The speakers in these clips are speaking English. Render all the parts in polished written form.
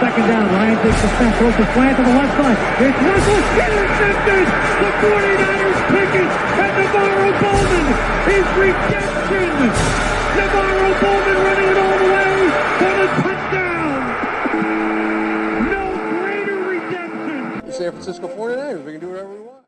second down. Ryan takes the snap, throws the slant to the left side. It's Russell intercepted. The 49ers pick it, and Navarro Bowman is redemption. Navarro Bowman running it all the way for the touchdown. No greater redemption. The San Francisco 49ers, we can do whatever we want.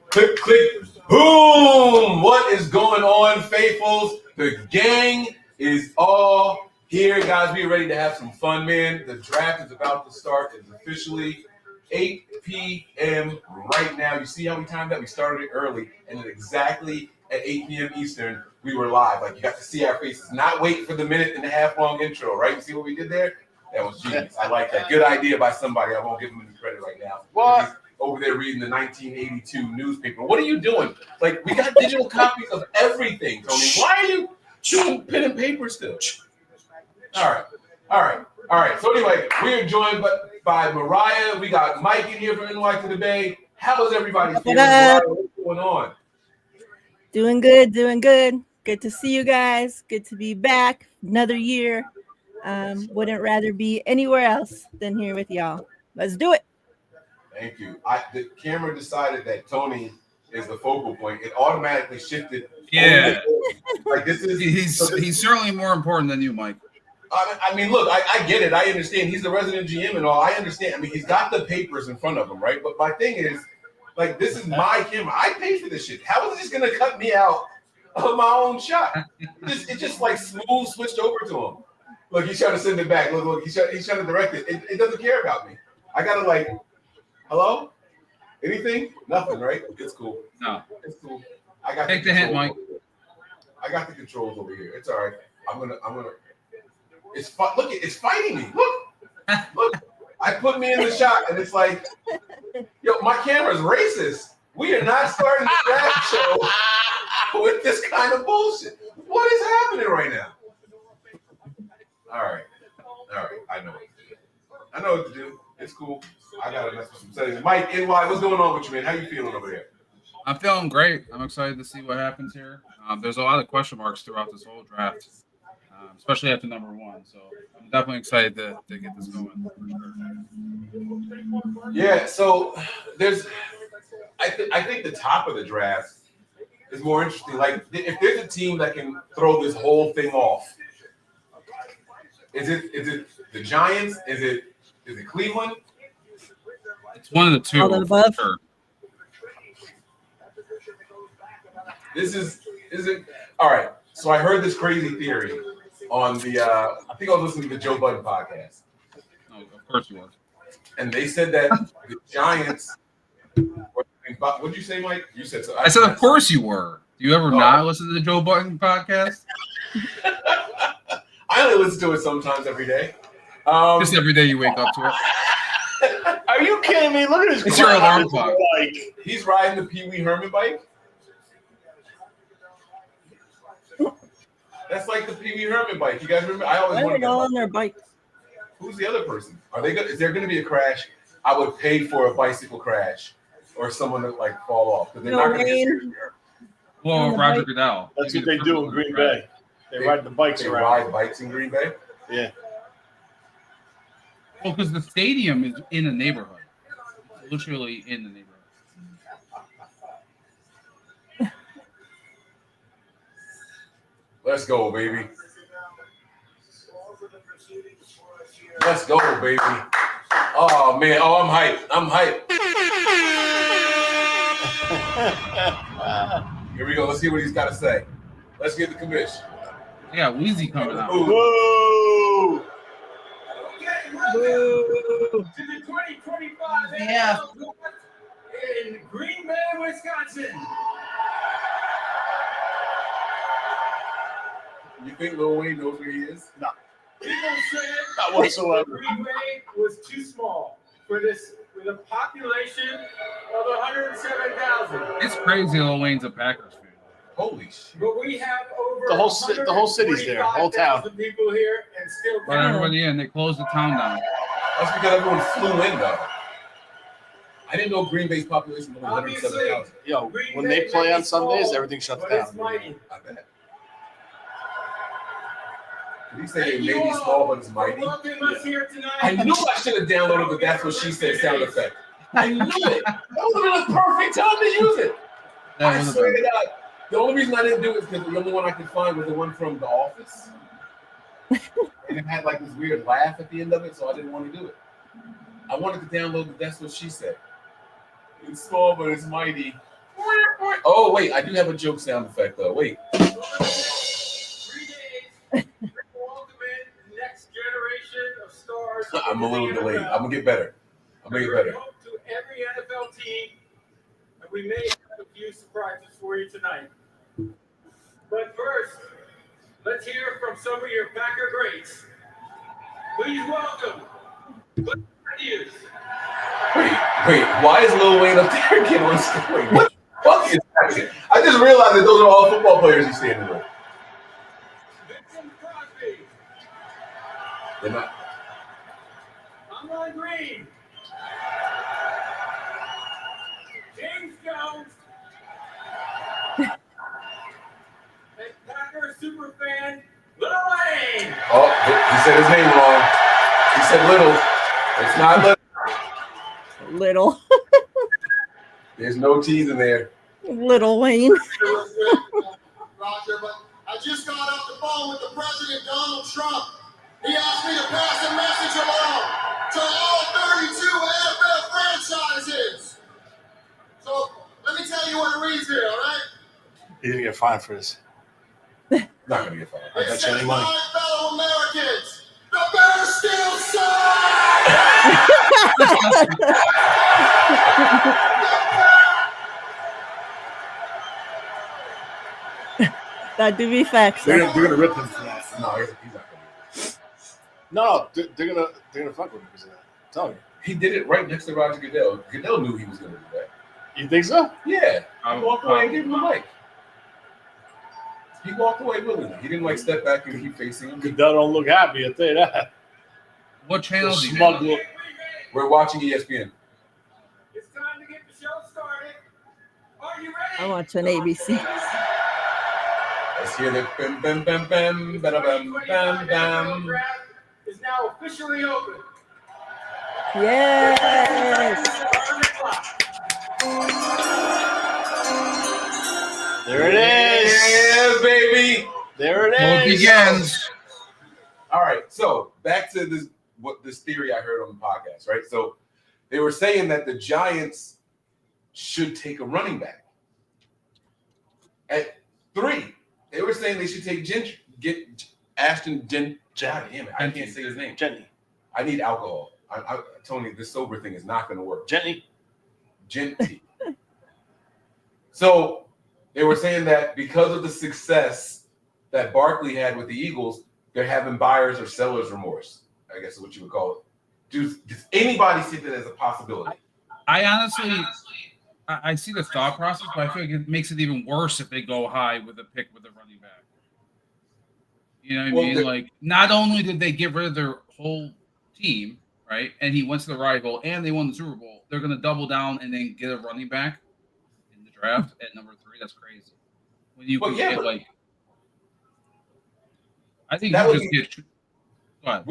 Click, click, boom! What is going on, faithfuls? The gang is all here, guys. We are ready to have some fun, man. The draft is about to start. It's officially 8 p.m. right now. You see how we timed that? We started it early, and then exactly at 8 p.m. Eastern, we were live. Like, you got to see our faces. Not wait for the minute-and-a-half long intro, right? You see what we did there? That was genius. I like that. Good idea by somebody. I won't give him any credit right now. What? Over there reading the 1982 newspaper. What are you doing? Like, we got digital copies of everything, Tony. Why are you doing pen and paper still? All right. So anyway, we are joined by Mariah. We got Mike in here from NY to the Bay. How is everybody feeling? Mariah, what's going on? Doing good. Good to see you guys. Good to be back. Another year. Wouldn't rather be anywhere else than here with y'all. Let's do it. Thank you. The camera decided that Tony is the focal point. It automatically shifted. Yeah. Like, this is he's certainly more important than you, Mike. I mean, look, I get it. I understand. He's the resident GM and all. I understand. I mean, he's got the papers in front of him, right? But my thing is, like, this is my camera. I paid for this shit. How is this going to cut me out of my own shot? It just like smooth switched over to him. Look, he's trying to send it back. Look, he's trying to direct it. It doesn't care about me. I got to, like, hello? Anything? Nothing, right? It's cool. No. It's cool. I got Take the hint, Mike. I got the controls over here. It's all right. I'm gonna. Look, it's fighting me. Look. I put me in the shot, and it's like, yo, my camera's racist. We are not starting the draft show with this kind of bullshit. What is happening right now? All right. I know what to do. It's cool. I gotta mess with some settings. Mike, NY, what's going on with you, man? How you feeling over there? I'm feeling great. I'm excited to see what happens here. There's a lot of question marks throughout this whole draft, especially after number 1. So I'm definitely excited to get this going. Yeah. So I think the top of the draft is more interesting. Like, if there's a team that can throw this whole thing off, is it the Giants? Is it Cleveland? It's one of the two. All of the above. Sure. Is it all right? So I heard this crazy theory on the I think I was listening to the Joe Budden podcast. No, of course you was. And they said that the Giants. What did you say, Mike? You said so. I said, of course you were. Do you ever not listen to the Joe Budden podcast? I only listen to it sometimes every day. Just every day you wake up to it. Are you kidding me? Look at his It's your alarm clock. bike. He's riding the Pee Wee Herman bike. That's like the Pee Wee Herman bike. You guys remember? I always Why are wanted they all that on their bikes? Who's the other person? Are they? Is there going to be a crash? I would pay for a bicycle crash or someone to like fall off because they're not going to get scared. Well, Roger Goodell. That's what they do in Green Bay. They ride the bikes They around. ride bikes in Green Bay. Yeah. Well, because the stadium is in a neighborhood. Literally in the neighborhood. Let's go, baby. Let's go, baby. Oh man. Oh, I'm hyped. Here we go. Let's see what he's got to say. Let's get the commission. They got Weezy coming out. Whoa! To the 2025 Yeah. in Green Bay, Wisconsin. You think Lil Wayne knows where he is? No. People said Not whatsoever. Green Bay was too small for this, with a population of 107,000. It's crazy Lil Wayne's a Packers fan. Holy shit. But we have over The whole city's there, the whole town. 145,000 people here and still But everybody in, they closed the town down. That's because everyone flew in, though. I didn't know Green Bay's population was 107,000. Yo, when they play on Sundays, everything shuts But down. it's mighty. I bet. Did he say it may be small, but it's mighty? I knew I should have downloaded the That's What She Said sound effect. I knew it. That would have been the perfect time to use it. I swear to God. The only reason I didn't do it is because the only one I could find was the one from The Office. And it had like this weird laugh at the end of it, so I didn't want to do it. I wanted to download the That's What She Said. It's small, but it's mighty. Oh, wait. I do have a joke sound effect, though. Wait. 3 days. Ultimate next generation of stars. I'm a little delayed. I'm going to get better. I'm going to get better. Home to every NFL team, and we may have a few surprises for you tonight. But first, let's hear from some of your Packer greats. Please welcome Cliff Matthews. Wait. Why is Lil Wayne up there again on screen? What the fuck is happening? I just realized that those are all football players he's standing with. Vincent Crosby. They're not. Amon Green. James Jones. And Packer superfan, Lil Wayne. Oh, he said his name wrong. He said little. It's not little. Little. There's no T's in there. Little Wayne. Roger, but I just got off the phone with the President Donald Trump. He asked me to pass a message along to all 32 NFL franchises. So let me tell you what it reads here, all right? He's gonna get fined for this. Not gonna get fired. I bet you any money. My fellow Americans, the Bears still suck! That do be facts. They're gonna rip him for that. No, he's not gonna. No, they're gonna fuck with him because of that. I'm telling you. He did it right next to Roger Goodell. Goodell knew he was gonna do that. You think so? Yeah. He walked away and gave him the mic. He walked away willingly. He didn't like step back and keep facing him. Goodell don't look happy. I tell you that. What channel do you Smug have? look. We're watching ESPN. It's time to get the show started. Are you ready? I'm watching ABC. Let's hear the bam bam bam bam bam bam bam bam. Draft is now officially open. Yes. There it is. Yeah, baby. There it So it is. begins. All right, so back to this theory I heard on the podcast, right? So they were saying that the Giants should take a running back at 3. They were saying they should get Ashton God damn it, I can't say his name. Jenny. I need alcohol. Tony, this sober thing is not going to work. Jenny. Genty. So they were saying that because of the success that Barkley had with the Eagles, they're having buyer's or seller's remorse, I guess is what you would call it. Does anybody see that as a possibility? I honestly, I see the thought process, but I feel like it makes it even worse if they go high with a pick with a running back. You know what I Well, mean? Like, not only did they get rid of their whole team, right, and he went to the rival, and they won the Super Bowl, they're going to double down and then get a running back in the draft at number 3. That's crazy. When you Well, can yeah, get, but- like, I think That you would just be- get. Go ahead.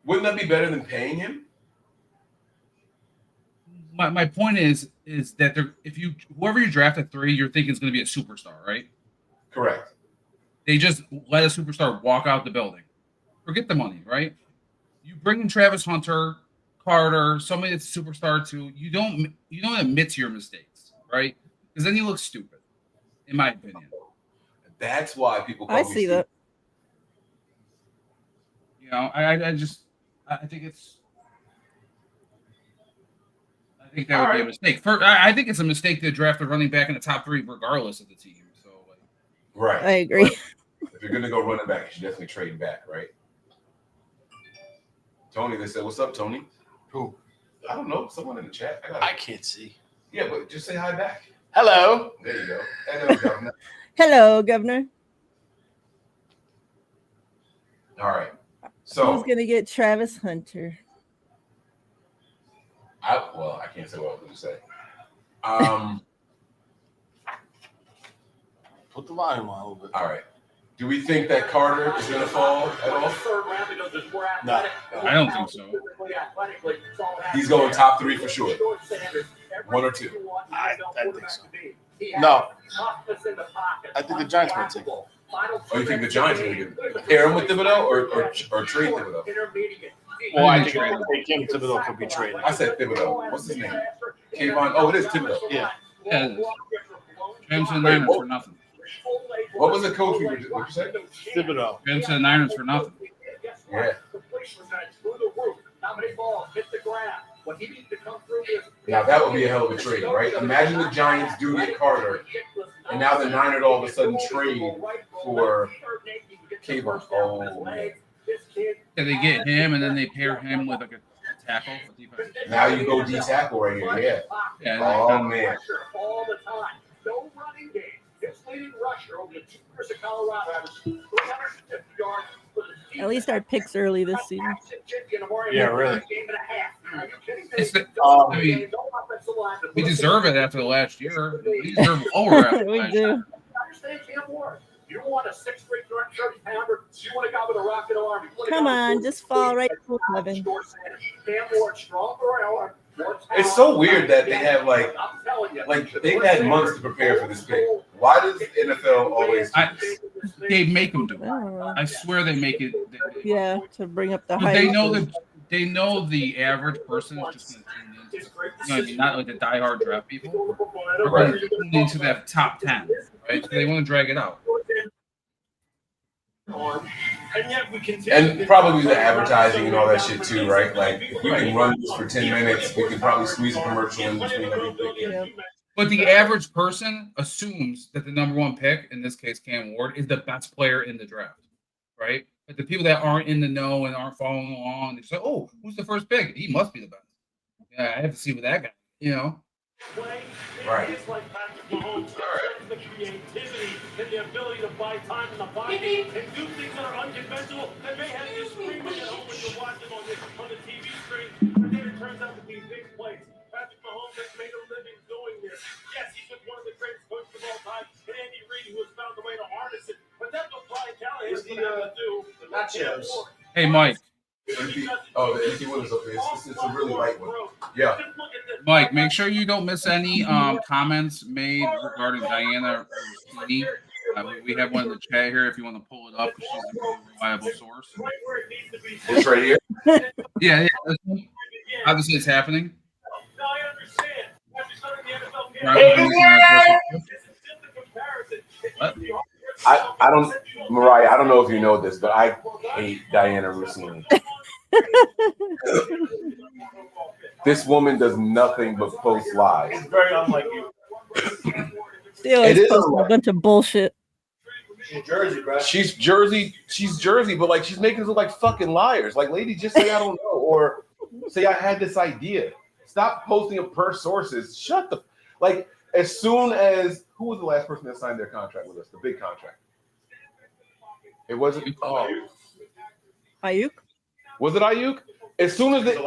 Wouldn't that be better than paying him? My point is that whoever you draft at 3, you're thinking is going to be a superstar, right? Correct. They just let a superstar walk out the building. Forget the money, right? You bring in Travis Hunter, Carter, somebody that's a superstar too. You don't admit to your mistakes, right? Because then you look stupid, in my opinion. That's why people call I me see Steve. that. You know, I think that would be a mistake. I think it's a mistake to draft a running back in the top 3, regardless of the team. So, like, Right. I agree. If you're gonna go running back, you should definitely trade back, right? Tony, they said, "What's up, Tony?" Who? I don't know. Someone in the chat. I can't see. Yeah, but just say hi back. Hello. There you go. Hello, Governor. Hello, Governor. All right. Who's So, gonna get Travis Hunter? I can't say what I was going to say. Put the volume on a little bit. All right. Do we think that Carter is going to fall at all? No. I don't think so. He's going top 3 for sure. 1 or 2. I think so. No. I think the Giants might take it. Oh, you think the Giants are going to pair him with Thibodeau or trade Thibodeau? Well, I think Kim Thibodeau could be traded. I said Thibodeau. What's his name? Kayvon. Oh, it is Thibodeau. Yeah. Yeah, it is. Rams to the Niners for nothing. What was the coach we were just, what you said? Thibodeau. Rams to the Niners for nothing. Yeah. Now that would be a hell of a trade, right? Imagine the Giants do get Carter, and now the Niners all of a sudden trade for Kayvon. Oh, man. Yeah, they get him, and then they pair him with like a tackle for defense. Now you go D tackle right here. Yeah. Yeah, Oh, man. All the time. No running game. His leading rusher over the University of Colorado averages 350 yards. At least our picks early this season. Yeah, really. It's the, I mean, we deserve it after the last year. We deserve lower after We last do. year. You don't want a 6'3", 30-pounder. You want a guy with a rocket arm. Come on, just fall right to 11. It's so weird that they have like they've had months to prepare for this pick. Why does the NFL always do this? They make them do I it. don't know. I swear they make it. Yeah, to bring up the But hype. they know the average person is just going to tune in. You know, not like the diehard draft people. They're going to tune into that top 10, right? So they want to drag it out. And probably the advertising and all that shit too, right? Like if we can run this for 10 minutes, we can probably squeeze a commercial in between everything. Yep. But the average person assumes that the number 1 pick, in this case Cam Ward, is the best player in the draft, right? But the people that aren't in the know and aren't following along, they say, "Oh, who's the first pick? He must be the best." Yeah, I have to see what that guy, you know. Right. The creativity and the ability to buy time in the pocket and do things that are unconventional that may have you screaming at home when you're watching on the TV screen, but then it turns out to be big plays. Patrick Mahomes has made a living doing this. Yes, he's been one of the greatest coaches of all time, and Andy Reid, who has found a way to harness it. But that's what Brian Callahan is going to have to do. Nachos. Hey, Mike. Oh, the empty one is up there. It's a really light one. Yeah. Mike, make sure you don't miss any comments made regarding Diana Rossini. We have one in the chat here if you want to pull it up because she's a really reliable source. It's right here. Yeah. This one. Obviously, it's happening. No, I understand. What? I don't, Mariah, I don't know if you know this, but I hate Diana Rossini. This woman does nothing but post lies. It's very unlike you. They always It is post a like- bunch of bullshit. She's Jersey, bro. She's Jersey, but like she's making us look like fucking liars. Like, lady, just say I don't know, or say I had this idea. Stop posting up per sources. Shut the like. As soon as who was the last person that signed their contract with us, the big contract? It wasn't. Oh, Ayuk? was it Ayuk? As soon as they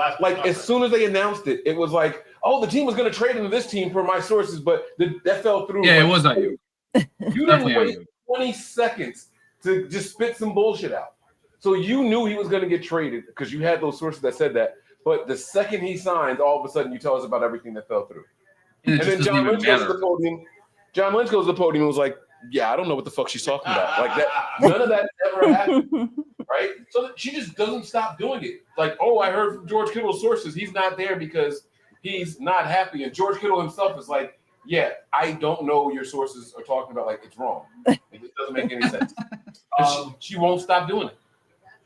as soon as they announced it, it was like, oh, the team was going to trade into this team per my sources, but that fell through. Yeah, it was like you. You didn't Definitely wait Ayuk. 20 seconds to just spit some bullshit out. So you knew he was going to get traded because you had those sources that said that. But the second he signed, all of a sudden you tell us about everything that fell through. And it And then just John doesn't Lynch even goes to the matter. podium. John Lynch goes to the podium and was like, "Yeah, I don't know what the fuck she's talking about." Like that, none of that ever happened, right? So she just doesn't stop doing it. Like, oh, I heard from George Kittle's sources he's not there because he's not happy, and George Kittle himself is like, "Yeah, I don't know your sources are talking about like it's wrong. It just doesn't make any sense." And she won't stop doing it.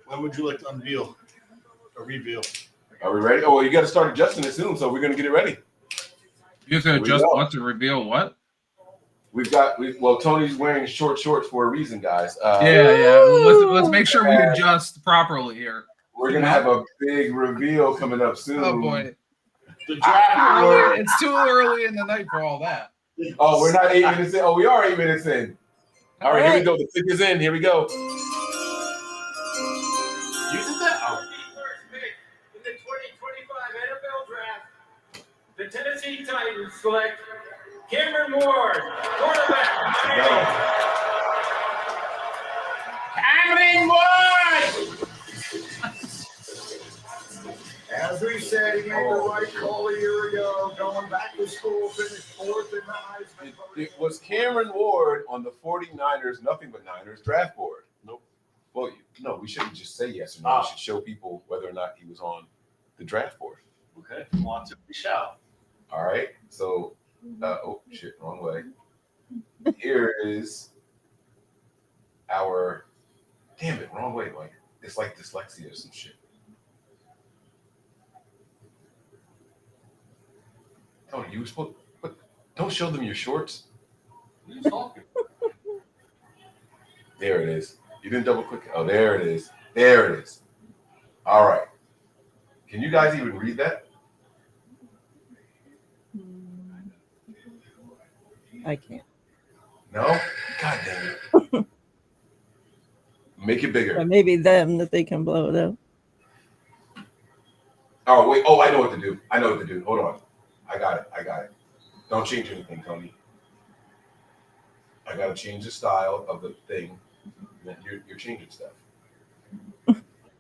When would you like to unveil or reveal? Are we ready? Oh, well, you got to start adjusting it soon, so we're gonna get it ready. You have to adjust what to reveal what? Well, Tony's wearing short shorts for a reason, guys. Yeah. Let's make sure we adjust properly here. We're gonna have a big reveal coming up soon. Oh boy, The draft. it's too early in the night for all that. Oh, we're not 8 minutes in. Oh, we are 8 minutes in. All right, here we go. The pick is in. Here we go. You did that? Oh. First pick in the 2025 NFL Draft, the Tennessee Titans select Cameron Ward, quarterback. we said, he made the right call a year ago, going back to school, finished fourth in the Heisman. It was Cameron Ward on the 49ers, nothing but Niners draft board. Nope. Well, no, we shouldn't just say yes or no. We should show people whether or not he was on the draft board. Okay. Want to? We shall. All right. So, oh shit, wrong way. Here is our. Damn it, wrong way. Like it's like dyslexia or some shit. Tony, you were supposed. But don't show them your shorts. What are you talking? There it is. You didn't double click it. Oh, there it is. There it is. All right. Can you guys even read that? I can't. No? God damn it. Make it bigger. Or maybe them that they can blow it up. Oh, wait. Oh, I know what to do. I know what to do. Hold on. I got it. I got it. Don't change anything, Tony. I got to change the style of the thing. You're changing stuff.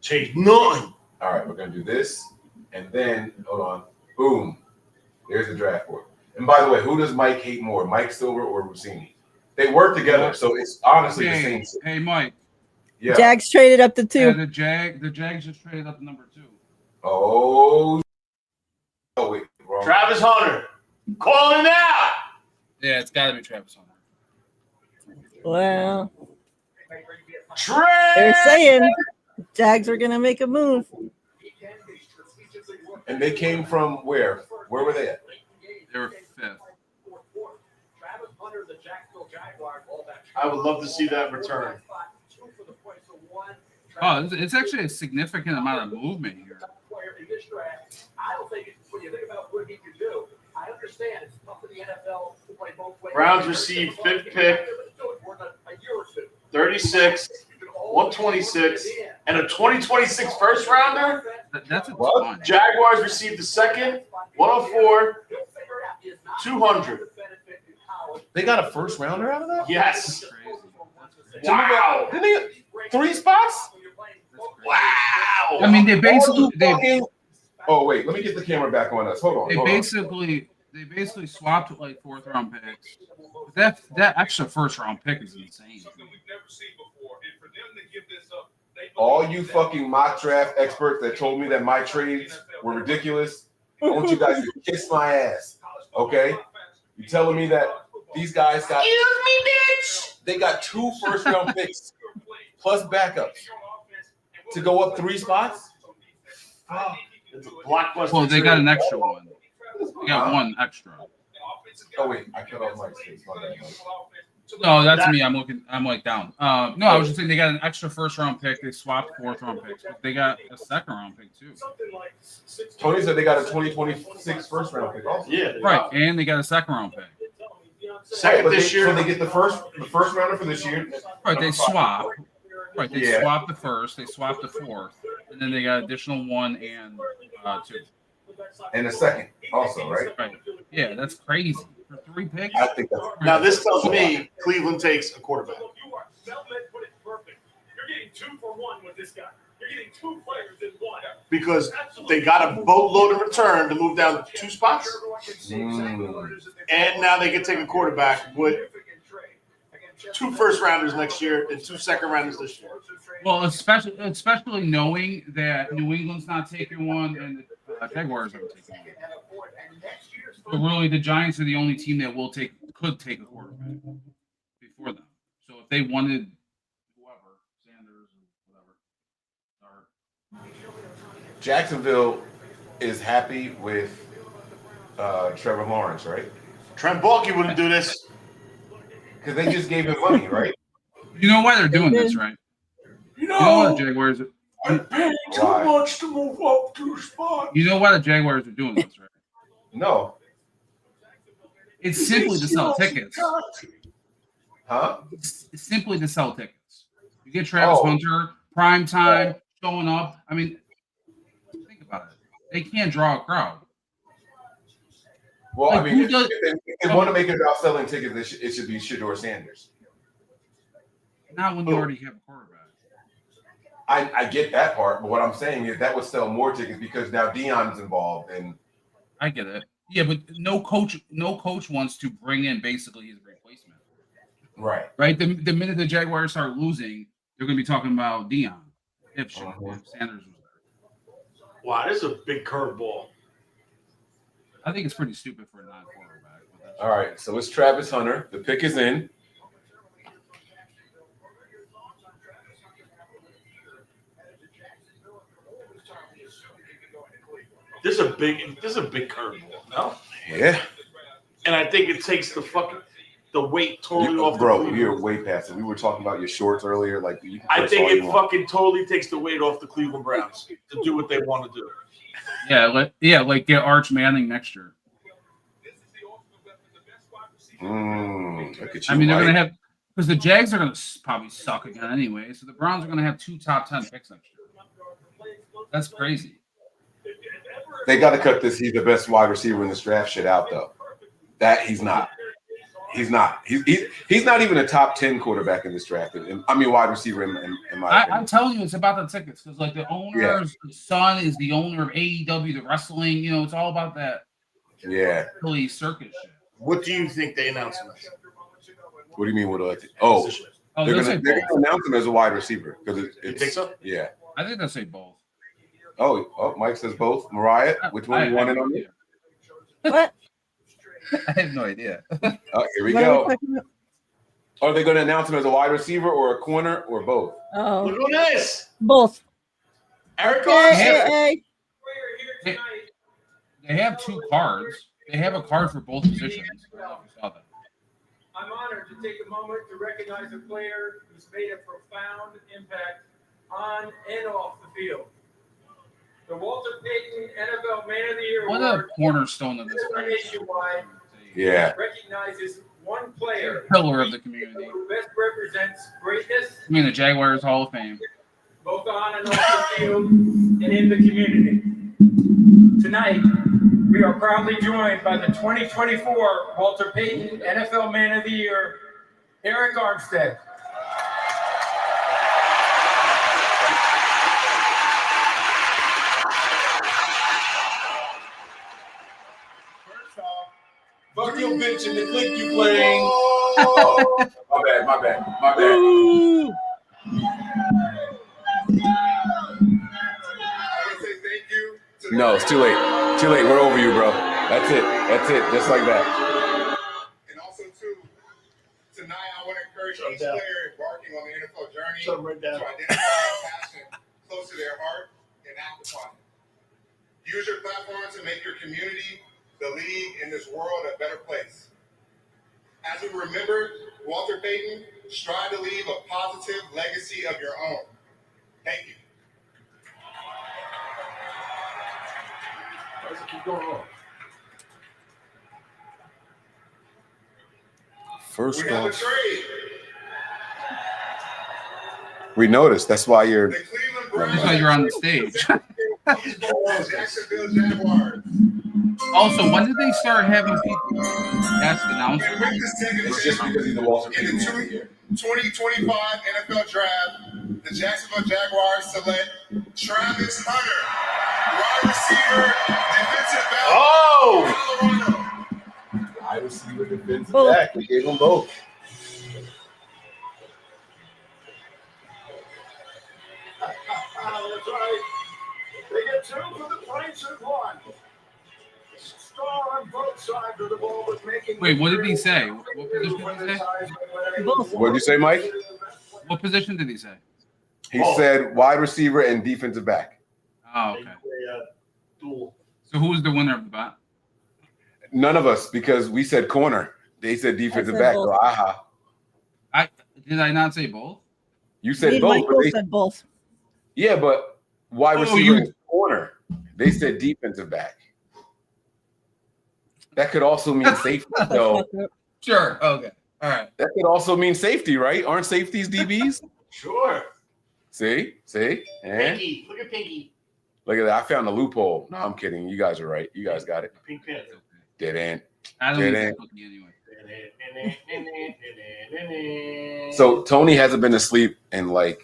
Change none. All right, we're going to do this. And then, hold on. Boom. There's the draft board. And by the way, who does Mike hate more, Mike Silver or Rossini? They work together, so it's honestly the same. Hey, Mike. Yeah. Jags traded up to 2. Yeah, the Jags just traded up to number 2. Oh, wait. Wrong. Travis Hunter. Calling out. Yeah, it's got to be Travis Hunter. Well, Trey. they're saying Jags are going to make a move. And they came from where? Where were they at? They were 5th. I would love to see that return. Oh, it's actually a significant amount of movement here. I don't think when you think about what he could do, I understand it's tough for the NFL to play both ways. Browns received 5th pick, 36, 126, and a 2026 first rounder. That's a What? ton. Jaguars received the second, 104, 200. They got a first rounder out of that? Yes. Crazy. Wow. Didn't they 3 spots? Wow. I mean, they basically Oh, wait. Let me get the camera back on us. Hold on. they hold on. basically swapped like 4th round picks. That extra first round pick is insane. All you fucking mock draft experts that told me that my trades were ridiculous, I want you guys to kiss my ass. Okay? You telling me that these guys got they got 2 first round picks plus backups to go up 3 spots? It's a blockbuster. Well, they got trade. an extra one. They got one extra. Oh wait, I cut off Mike's face. My bad, Mike. No, that's me. I'm like down. No, I was just saying they got an extra first round pick. They swapped 4th round picks. But they got a 2nd round pick too. Tony said they got a 2026 first round pick also. Yeah. Right, and they got a 2nd round pick. Second But this year. So they get the first rounder for this year. Right, they swap. Right, they Yeah. swapped the first, they swapped the 4th, and then they got additional 1 and 2. And a second also, right? Right. Yeah, that's crazy for 3 picks. I think that's Now this tells me Cleveland takes a quarterback. You are Feldman put it perfect. You're getting 2 for 1 with this guy. You're getting 2 players in 1. Because they got a boatload of return to move down 2 spots, and now they can take a quarterback with 2 first rounders next year and 2 second rounders this year. Well, especially knowing that New England's not taking one and the Jaguars aren't taking one. But really, the Giants are the only team that could take a quarterback before them. So if they wanted whoever, Sanders or whatever, Jacksonville is happy with Trevor Lawrence, right? Trent Baalke wouldn't do this. Because they just gave him money, right? you know why they're doing this, right? You know why the Jaguars? Why? much to move up 2 spots. You know why the Jaguars are doing this, right? No. It's simply to sell tickets. Huh? It's simply to sell tickets. You get Travis Hunter, prime time, showing up. I mean, think about it. They can't draw a crowd. Well, Like, I mean, who does- if they want to make it about selling tickets, it should be Shedeur Sanders. Not when you already have a quarterback. I get that part, but what I'm saying is that would sell more tickets because now Dion's involved, and I get it. Yeah, but no coach wants to bring in basically his replacement. right. Right? The minute the Jaguars start losing, they're going to be talking about Dion if Sanders was there. Wow, this is a big curveball. I think it's pretty stupid for a non-quarterback. All right, so it's Travis Hunter. The pick is in. This is a big curveball. No, Yeah, and I think it takes the weight totally off. bro, you're way past it. We were talking about your shorts earlier. Like, you can I curse think all you it want. fucking totally takes the weight off the Cleveland Browns to do what they want to do. Like get Arch Manning next year. Look at you. I mean, they're Mike. going to have because the Jags are going to probably suck again anyway. So the Browns are going to have 2 top 10 picks next year. That's crazy. They got to cut this. He's the best wide receiver in this draft shit out though. That he's not. He's not. He's not even a top 10 quarterback in this draft. I mean, wide receiver in my opinion. I'm telling you, it's about the tickets because like the owner's son is the owner of AEW, the wrestling. You know, it's all about that. Yeah. Philly circus shit. What do you think they announced him as? What do you mean? What do I think? Oh, they're they'll gonna say both. announce him as a wide receiver because You it's. think so? Yeah. I think they'll say both. Oh, Mike says both. Mariah, which one you wanted on you? What? I have no idea. Oh, here we What are go. we talking about? Are they going to announce him as a wide receiver or a corner or both? Oh, Look at this, both. Eric Hey, Armstead. hey, They, they have 2 cards. They have a card for both positions. I don't know if you saw that. I'm honored to take a moment to recognize a player who's made a profound impact on and off the field. The Walter Payton NFL Man of the Year What a Award cornerstone of this franchise. nationwide Yeah. recognizes one player Pillar of the community. who best represents greatness I mean, the Jaguars Hall of Fame. both on and off the field and in the community. Tonight, we are proudly joined by the 2024 Walter Payton NFL Man of the Year, Eric Armstead. First off, fuck your bitch and the click you playing. My bad. Ooh. No, it's too late. Too late. We're over you, bro. That's it. Just like that. And also, too, tonight I want to encourage each player embarking on the NFL journey Shut 'em right down. to identify a passion close to their heart and act upon it. Use your platform to make your community, the league, and this world a better place. As we remember Walter Payton, strive to leave a positive legacy of your own. Thank you. Why does it keep going on? First We have a off, trade. we noticed. That's why you're. The Cleveland That's That's Browns. why you're on the stage. The Jacksonville Jaguars. Also, when did they start having people ask announcers? And with this ticket It's just because he's the Walter in Payton the man here. 2025 NFL Draft, the Jacksonville Jaguars select Travis Hunter, wide receiver, defensive back, Oh! Colorado. Wide receiver, defensive Both. back. We gave them both. That's right. They get 2 for the price of 1. Star on both sides of the ball with making. Wait, what did he say? What position did he say? Both. What'd you say, Mike? What position did he say? He said wide receiver and defensive back. Oh, okay. Duel. So who was the winner of the bet? None of us, because we said corner. They said defensive said back. both. So, aha. Did I not say both? You Me said and both. Michael But they, said both. yeah, but wide Oh, receiver you- and corner. They said defensive back. That could also mean safety. So Sure. Okay. All right. that could also mean safety, right? Aren't safeties DBs? Sure. See? Eh? Pinky. Look at Pinky. Look at that. I found a loophole. No, I'm kidding. You guys are right. You guys got it. Pink Panther. Didn't. I don't Did think it. it's cookie anyway. So Tony hasn't been asleep in like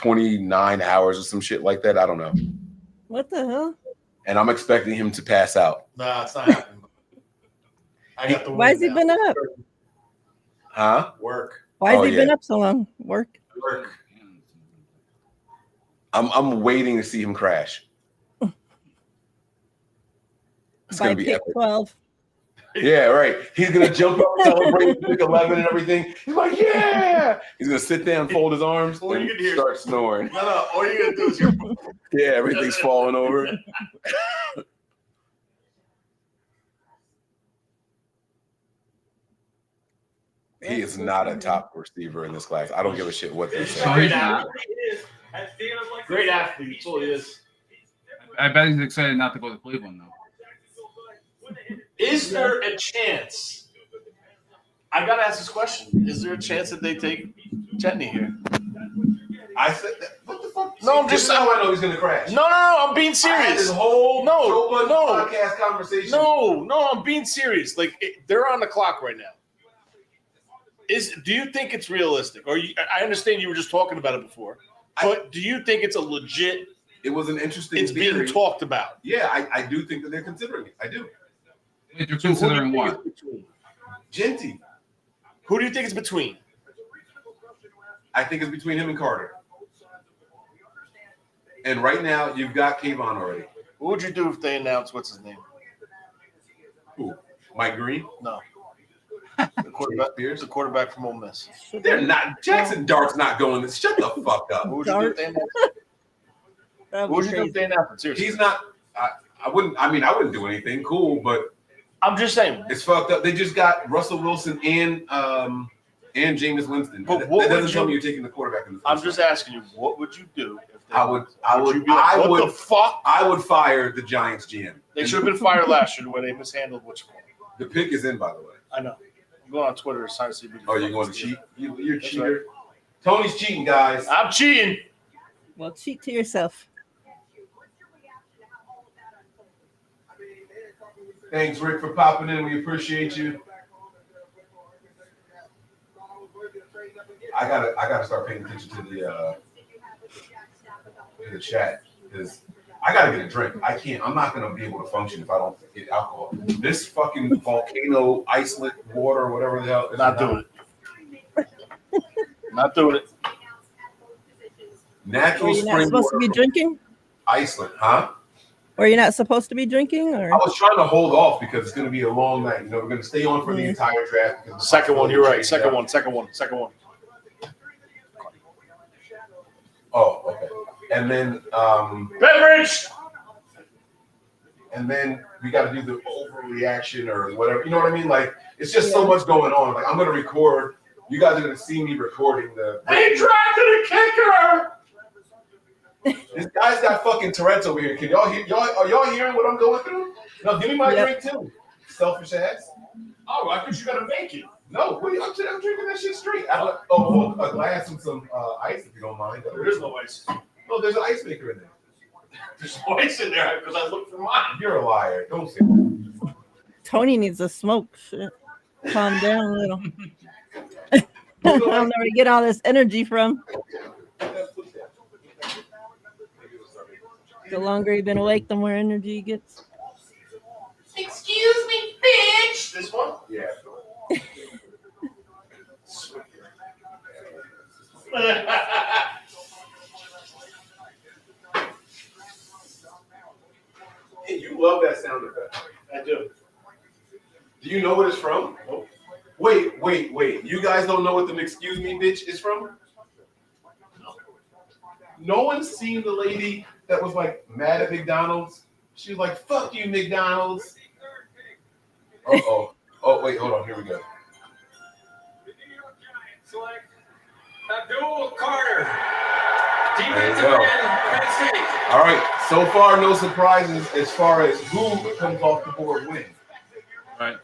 29 hours or some shit like that. I don't know. What the hell? And I'm expecting him to pass out. Nah, it's not happening. I got the win. Why has he now. been up? Huh? Work. Why has Oh, he been yeah. up so long? Work. I'm waiting to see him crash. It's By gonna be pick epic. 12. Yeah, right. He's gonna jump up, celebrate pick 11 and everything. He's like, yeah. He's gonna sit down, fold his arms, All and you can hear- start snoring. No. All you gotta do is hear. Yeah, everything's falling over. He is not a top receiver in this class. I don't give a shit what they say. No, he's not. Great athlete. That's all he is. I bet he's excited not to go to Cleveland though. Is there a chance? I gotta ask this question. Is there a chance that they take Chetney here? I said that. What the fuck? No, I'm just- This is how I know he's gonna crash. No. I'm being I had serious. this whole No, Joe Budden no. podcast conversation. No, I'm being serious. Like they're on the clock right now. Do you think it's realistic? Or I understand you were just talking about it before, but do you think it's a legit? It was an interesting. It's theory. being talked about. Yeah, I do think that they're considering it. I do. Wait, you're So who do you considering think what? it's between? Genty. Who do you think it's between? I think it's between him and Carter. And right now, you've got Kayvon already. What would you do if they announced what's his name? Who? Mike Green? No. The quarterback. Spears? The quarterback from Ole Miss. They're not. Jackson Dart's not going this. Shut the fuck up. What would you do if they announced? That'd What be would you do if crazy. they announced it? Seriously. He's not. I wouldn't. I mean, I wouldn't do anything cool, but I'm just saying. it's fucked up. They just got Russell Wilson and Jameis Winston. But That what doesn't would tell you- me you're taking the quarterback in the I'm first just round. asking you. What would you do? If they I would. you be like, what the fuck? I would fire the Giants GM. They should have been fired last year when they mishandled which one. The pick is in, by the way. I know. I'm going on Twitter trying to see. If we can Oh, you're fucking going to steal cheat? it. You're a That's cheater. Tony's cheating, guys. I'm cheating. Well, cheat to yourself. Thanks, Rick, for popping in. We appreciate you. I gotta start paying attention to the chat because I gotta get a drink. I'm not gonna be able to function if I don't get alcohol. This fucking volcano iceland water, whatever the hell, Not doing it. Not doing it. Are Natural you not spring supposed to water be drinking? Iceland, huh? Or you're not supposed to be drinking? Or I was trying to hold off because it's gonna be a long night. You know, we're gonna stay on for the entire draft. because the Second one. You're right. possibility Second change one. Second one. Oh, okay. And then Beverage. and then we got to do the overreaction or whatever. You know what I mean? Like it's just so much going on. Like I'm gonna record. You guys are gonna see me recording the. They drafted a kicker. This guy's got fucking Tourette's over here. Can y'all hear? Are y'all hearing what I'm going through? No, give me my Yep. drink too. Selfish ass. Oh, I thought you got to make it. No, what are you, I'm drinking that shit straight. A glass and some ice if you don't mind. There is no ice. No, there's an ice maker in there. There's no ice in there because I looked for mine. You're a liar. Don't say that. Tony needs to smoke. Shit. Calm down a little. I don't know where to get all this energy from. The longer you've been awake, the more energy he gets. Excuse me, bitch. This one? Yeah. Hey, you love that sound effect. I do. Do you know what it's from? Nope. Wait. You guys don't know what the excuse me bitch is from? No one's seen the lady that was like mad at McDonald's. She was like, fuck you, McDonald's. Uh-oh. Oh, wait, hold on. Here we go. Select Abdul Carter. There you Defensive go. end, Penn State. All right. So far, no surprises as far as who comes off the board wins. Right.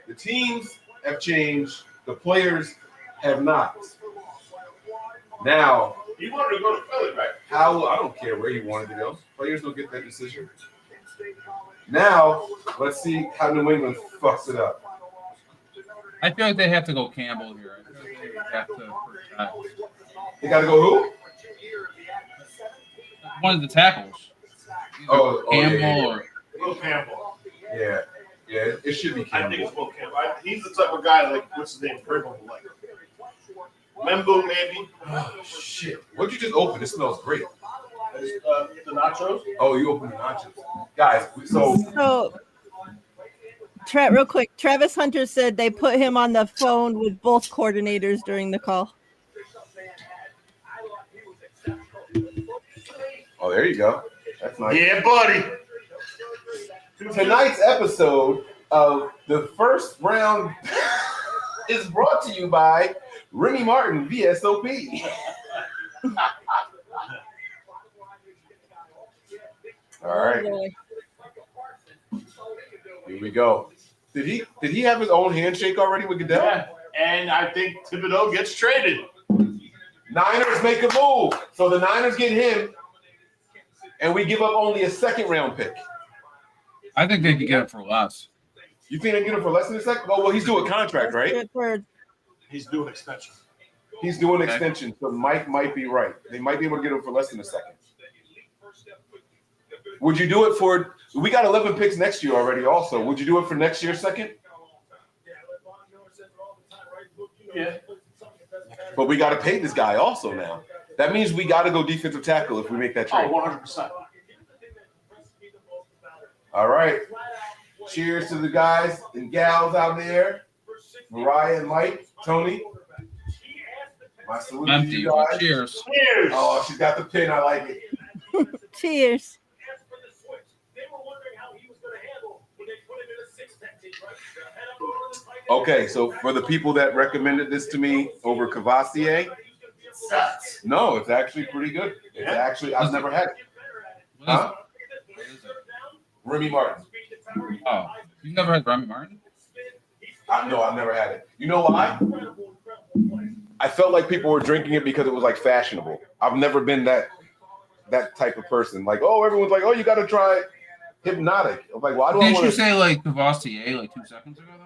The teams have changed. The players have not. Now, He wanted to go to Philly, right? I don't care where he wanted to go. Players don't get that decision. Now, let's see how New England fucks it up. I feel like they have to go Campbell here. I feel like they have to. They got to go who? one of the tackles. Oh, Campbell yeah. or Will Campbell. Yeah, it should be I think Campbell. it's Will Campbell. He's the type of guy like what's his name? Purple like. Membo maybe. Oh, shit. What'd you just open? It smells great. The nachos. Oh, you opened the nachos. Guys, So, real quick, Travis Hunter said they put him on the phone with both coordinators during the call. oh, there you go. That's nice. Yeah, buddy. Tonight's episode of the first round is brought to you by Remy Martin, VSOP. All right, here we go. Did he have his own handshake already with Goodell? Yeah, and I think Thibodeau gets traded. Niners make a move, so the Niners get him, and we give up only a second round pick. I think they could get it for less. You think they get him for less than a second? Oh, well, he's doing a contract, right? He's doing extension. He's doing an extension, so Mike might be right. They might be able to get him for less than a second. Would you do it for? We got 11 picks next year already. Also, would you do it for next year's second? Yeah. But we got to pay this guy also now. That means we got to go defensive tackle if we make that trade. Oh, 100%. All right. Cheers to the guys and gals out there. Mariah and Mike, Tony. My salute to Empty. you Well, guys. cheers. Cheers. Oh, she's got the pin. I like it. Cheers. Okay, so for the people that recommended this to me over Cavassier, no, it's actually pretty good. It's actually, I've never had it. Huh? What is it? Remy Martin. Oh, you've never had Remy Martin? No, I've never had it. You know why? I felt like people were drinking it because it was like fashionable. I've never been that type of person. Like, oh, everyone's like, oh, you got to try Hypnotic. I'm like, why do I Didn't want you to? say like Cavassier like 2 seconds ago though?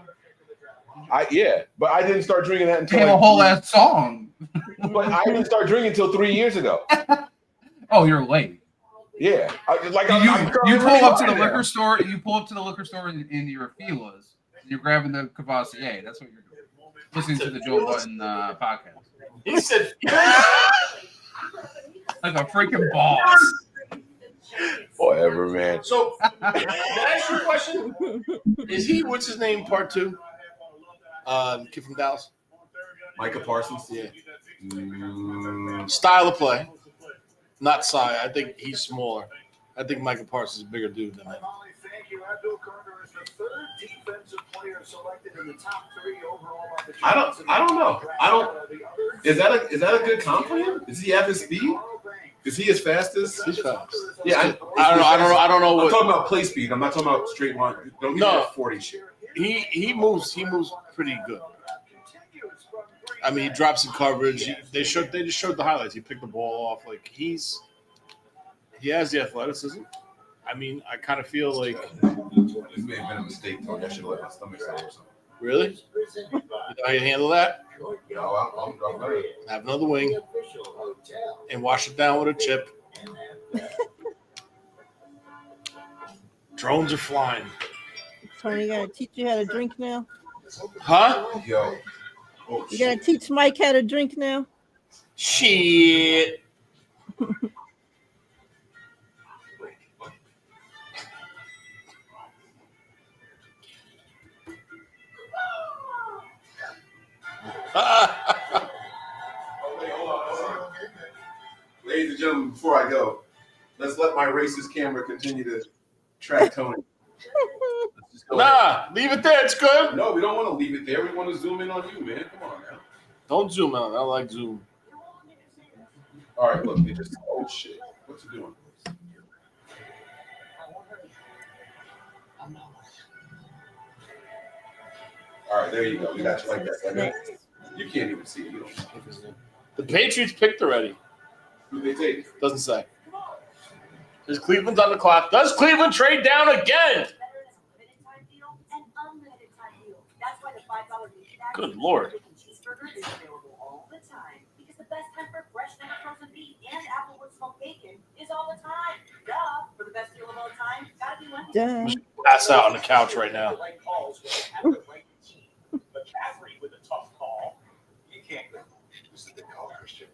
Yeah, but I didn't start drinking that until They have a whole ass song. But I didn't start drinking until 3 years ago. Oh, you're late. Yeah, You pull up to the liquor store. You pull up to the liquor store in your Fila's. And you're grabbing the Cavassier. That's what you're doing. Listening to the Joe Button podcast. He said, Like a freaking boss. Whatever, man. so, can I ask you a question? Is he, what's his name, part 2? Kid from Dallas? Micah Parsons. Yeah. Mm, Style of play. Not size. I think he's smaller. I think Michael Parsons is a bigger dude than him. I don't know. Is that a good comp for him? Does he have his speed? Is he as fast as? He's fast. Yeah, I don't know I'm what talking about play speed. I'm not talking about straight line. Don't give me that 40 shit. he moves pretty good. I mean, he drops in coverage. They just showed the highlights. He picked the ball off. Like he has the athleticism. I mean, I kind of feel like This may have been a mistake, Tony. I should have let my stomach settle or something. really. You know how you handle that? No, I'm good. Have another wing and wash it down with a chip. Drones are flying. Tony, you gotta teach you how to drink now. Huh? Yo. Oh, You gotta teach Mike how to drink now. Shit. Ladies and gentlemen, before I go, let's let my racist camera continue to track Tony. Let's just go ahead. Nah, leave it there. It's good. No, we don't want to leave it there. We want to zoom in on you, man. Come on now. Don't zoom out. I like zoom. All right, look, they just oh shit. What's it doing? All right, there you go. We got you like that. Like that. You can't even see it. You don't. The Patriots picked already. Who they take? Doesn't say. Is Cleveland on the clock? Does Cleveland trade down again? Good Lord. best time for fresh never frozen beef and applewood smoked bacon is all the time. Duh. For the best deal of all time, gotta be Wendy's. Done. Pass out on the couch right now. McCaffrey with a tough call. You can't go. This is the call, Christian.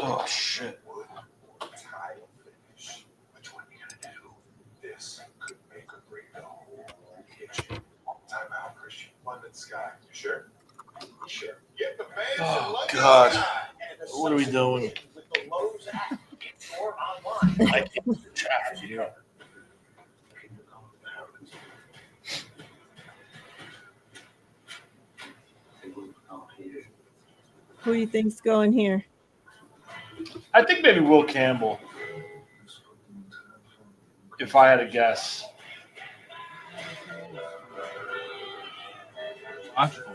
Oh shit. Tie and finish. Which one you gonna do? This could make or break the whole kitchen. Time out, Christian. London Sky. You sure? Sure. Get the fans Oh, in London God. Sky. What are we doing? With the Lowe's app or online. I can't chat here. Who do you think's going here? I think maybe Will Campbell. If I had to guess. Logical.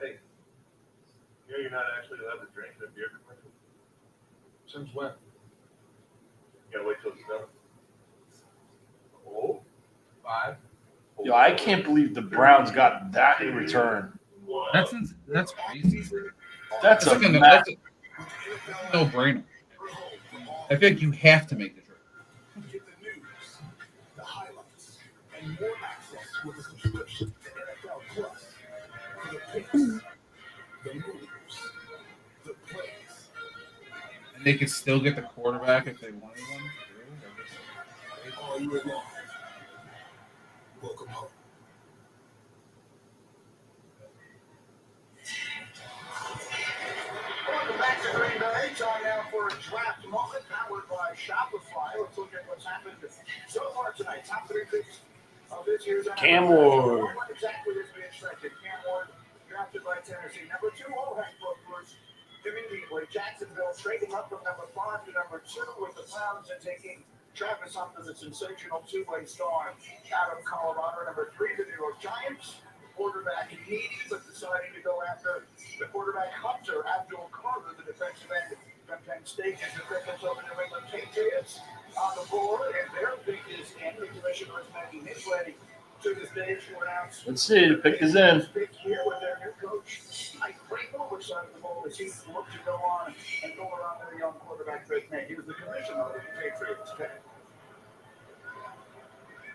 Hey, you know you're not actually allowed to drink in a beer commercial? Since when? You gotta wait till it's done. Oh, 5. Yo, I can't believe the Browns got that in return. That's crazy. That's a That's mess. a no-brainer. I feel like you have to make the trip. Get the news, the highlights, and more access with a subscription to NFL Plus. The picks, the moves, the plays. And they could still get the quarterback if they wanted one. All year long. Welcome home. Welcome back to Green Bay. Time now for a draft moment powered by Shopify. Let's look at what's happened so far tonight. Top 3 picks of this year's NFL Cam draft. Ward. What exactly is being expected? Cam Ward drafted by Tennessee. Number 2, Ohio Brooklyn. Jimmy Beasley, Jacksonville, trading up from number 5 to number 2 with the Browns and taking Travis Hunter, the sensational two-way star out of Colorado. Number 3, the New York Giants. Quarterback needy, but deciding to go after the quarterback Hunter, Abdul Carter, the defensive end from Penn State, and the defense of the New England Patriots on the board. And their pick is in. The commissioner is making his way to the stage to announce. Let's see. The pick is in. Pick here with their new coach, Mike Vrabel, which side of the ball does he look to go on and go around their young quarterback pick? He was the commissioner of the Patriots pick.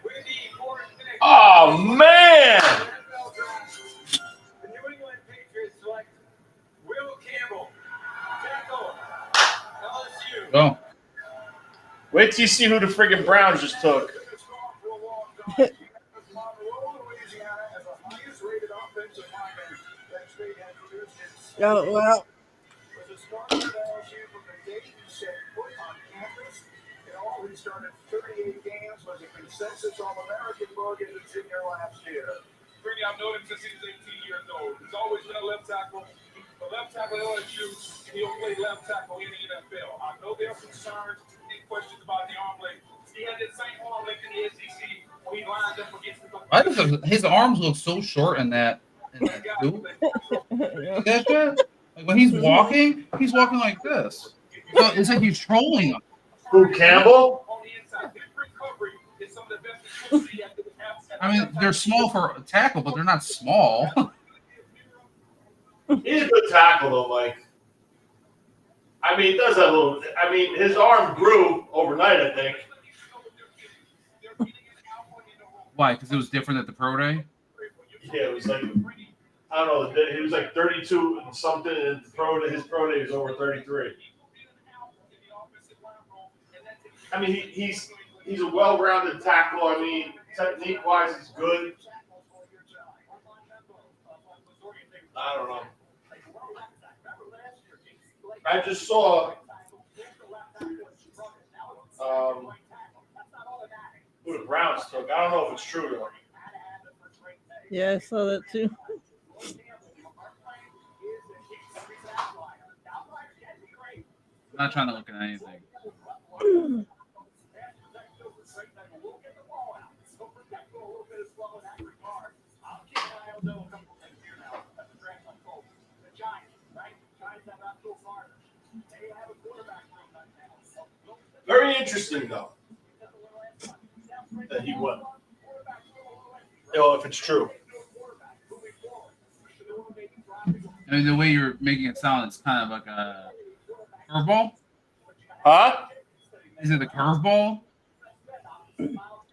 With the fourth pick. Oh man! NFL draft, the New England Patriots select Will Campbell, tackle, LSU. Oh, Wait till you see who the friggin' Browns just took. Oh, well. He started 38 games, was a consensus All-American bug in the junior last year. Brady, I've known him since he was 18 years old. He's always been a left tackle. The left tackle at LSU, and he'll play left tackle in the NFL. I know there are concerns and questions about the arm length. He had the same arm length in the SEC when he lined up against the why does his arms look so short in that? Dude? That shit? Like when he's walking like this. So it's like he's trolling him. Who, Campbell? on the inside. His recovery is some of the best you see after the half. I mean, they're small for a tackle, but they're not small. He's a good tackle, though, Mike. I mean, it does have a little. I mean, his arm grew overnight, I think. Why? Because it was different at the pro day? Yeah, it was like, I don't know, he was like 32 and something, and his pro day was over 33. I mean, he's a well-rounded tackle. I mean, technique-wise, he's good. I don't know. I just saw who the Browns took. I don't know if it's true though. Yeah, I saw that too. I'm not trying to look at anything. Very interesting though. that he will. You know, if it's true. I mean, the way you're making it sound, it's kind of like a curveball. Huh? Is it a curveball?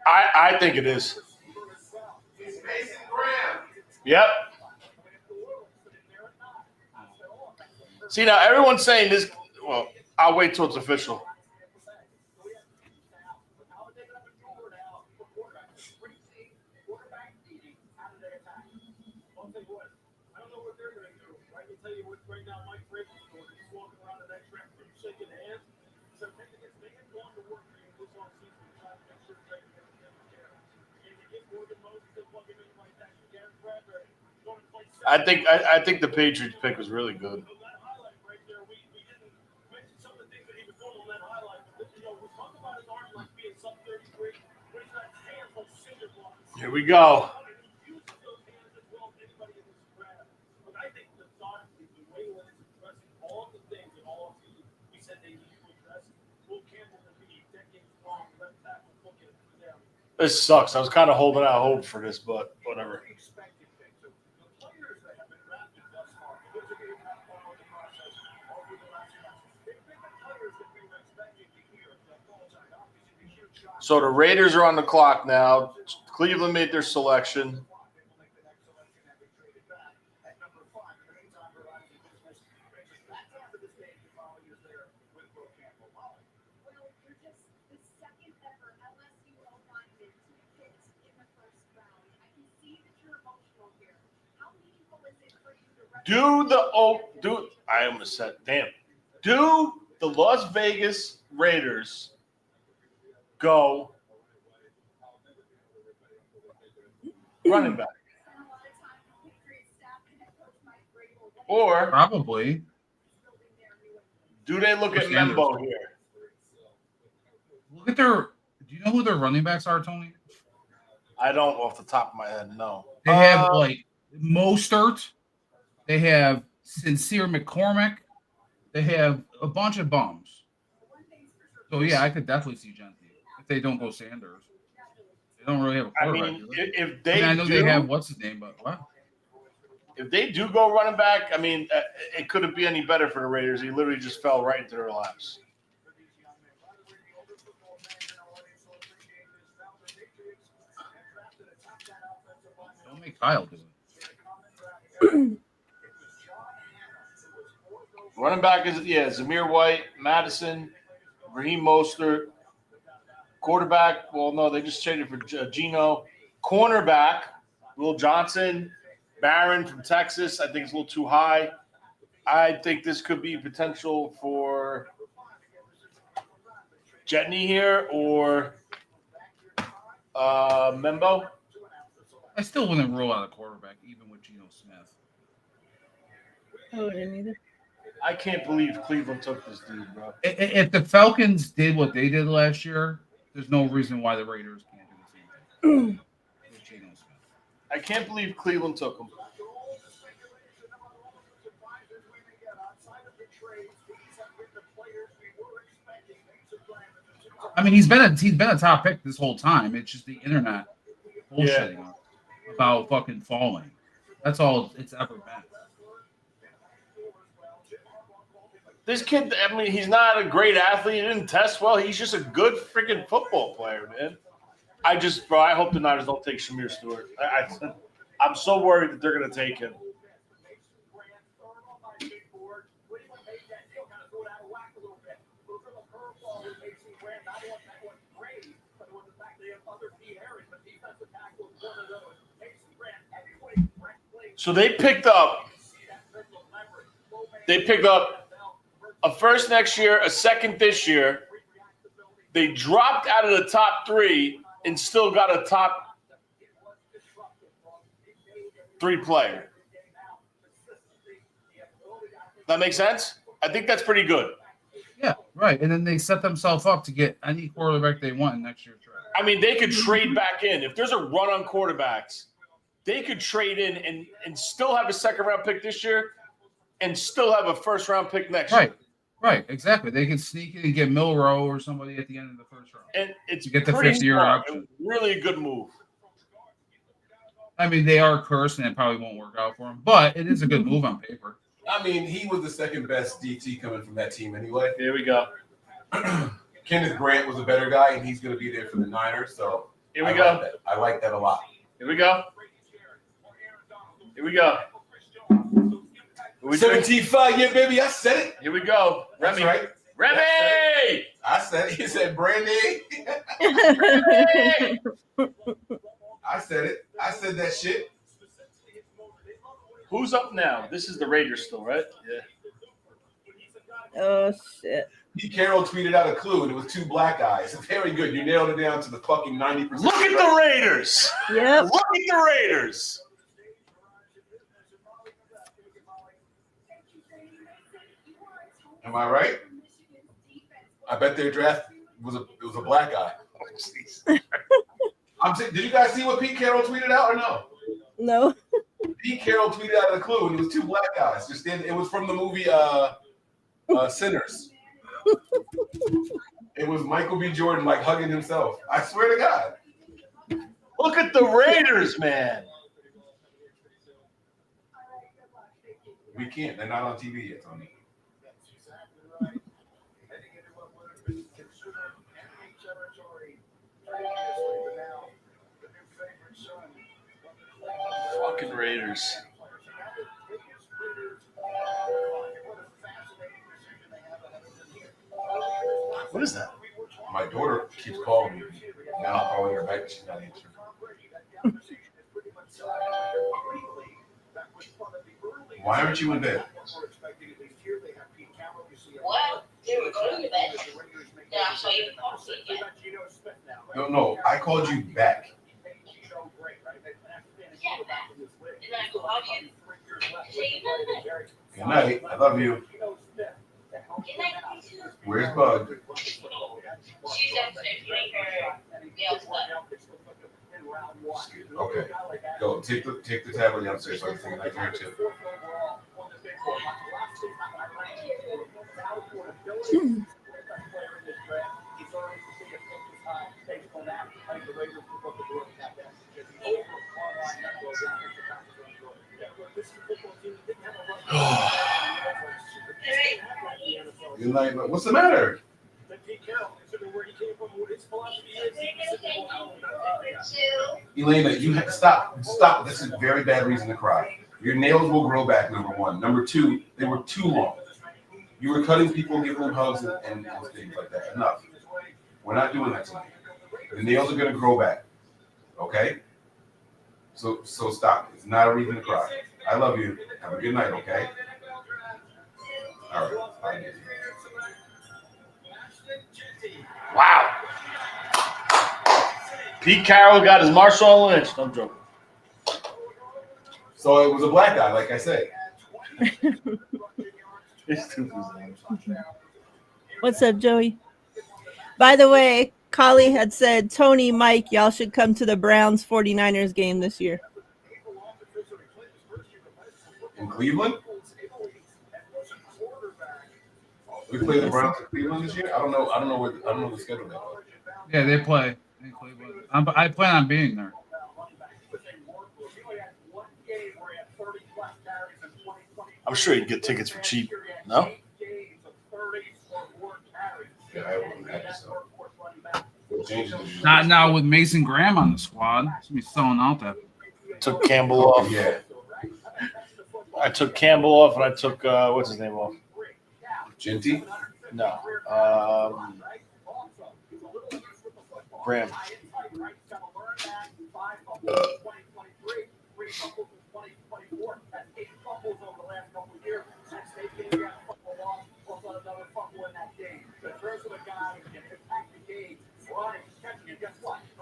I think it is. Yep. See, now everyone's saying this. Well, I'll wait till it's official. I think the Patriots pick was really good. Here we go. This sucks. I was kind of holding out hope for this, but whatever. So the Raiders are on the clock now. Cleveland made their selection. I almost said, damn. Do the Las Vegas Raiders go running back? Or Probably. do they look at Membo here? Look at their. Do you know who their running backs are, Tony? I don't off the top of my head, no. They have like Mostert. They have Sincere McCormick. They have a bunch of bums. So yeah, I could definitely see Gentry if they don't go Sanders. They don't really have a quarterback. If they I know they have what's his name, but what? If they do go running back, I mean, it couldn't be any better for the Raiders. He literally just fell right into their laps. Don't make Kyle do it. Running back is Zamir White, Madison, Raheem Mostert. Quarterback, well, no, they just traded for Geno. Cornerback, Will Johnson, Barron from Texas. I think it's a little too high. I think this could be potential for Jetney here or Membo. I still wouldn't rule out a quarterback, even with Geno Smith. I wouldn't either. I can't believe Cleveland took this dude, bro. If the Falcons did what they did last year, there's no reason why the Raiders can't do the same thing. With Geno Smith. I can't believe Cleveland took him. I mean, he's been a top pick this whole time. It's just the internet bullshitting about fucking falling. That's all it's ever been. This kid, I mean, he's not a great athlete. He didn't test well. He's just a good freaking football player, man. I hope the Niners don't take Shamir Stewart. I'm so worried that they're going to take him. So they picked up a first next year, a second this year. They dropped out of the top three and still got a top 3 player. That makes sense? I think that's pretty good. Yeah, right. And then they set themselves up to get any quarterback they want in next year's draft. I mean, they could trade back in. If there's a run on quarterbacks, they could trade in and still have a second-round pick this year and still have a first-round pick next year. Right, exactly. They can sneak in and get Milrow or somebody at the end of the first round. And it's You get the pretty 50-year smart. option. Really a good move. I mean, they are cursed and it probably won't work out for them, but it is a good move on paper. I mean, he was the second best DT coming from that team anyway. Here we go. Kenneth Grant was a better guy, and he's going to be there for the Niners. So Here we I go. Like that. I like that a lot. Here we go. Here we go. We doing? 17-5, yeah, baby. I said it. Here we go. That's Remy. right. Remy! I said it. He said Brandy. I said it. I said that shit. Who's up now? This is the Raiders still, right? Yeah. Oh shit. Pete Carroll tweeted out a clue, and it was two black guys. Very good. You nailed it down to the fucking 90%. Look at the Raiders. Yep. Look at the Raiders. Am I right? I bet their draft was a black guy. Did you guys see what Pete Carroll tweeted out or no? No. Pete Carroll tweeted out a clue, and it was two black guys. It was from the movie Sinners. It was Michael B. Jordan like hugging himself. I swear to God. Look at the Raiders, man. We can't. They're not on TV yet, Tony. Fucking Raiders. What is that? My daughter keeps calling me. Now I'm calling her back, and she's not answering. Why aren't you in bed? Well, they were going to bed. Then I saw you coffee again. No, I called you back. Yeah, that. And then I called you. Say good night. Good night. I love you. Good night, you too. Where's Bug? She's upstairs getting her nails done. Okay. Go take the tablet downstairs so I can take a night here too. Good night. What's the matter? Elena, you have to stop. Stop. This is a very bad reason to cry. Your nails will grow back, number one. Number two, they were too long. You were cutting people, giving them hugs and things like that. Enough. We're not doing that tonight. The nails are going to grow back. Okay? So stop. It's not a reason to cry. I love you. Have a good night, okay? All right. Bye. Wow. Pete Carroll got his Marshawn Lynch. I'm joking. So it was a black guy, like I said. What's up, Joey? By the way, Kali had said, Tony, Mike, y'all should come to the Browns 49ers game this year. In Cleveland? We play the Browns in Cleveland this year? I don't know the schedule that well. Yeah, they play in Cleveland. I plan on being there. I'm sure you can get tickets for cheap. No? Yeah, I wouldn't have to, so. What changes did you Not now with Mason Graham on the squad. He's gonna be selling out that. Took Campbell off. Yeah. I took Campbell off, and I took what's his name off? Genty? No. Graham.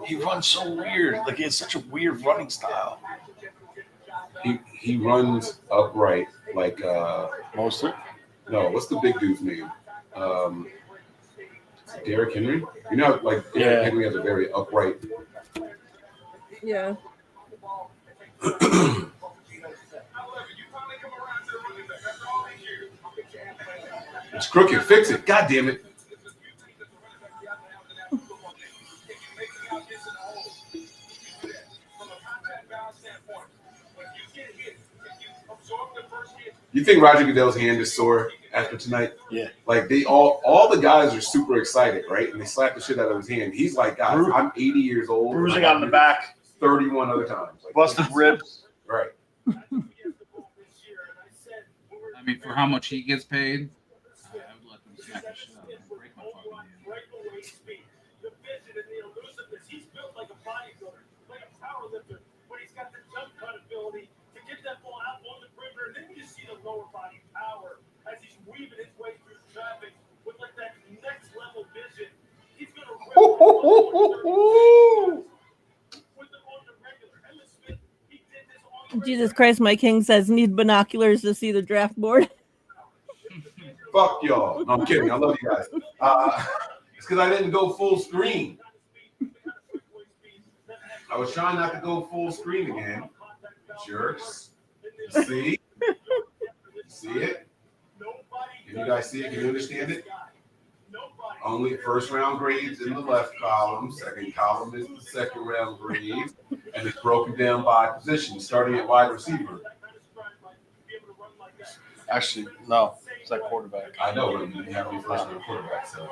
He runs so weird. Like, he has such a weird running style. He runs upright like Mostly. no, what's the big dude's name? Derrick Henry? You know, like Derrick Yeah. Henry has a very upright. Yeah. It's crooked. Fix it. God damn it. You think Roger Goodell's hand is sore after tonight? Yeah. Like they all the guys are super excited, right? And they slap the shit out of his hand. He's like, guys, I'm 80 years old. Bruising on the back. 31 other times. Like, Busted ribs. Right. I mean, for how much he gets paid, I would let them smack the shit out of him. Break my fucking hand. The vision and the elusiveness. He's built like a bodybuilder, like a powerlifter, but he's got the jump cut ability to get that ball out on the perimeter. And then you see the lower body power as he's weaving his way through traffic with like that next level vision. He's gonna rip with them on the regular. Emmitt Smith, he did this on the Jesus Christ, my king says need binoculars to see the draft board. Fuck y'all. No, I'm kidding. I love you guys. It's because I didn't go full screen. I was trying not to go full screen again. Jerks. See? See it? Can you guys see it? Can you understand it? Only first round grades in the left column. Second column is the second round grades. And it's broken down by position, starting at wide receiver. Actually, no. It's like quarterback. I know, but you have to be first round quarterback, so.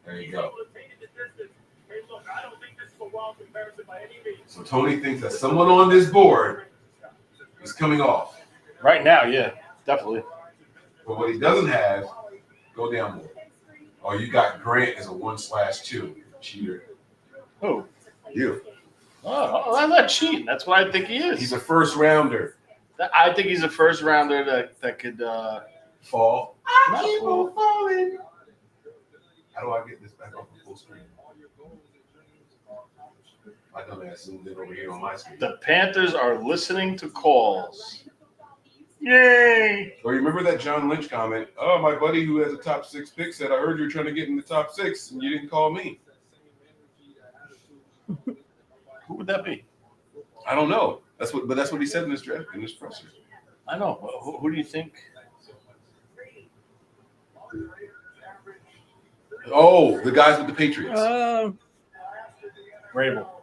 There you go. So Tony thinks that someone on this board is coming off. Right now, yeah. Definitely. But what he doesn't have, go down more. Oh, you got Grant as a 1/2 cheater. Who? You. Oh, I'm not cheating. That's what I think he is. He's a first rounder. I think he's a first rounder that could Fall. not fall. falling. How do I get this back up on full screen? I dumbass zoomed in over here on my screen. The Panthers are listening to calls. Yay! Well, you remember that John Lynch comment? Oh, my buddy who has a top 6 pick said, I heard you were trying to get in the top 6 and you didn't call me. Who would that be? I don't know. That's what he said in this draft, in this presser. I know. Who do you think? Oh, the guys with the Patriots. Rabel.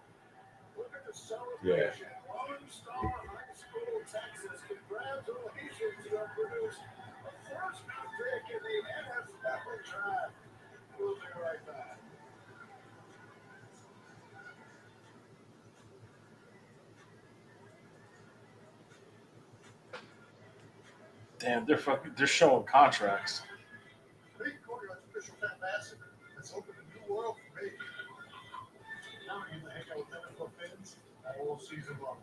Yeah. Damn, they're showing contracts. It's opened a new world for me. Now I get to hang out with NFL fans all season long.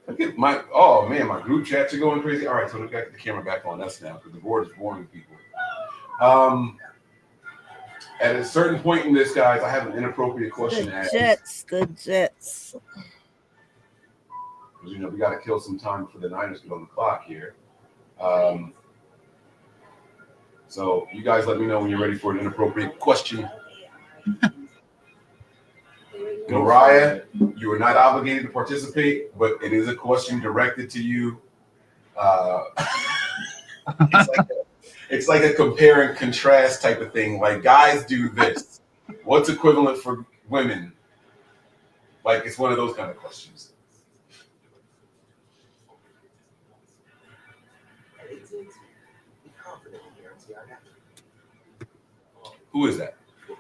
Look at my group chats are going crazy. All right, so look at the camera back on us now because the board is boring people. At a certain point in this, guys, I have an inappropriate question to ask. The Jets. Because, we got to kill some time for the Niners to get on the clock here. So you guys let me know when you're ready for an inappropriate question. Mariah, you are not obligated to participate, but it is a question directed to you. It's like a compare and contrast type of thing. Like, guys do this. What's equivalent for women? Like, it's one of those kind of questions. Who is that?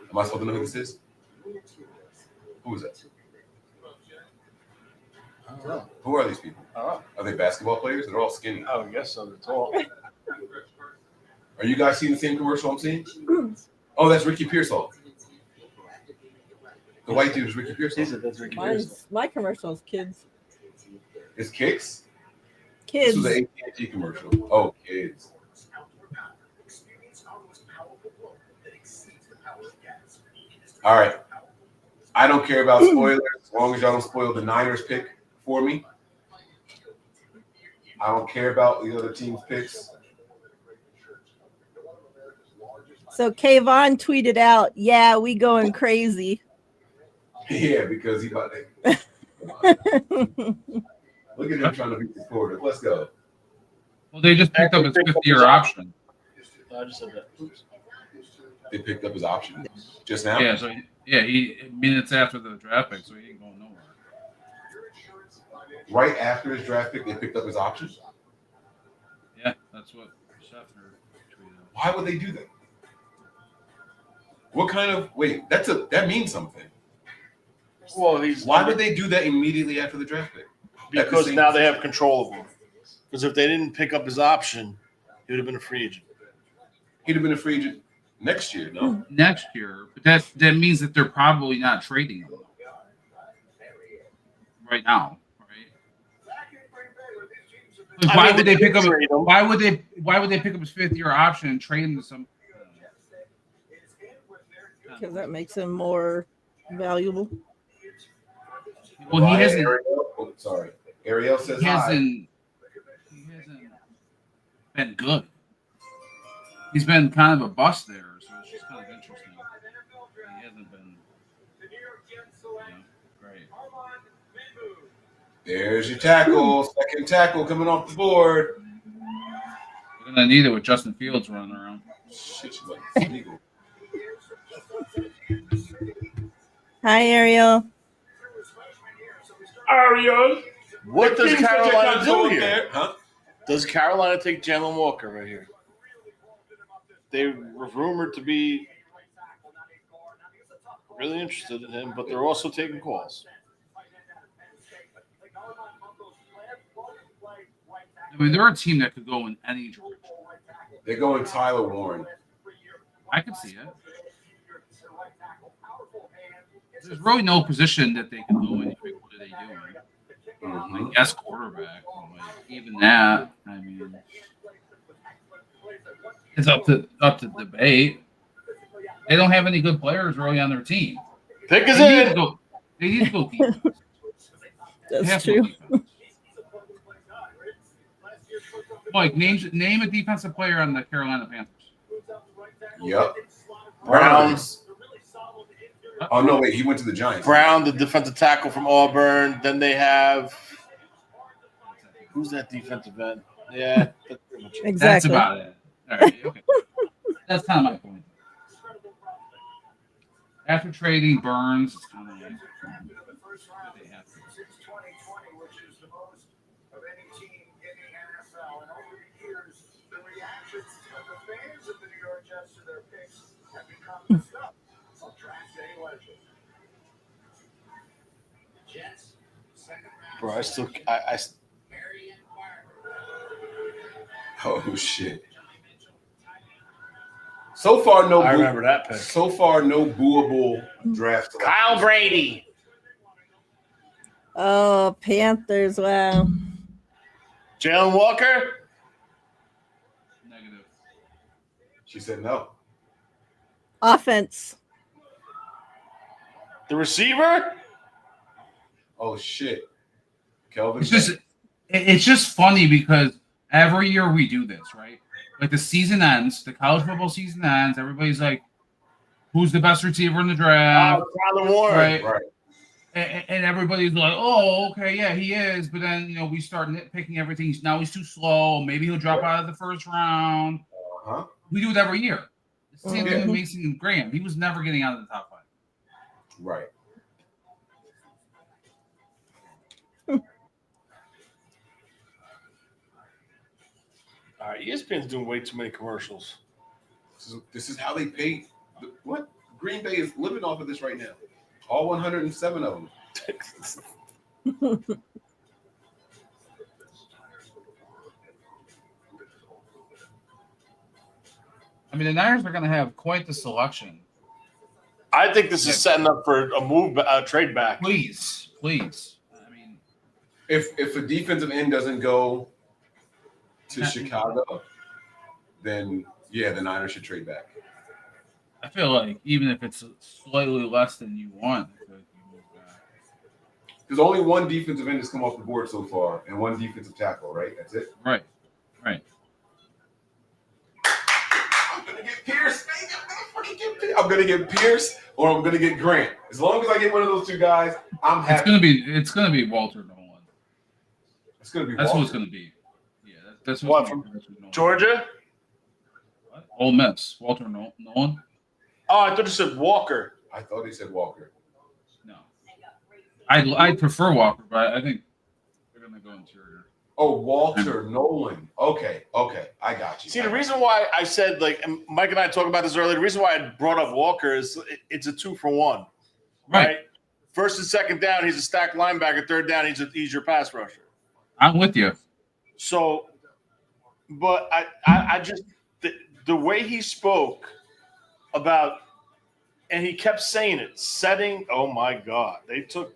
Am I supposed to know who this is? Who is that? I don't know. Who are these people? I don't know. Are they basketball players? They're all skinny. I would guess so. They're tall. Are you guys seeing the same commercial I'm seeing? Oh, that's Ricky Pearsall. The white dude is Ricky Pearsall. That's Ricky Pearson. My commercials, kids. It's Kicks? Kids. This was an AT&T commercial. Oh, kids. All right. I don't care about spoilers as long as y'all don't spoil the Niners pick for me. I don't care about the other team's picks. So Kayvon tweeted out, "Yeah, we going crazy." Yeah, because he about to. Look at him trying to beat the quarter. Let's go. Well, they just picked up his 5th-year option. I just said that. Oops. They picked up his option just now. Yeah, so he minutes after the draft pick, so he ain't going nowhere. Right after his draft pick, they picked up his option. Yeah, that's what Scheffner tweeted. Why would they do that? What kind of that means something. Well, Why would they do that immediately after the draft pick? Because now they have control of him. Because if they didn't pick up his option, he would have been a free agent. He'd have been a free agent next year, no? Next year, but that means that they're probably not trading him right now, right? Like, why would they pick up? Why would they pick up his 5th-year option and trade him to some? Because that makes him more valuable. Well, he hasn't. Ariel says He hi. hasn't been good. He's been kind of a bust there, so it's just kind of interesting. He hasn't been great. There's your tackle. Second tackle coming off the board. We're gonna need it with Justin Fields running around. Shit, you like Eagle. Hi, Ariel. Ariel. What does Carolina do here? There. Huh? Does Carolina take Jalen Walker right here? They were rumored to be really interested in him, but they're also taking calls. I mean, they're a team that could go in any direction. They're going Tyler Warren. I could see it. There's really no position that they can go in. What are they doing? Mm-hmm. I guess quarterback. Like, even that, I mean, it's up to debate. They don't have any good players really on their team. Pick is They need to in. go. They need to go defense. They have That's to go true. defense. Mike, name a defensive player on the Carolina Panthers. Yep. Browns. Oh no, wait, he went to the Giants. Brown, the defensive tackle from Auburn. Then they have who's that defensive end? Yeah, that's pretty much it. That's Exactly. about it. All right, okay. That's kind of my point. After trading Burns, it's kind of like they have to. which is the most of any team in the NFL. And over the years, the reactions of the fans of the New York Jets to their picks have become the stuff of draft day legend. Jets, second round. Bro, Oh shit. So far, no. I remember that pick. So far, no booable draft. Kyle Brady. Oh, Panthers. Wow. Jalen Walker. Negative. She said no. Offense. The receiver. Oh shit. Kelvin. It's just funny because every year we do this, right? Like the season ends, the college football season ends. Everybody's like, "Who's the best receiver in the draft?" Tyler Warren. Right? Right. And everybody's like, "Oh, okay, yeah, he is." But then we start nitpicking everything. Now he's too slow. Maybe he'll drop out of the first round. Uh-huh. We do it every year. It's the same thing Mhm. with Mason Graham. He was never getting out of the top 5. Right. All right, ESPN's doing way too many commercials. This is how they pay. What? Green Bay is living off of this right now. All 107 of them. I mean, the Niners are going to have quite the selection. I think this is setting up for a trade back. Please. I mean, If a defensive end doesn't go to Chicago, then yeah, the Niners should trade back. I feel like even if it's slightly less than you want, I feel like you move back. There's only one defensive end that's come off the board so far, and one defensive tackle, right? That's it. Right. I'm gonna get Pierce. I'm gonna get Pierce, or I'm gonna get Grant. As long as I get one of those two guys, I'm happy. It's gonna be Walter Nolan. It's gonna be That's Walker. what it's going to be. Yeah, that's What, what's from gonna be. Georgia? Ole Miss. Walter Nolan? Oh, I thought you said Walker. I thought he said Walker. No. I prefer Walker, but I think they're going to go interior. Oh, Walter Nolan. Okay, I got you. See, the reason why I said, like, and Mike and I talked about this earlier, the reason why I brought up Walker is it's a 2-for-1. Right? First and second down, he's a stacked linebacker. Third down, he's your pass rusher. I'm with you. So, but I just the way he spoke about, and he kept saying it, setting. Oh my God, they took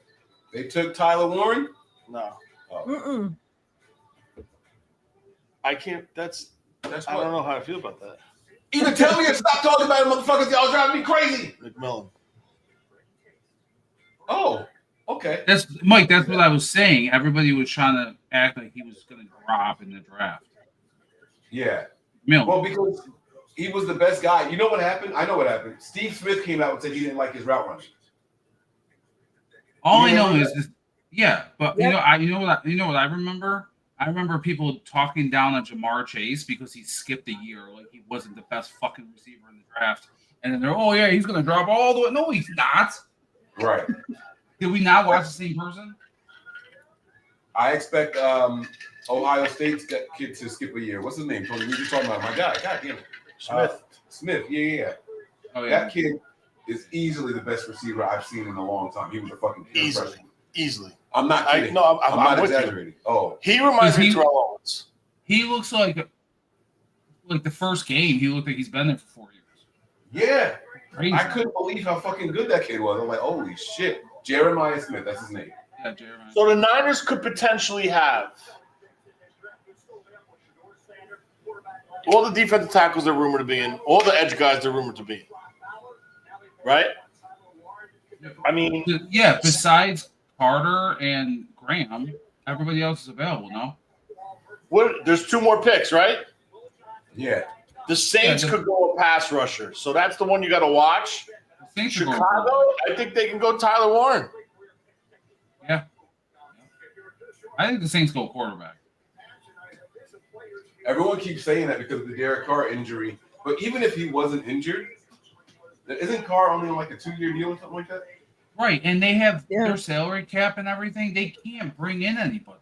Tyler Warren. no. Mm-mm. I can't. That's That's I what. don't know how I feel about that. Either tell me or stop talking about it, motherfuckers. Y'all driving me crazy. McMillan. Oh, okay. That's Mike. That's what I was saying. Everybody was trying to act like he was going to drop in the draft. Yeah. Millen. Well, because he was the best guy. You know what happened? I know what happened. Steve Smith came out and said he didn't like his route running. All I You know remember is this, yeah, but Yep. you know what I remember. I remember people talking down on Jamar Chase because he skipped a year, like he wasn't the best fucking receiver in the draft. And then they're, oh yeah, he's gonna drop all the way. No, he's not. Right. Did we not watch the same person? I expect Ohio State's kid to skip a year. What's his name? Tony, we were talking about my guy. God damn it. Smith. Yeah. Oh yeah. That kid is easily the best receiver I've seen in a long time. He was a fucking kid freshman. Easily. I'm not kidding. I'm not with you. exaggerating. Oh, He reminds me Is of he- Terrell Owens. He looks like the first game. He looked like he's been there for 4 years. yeah. Crazy. I couldn't believe how fucking good that kid was. I'm like, holy shit. Jeremiah Smith, that's his name. Yeah, Jeremiah. So the Niners could potentially have all the defensive tackles they're rumored to be in, all the edge guys they're rumored to be in. Right? I mean, Yeah, besides Carter and Graham, everybody else is available. No. there's 2 more picks, right? Yeah. The Saints Yeah, could go a pass rusher. So that's the one you got to watch. The Saints are going Chicago, for it. I think they can go Tyler Warren. Yeah. I think the Saints go quarterback. Everyone keeps saying that because of the Derek Carr injury. But even if he wasn't injured, isn't Carr only on like a 2-year deal or something like that? Right, and they have Yeah. their salary cap and everything. They can't bring in anybody.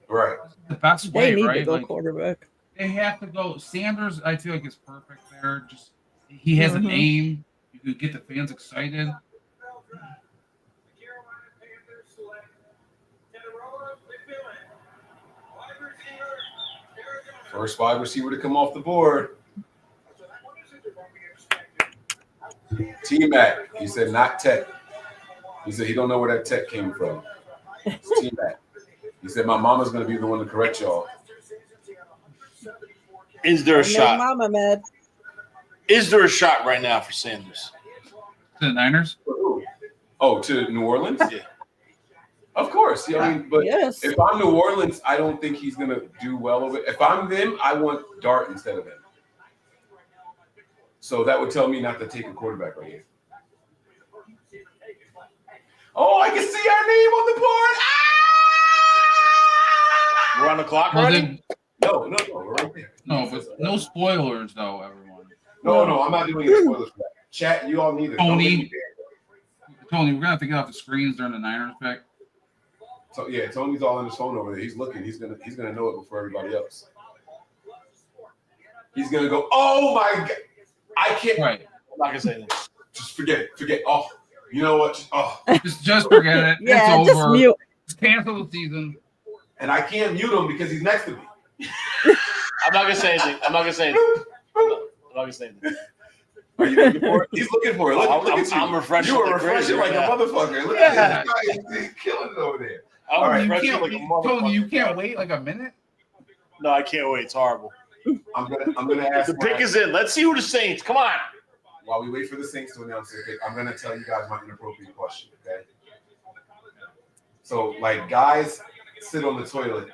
Right. The best They way, need right? to go Like, quarterback. they have to go. Sanders, I feel like is perfect there. Just he has a Mhm. name. You could get the fans excited. The Carolina Panthers select Tedorola McMillan, wide receiver, Arizona. First wide receiver to come off the board. T-Mac. He said not Tech. He said he don't know where that Tech came from. It's T-Mac. He said my mama's going to be the one to correct y'all. Is there a shot? Mama mad. Is there a shot right now for Sanders? To the Niners. Oh, to New Orleans? Yeah. Of course. Yeah, I mean, but Yes. if I'm New Orleans, I don't think he's going to do well over it. If I'm them, I want Dart instead of him. So that would tell me not to take a quarterback right here. Oh, I can see our name on the board. Ah! We're on the clock Well, already? No, we're right there. No, but no spoilers though, everyone. No, I'm not doing any spoilers for that. Chat, you all need it. Don't Tony. make me dance. Tony, we're gonna have to get off the screens during the Niners pick. So yeah, Tony's all on his phone over there. He's looking. He's gonna know it before everybody else. He's gonna go. Oh my god! I can't. Right. I'm not going to say anything. Just forget it. Forget. Oh, you know what? Just forget it. Yeah, It's just over. mute. Just cancel the season. And I can't mute him because he's next to me. I'm not going to say anything. I'm not going to say anything. I'm not going to say anything. Are you looking for it? He's looking for it. Look at you. I'm refreshing You were like crazy refreshing like right a now. motherfucker. Look Yeah. at this guy. He's killing it over there. I'm All right, You refreshing can't, like a Tony, you motherfucker. can't wait like a minute. No, I can't wait. It's horrible. I'm gonna ask. The pick is in. Let's see who the Saints. Come on. While we wait for the Saints to announce their pick, I'm gonna tell you guys my inappropriate question. Okay. So like guys sit on the toilet,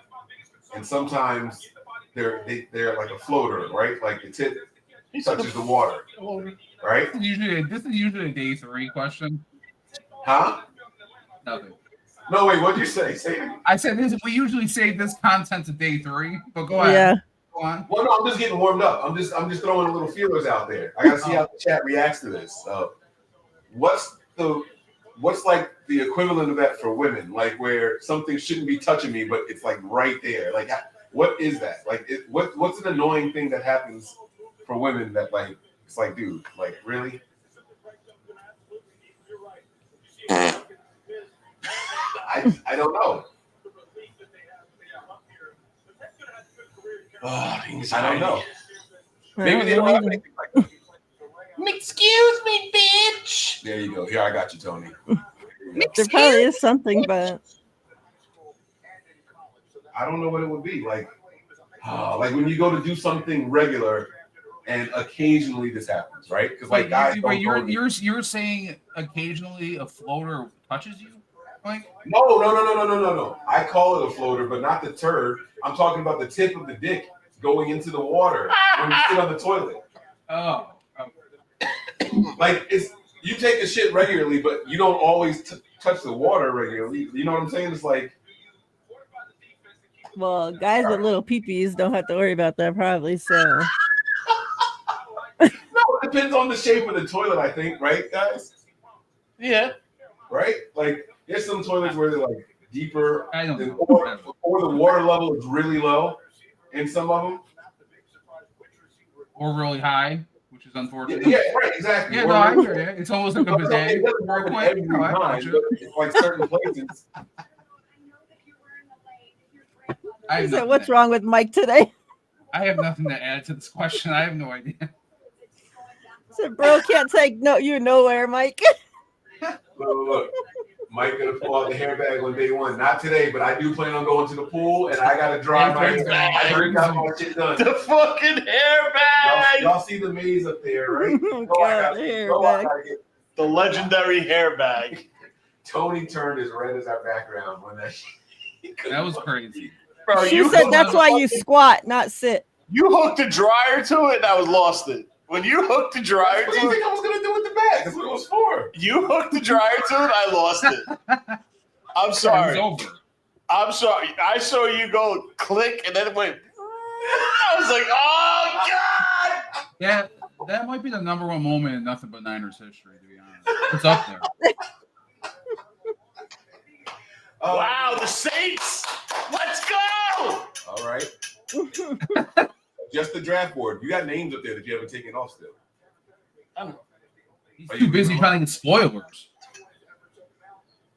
and sometimes they're like a floater, right? Like the tip touches the water, right? This is usually a day 3 question. Huh? Nothing. No, wait, what'd you say? Say it again. I said this. We usually save this content to day 3, but go ahead. Yeah. Go on. Well, no, I'm just getting warmed up. I'm just throwing little feelers out there. I gotta see how the chat reacts to this. What's like the equivalent of that for women? Like where something shouldn't be touching me, but it's like right there. Like what is that? Like what's an annoying thing that happens for women that like it's like, dude, like really? I don't know. Oh, I don't know. I Maybe don't they don't know have either. anything like that. Excuse me, bitch. There you go. Here, I got you, Tony. There probably is something, but I don't know what it would be. Like when you go to do something regular and occasionally this happens, right? Because like guys don't go to- You're saying occasionally a floater touches you, like No. I call it a floater, but not the turd. I'm talking about the tip of the dick going into the water when you sit on the toilet. oh, Like you take a shit regularly, but you don't always touch the water regularly. You know what I'm saying? It's like well, guys with little peepees don't have to worry about that probably. So no, it depends on the shape of the toilet, I think, right, guys? Yeah. Right? Like there's some toilets where they're like deeper, I don't know. or the water level is really low in some of them. or really high, which is unfortunate. Yeah, right, exactly. Yeah, Or no, I really- hear you. It's almost like a It doesn't bidet. happen Real quick. every No, I time, got you. but it's like certain places. I he have said, nothing "What's to- wrong with Mike today?" I have nothing to add to this question. I have no idea. I said, "Bro, can't take you nowhere, Mike." Look. Mike gonna pull out the hairbag on day 1. Not today, but I do plan on going to the pool and I gotta dry my hair. I already got my shit done. The fucking hairbag. Y'all see the maze up there, right? Oh, Go, I God, gotta- the go, I hairbag. gotta get- The legendary hairbag. Tony turned as red as our background when that shit. That was crazy. Bro, She you said hooked that's the why you fucking- squat, not sit. You hooked the dryer to it and I was lost it. When you hooked the dryer What do you to it, think I was gonna do with the bag? That's what it was for. you hooked the dryer to it, I lost it. I'm It sorry. was over. I'm sorry. I saw you go click and then it went. I was like, oh God. Yeah, that might be the number one moment in nothing but Niners history, to be honest. It's up there. Oh, Wow, the Saints. Let's go. All right. Just the draft board. You got names up there that you haven't taken off still. He's Are too you busy doing trying to get spoilers.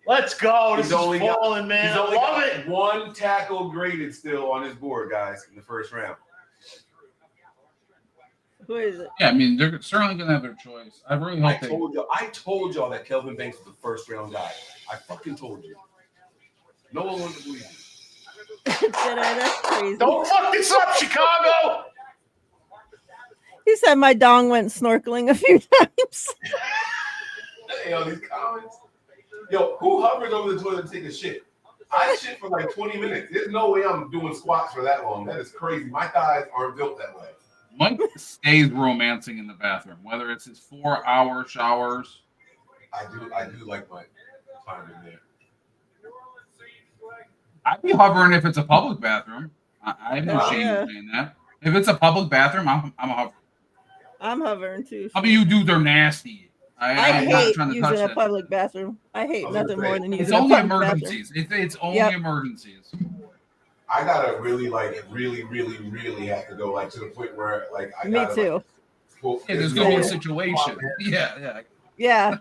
Let's go. This He's is only got- falling, man. He's I only love got it. one tackle graded still on his board, guys, in the first round. Who is it? Yeah, I mean, they're certainly going to have their choice. I really hope they. I told y'all that Kelvin Banks was the first round guy. I fucking told you. No one wanted to believe me. Did I? That's crazy. Don't fuck this up, Chicago. He said my dong went snorkeling a few times. Hey, all these comments. Yo, who hovers over the toilet to take a shit? I shit for like 20 minutes. There's no way I'm doing squats for that long. That is crazy. My thighs aren't built that way. Mike stays romancing in the bathroom, whether it's his 4-hour showers. I do like my time in there. I'd be hovering if it's a public bathroom. I have no Oh, shame yeah. in saying that. If it's a public bathroom, I'm a hover. I'm hovering too. Some of you dudes are nasty. I I'm not hate trying to using touch a that. public bathroom. I hate I was gonna nothing say, more than It's using a only public bathroom. emergencies. It's only Yep. emergencies. I gotta really have to go like to the point where like I Me gotta, too. Like, well, Yeah, there's no gonna be a way. situation. Yeah. Yeah.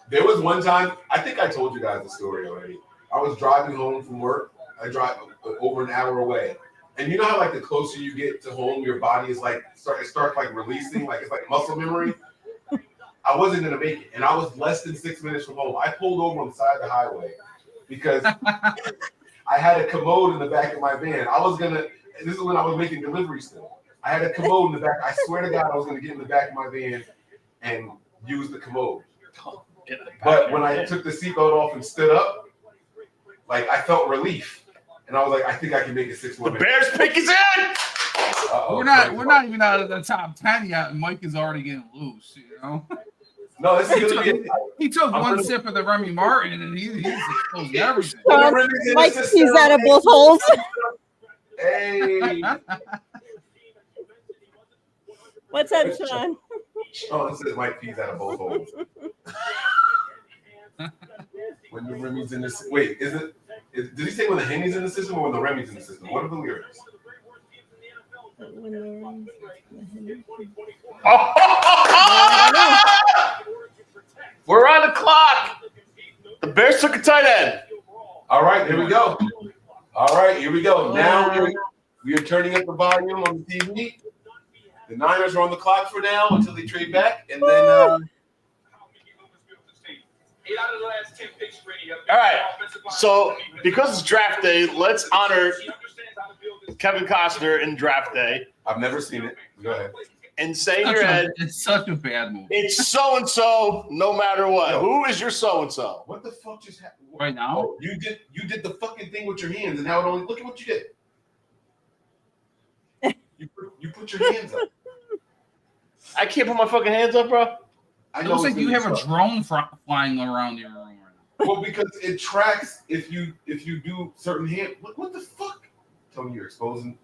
There was one time, I think I told you guys the story already. I was driving home from work. I drive over an hour away. And you know how like the closer you get to home, your body is like starts like releasing, like it's like muscle memory. I wasn't gonna make it. And I was less than 6 minutes from home. I pulled over on the side of the highway because I had a commode in the back of my van. This is when I was making deliveries still. I had a commode in the back. I swear to God, I was gonna get in the back of my van and use the commode. But when I took the seatbelt off and stood up, like I felt relief, and I was like, I think I can make it 6 more The minutes. Bears pick is in. Uh-oh. We're not even out of the top 10 yet, and Mike is already getting loose, you know? No, this is gonna be. He took I'm one gonna- sip of the Remy Martin and he's exposed everything. When the Remy's in the Mike system, pees out of both holes. Hey. What's up, Sean? Oh, it says Mike pees out of both holes. When the Remy's in this, wait, did he say when the Henny's in the system or when the Remy's in the system? What are the lyrics? We're on the clock. The Bears took a tight end. All right, here we go. All right, here we go. Now we are turning up the volume on the TV. The Niners are on the clock for now until they trade back, and then. All right. So because it's draft day, let's honor Kevin Costner in draft day I've never seen it. Go ahead. and say in your head, It's such a bad movie. it's so and so, no matter what. Who is your so and so? What the fuck just happened? Right now? Oh, you did the fucking thing with your hands, and now it only look at what you did. You put your hands up. I can't put my fucking hands up, bro. I It know looks like it's you in have a this stuff. drone flying around your room right now. Well, because it tracks if you do certain hand. What the fuck? Tony, you're exposing.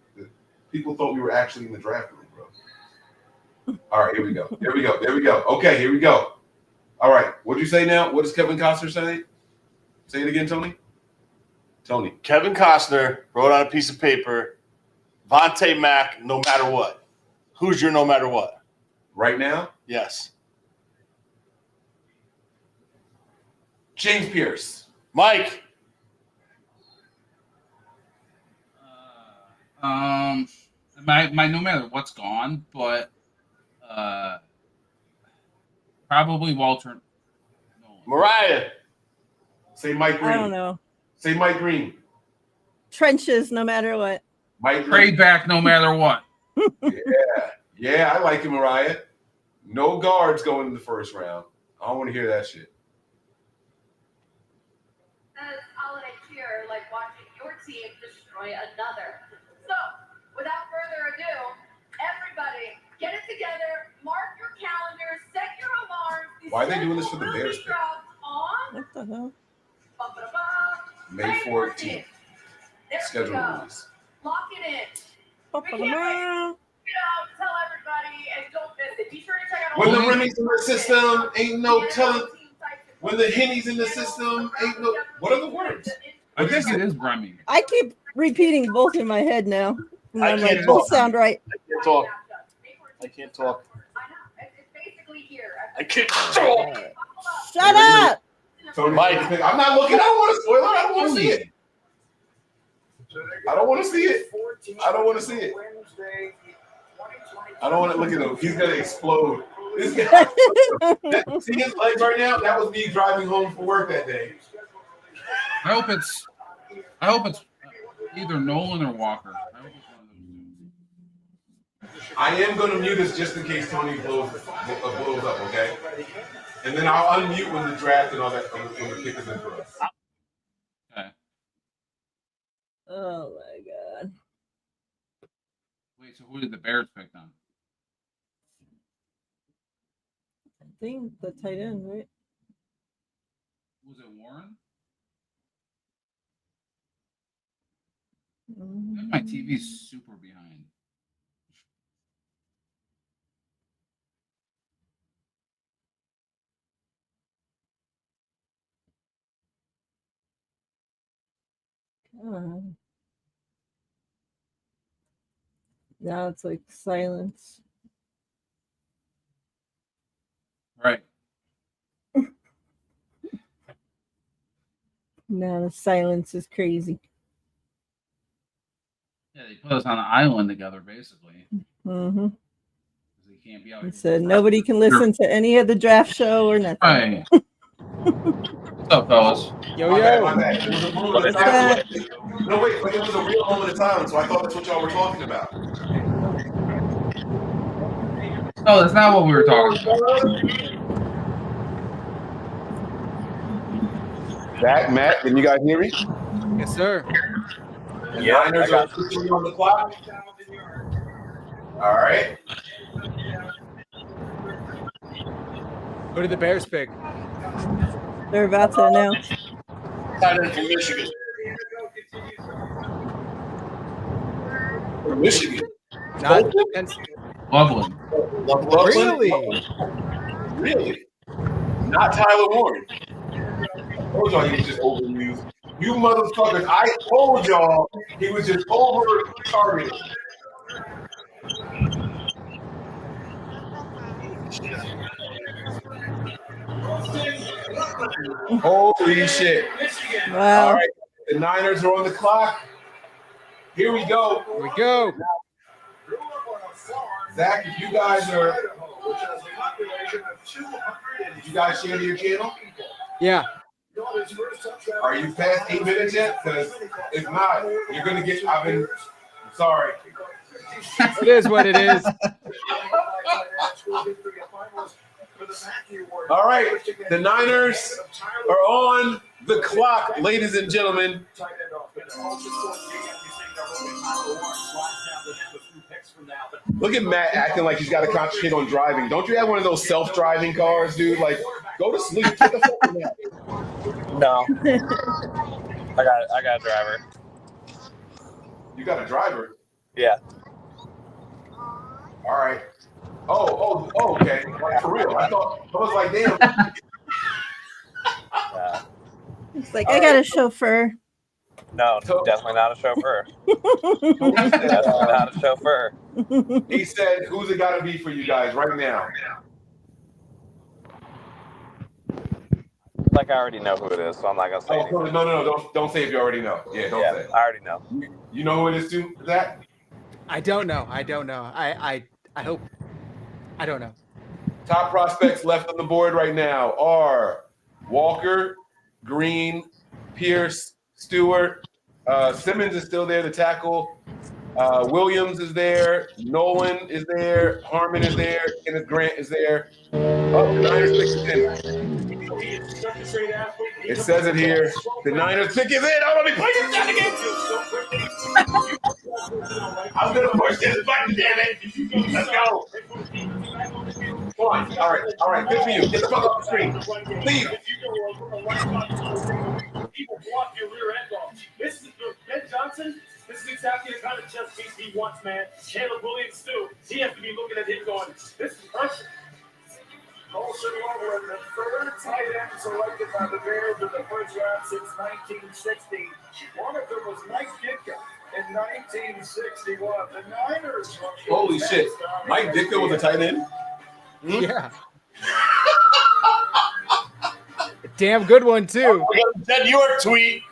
People thought we were actually in the draft room, bro. All right, here we go. There we go. There we go. Okay, here we go. All right, what'd you say now? What does Kevin Costner say? Say it again, Tony. Tony. Kevin Costner wrote on a piece of paper, Vontae Mack, no matter what. Who's your no matter what? Right now, Yes. James Pierce. Mike. My no matter what's gone, but probably Walter Nolan. Mariah. Say Mike Green. I don't know. Say Mike Green. Trenches, no matter what. Mike Green. Trade back no matter what. Yeah, I like it, Mariah. No guards going in the first round. I don't want to hear that shit. As holiday cheer, like watching your team destroy another. So, without further ado, everybody, get it together, mark your calendars, set your alarms. Why are they doing this for the Will be Bears pick? dropped on What the hell? May 14th. There we Schedule go. release. Lock it in. Ba-ba-da-ba. Tell everybody and don't miss it. Be sure to check out When the all Remy's in the system, ain't no the telling. team sites and When the Henny's in the system, ain't no. What are the words? I think it is Remy. I keep repeating both in my head now. And I I'm can't like, both talk. sound right. I can't talk. I can't talk. I know. It's basically here. I can't talk. Shut up! Tony, Mike. I'm not looking. I don't want to spoil it. I don't want to see it. I don't want to see it. I don't want to see it. I don't want to look at him. He's gonna explode. This guy, see his legs right now? That was me driving home from work that day. I hope it's either Nolan or Walker. I hope it's one of those two. I am gonna mute us just in case Tony blows up, okay? And then I'll unmute when the draft and all that when the pick is in for us. Okay. Oh my god. Wait, so who did the Bears pick on? I think the tight end, right? Was it Warren? Mhm. My TV's super behind. God. Now it's like silence. Right. Now the silence is crazy. Yeah, they put us on an island together, basically. Mm-hmm. 'Cause they can't be out He here. said nobody can listen to any of the draft show or nothing. Right. What's up, fellas? My bad. It was a moment of What's that? silence. No, wait, but it was a real moment of silence, so I thought that's what y'all were talking about. No, that's not what we were talking about. Zach, Matt, can you guys hear me? Yes, sir. The Niners are officially on the clock. All right. Who did the Bears pick? They're about to announce. Tight end from Michigan. From Michigan. Not Loveland. really. Really? Not Tyler Warren. I told y'all he was just overused. You motherfuckers, I told y'all he was just over targeted. Holy shit. Wow. All right. The Niners are on the clock. Here we go. Here we go. Zach, if you guys are, did you guys share your channel? Yeah. Are you past 8 minutes yet? Because if not, you're gonna get. Sorry. It is what it is. All right, the Niners are on the clock, ladies and gentlemen. Look at Matt acting like he's got to concentrate on driving. Don't you have one of those self-driving cars, dude? Like, go to sleep. Take a fucking nap. No. I got a driver. You got a driver? Yeah. All right. Oh, okay. Like, for real. I was like, damn. It's like, I got a chauffeur. No, definitely not a chauffeur. Definitely not a chauffeur. He said, who's it got to be for you guys right now? Like I already know who it is, so I'm not gonna say anything. No. Don't say if you already know. Yeah, don't say it. I already know. You know who it is too, Zach? I don't know. I hope. I don't know. Top prospects left on the board right now are Walker, Green, Pierce, Stewart. Simmons is still there, the tackle. Williams is there. Nolan is there. Harmon is there. Kenneth Grant is there. Oh, the Niners pick is in. It says it here. The Niners pick is in. I want to play this down again. I'm going to push this button, damn it. Let's go. Come on. All right. Good for you. Get the fuck off the screen. Leave. People block your rear end off. This is Ben Johnson. This is exactly the kind of chess piece he wants, man. Caleb Williams, too. He has to be looking at him going, this is perfect. Colson Loveland, the third tight end selected by the Bears in the first round since 1960. One of them was Mike Ditka in 1961. The Niners. Holy shit. Mike Ditka was a tight end? Yeah. Damn good one, too. We got a Ted York tweet.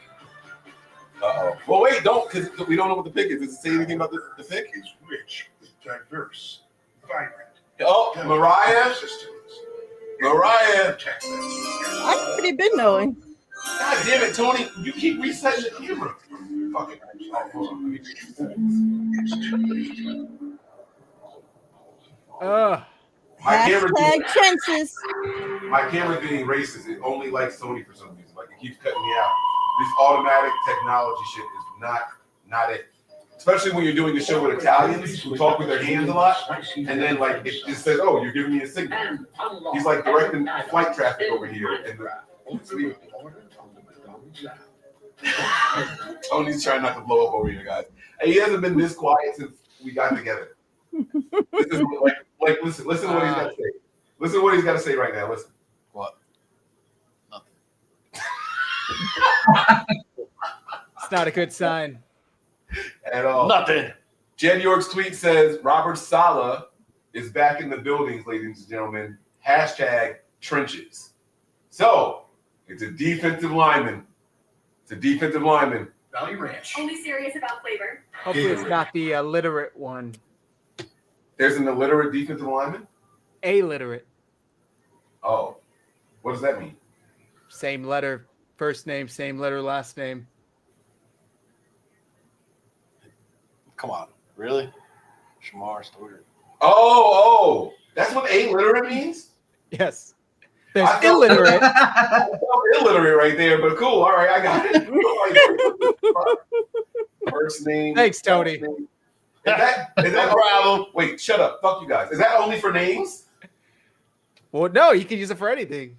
Uh-oh. Well, wait, because we don't know what the pick is. Does it say anything about the pick? It's rich, it's diverse, vibrant. Oh, Mariah. I've already been knowing. God damn it, Tony. You keep resetting the camera. Fucking. Hold on. Hashtag trenches. My camera's being racist. It only likes Tony for some reason. Like, it keeps cutting me out. This automatic technology shit is not it. Especially when you're doing a show with Italians who talk with their hands a lot, and then like it just says, "Oh, you're giving me a signal." He's like directing flight traffic over here. And Tony's trying not to blow up over here, guys. And he hasn't been this quiet since we got together. This is like listen to what he's got to say. Listen to what he's got to say right now. Listen. What? It's not a good sign. At all. Nothing. Jed York's tweet says Robert Saleh is back in the buildings, ladies and gentlemen. Hashtag trenches. So it's a defensive lineman. Valley Ranch. Only serious about flavor. Hopefully it's not the illiterate one. There's an illiterate defensive lineman? Alliterate. Oh. What does that mean? Same letter, first name, same letter, last name. Come on. Really? Shamar Stewart. Oh. That's what alliterate means? Yes. There's I felt illiterate. I felt illiterate right there, but cool. All right, I got it. First name. Thanks, Tony. Is that No problem. Wait, shut up. Fuck you guys. Is that only for names? Well, no, you can use it for anything.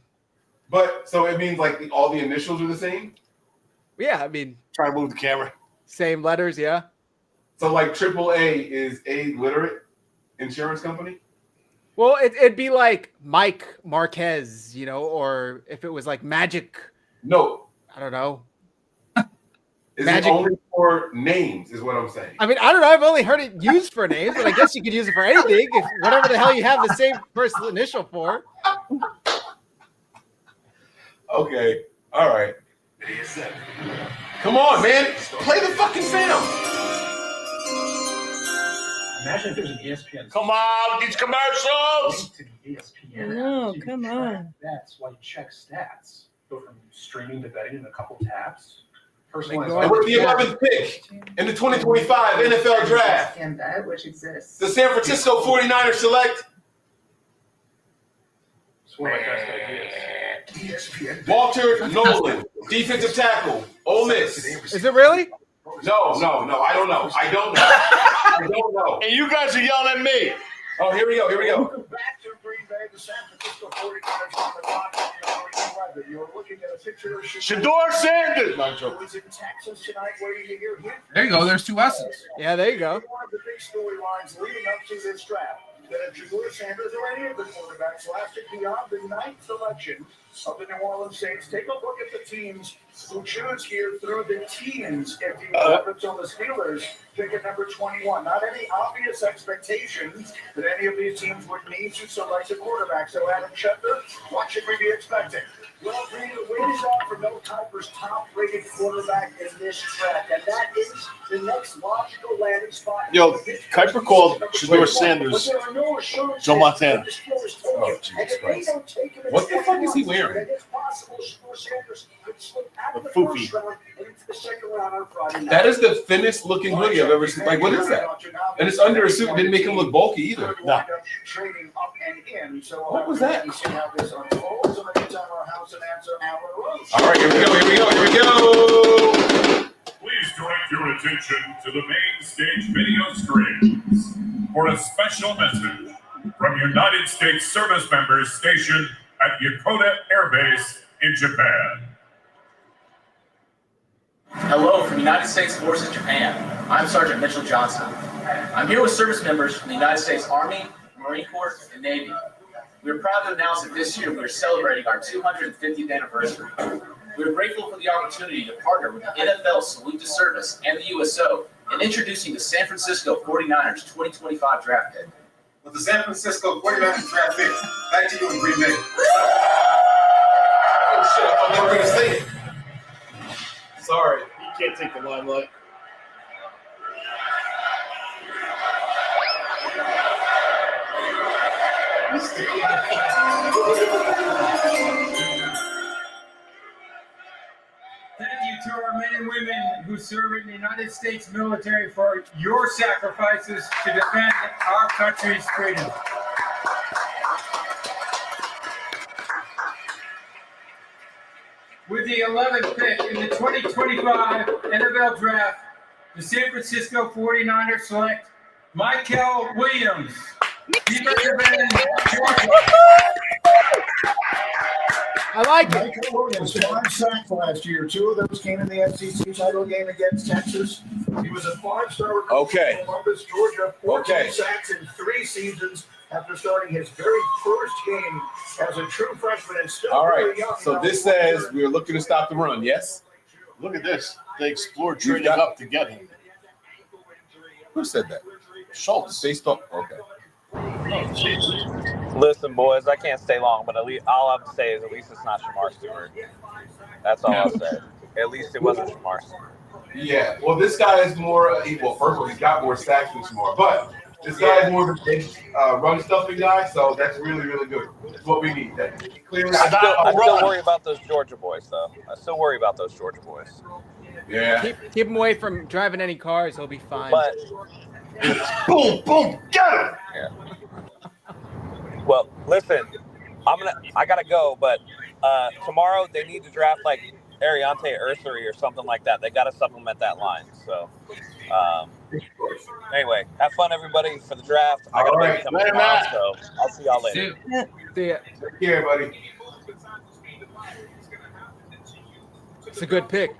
But so it means like all the initials are the same. Yeah, I mean, Try to move the camera. same letters. Yeah. So like AAA is a literate insurance company. Well, it'd be like Mike Marquez, or if it was like Magic. No, I don't know. is Magic- it only for names? Is what I'm saying. I mean, I don't know. I've only heard it used for names, but I guess you could use it for anything. If whatever the hell you have the same first initial for. Okay, all right. Come on, man, play the fucking sound. Imagine if there's an ESPN. Come on, these commercials. To the ESPN. No, You come can on. track That's why you check stats. Go from streaming to betting in a couple taps. Personalized. And with the 11th pick in the 2025 NFL Draft, ESPN Bet, which exists. the San Francisco 49ers select It's one of my best ideas. Walter Nolan, defensive tackle, Ole Miss. Is it really? No, I don't know. I don't know. And you guys are yelling at me. Oh, here we go. Welcome back to Green Bay, the San Francisco 49ers on the clock. You're looking at a picture of Shador Sanders. Not joking. who is in Texas tonight, waiting to hear him. There you go. There's two S's. Yeah, there you go. One of the big storylines leading up to this draft, that if Shador Sanders or any of the quarterbacks lasted beyond the ninth selection of the New Orleans Saints. Take a look at the teams who choose here through the teams. If you look at the Steelers, pick at number 21. Not any obvious expectations that any of these teams would need to select a quarterback. So Adam Schefter, what should we be expecting? Well, Green, the wins out for Mel Kiper's top-rated quarterback in this draft, and that is the next logical landing spot. Yo, Kuiper called Shador Sanders Joe Montana. Oh, Jesus Christ. What the fuck is he wearing? The foofy. That is the thinnest looking hoodie I've ever seen. Like, what is that? And it's under a suit. Didn't make him look bulky either. No. What was that? All All right, here we go. Please direct your attention to the main stage video screens for a special message from United States service members stationed at Yokota Air Base in Japan. Hello from United States Forces Japan. I'm Sergeant Mitchell Johnson. I'm here with service members from the United States Army, Marine Corps, and Navy. We are proud to announce that this year we are celebrating our 250th anniversary. We are grateful for the opportunity to partner with the NFL Salute to Service and the USO in introducing the San Francisco 49ers 2025 draft pick. With the San Francisco 49ers draft pick, back to you in Green Bay. Oh shit! I thought they were gonna say it. Sorry. He can't take the limelight. Thank you to our men and women who serve in the United States military for your sacrifices to defend our country's freedom. With the 11th pick in the 2025 NFL Draft, the San Francisco 49ers select Michael Williams, defensive end, Georgia. I like it. Michael Williams, 5 sacks last year. 2 of those came in the FCC title game against Texas. He was a 5-star recruit Okay. from Columbus, Georgia. 14 Okay. sacks in 3 seasons after starting his very first game as a true freshman and still All right. very young. So this says we are looking to stop the run. Yes. Look at this. They explored You've trading got- up to get him. Who said that? Schultz. They stopped. Okay. Listen, boys, I can't stay long, but at least all I have to say is at least it's not Shamar Stewart. That's all I'll say. At least it wasn't Shamar Stewart. Yeah. Well, this guy is more. Well, first of all, he's got more sacks than Shamar, but this guy is more of a big run stuffing guy. So that's really, really good. That's what we need. That clearly. I still worry about those Georgia boys, though. I still worry about those Georgia boys. Yeah. Keep him away from driving any cars. He'll be fine. But Boom, boom, get him. yeah. Well, listen, I gotta go, but tomorrow they need to draft like Ariante Ursary or something like that. They gotta supplement that line. So anyway, have fun everybody for the draft. I got a baby coming tomorrow, so I'll see y'all later. See ya. Take care, buddy. It's a good pick.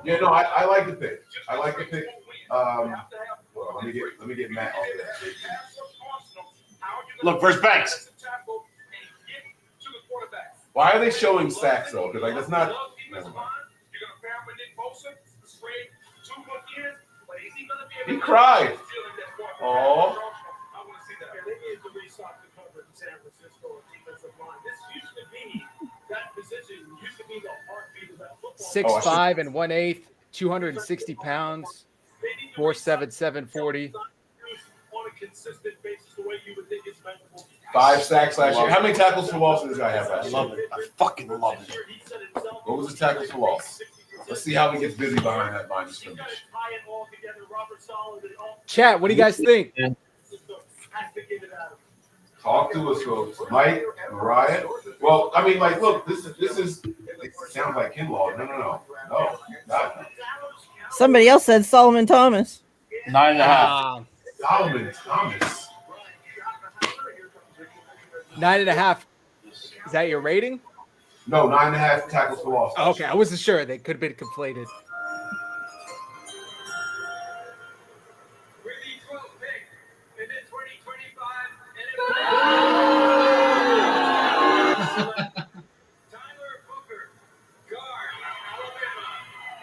Yeah, no, I like the pick. I like the pick. Well, let me get Matt off of that. Look, first Banks. Why are they showing sacks though? Because like that's not. Never mind. He cried. Oh. They need to restock the cover in San Francisco defensive line. This used to be that position used to be the heartbeat of that football. 6'5" and 1/8, 260 pounds, 4'7", 740. On a consistent basis, the way you would think it's meant to be. 5 sacks last year. How many tackles for loss did this guy have last year? I love it. I fucking love it. What was his tackles for loss? Let's see how he gets busy behind that line of scrimmage. Chat, what do you guys think? Talk to us, folks. Mike, Ryan. Well, I mean, like, look, this is. It sounds like Kinlaw. No, not. Somebody else said Solomon Thomas. 9.5. Solomon Thomas. 9.5. Is that your rating? No, 9.5 tackles for loss. Okay, I wasn't sure. They could have been conflated.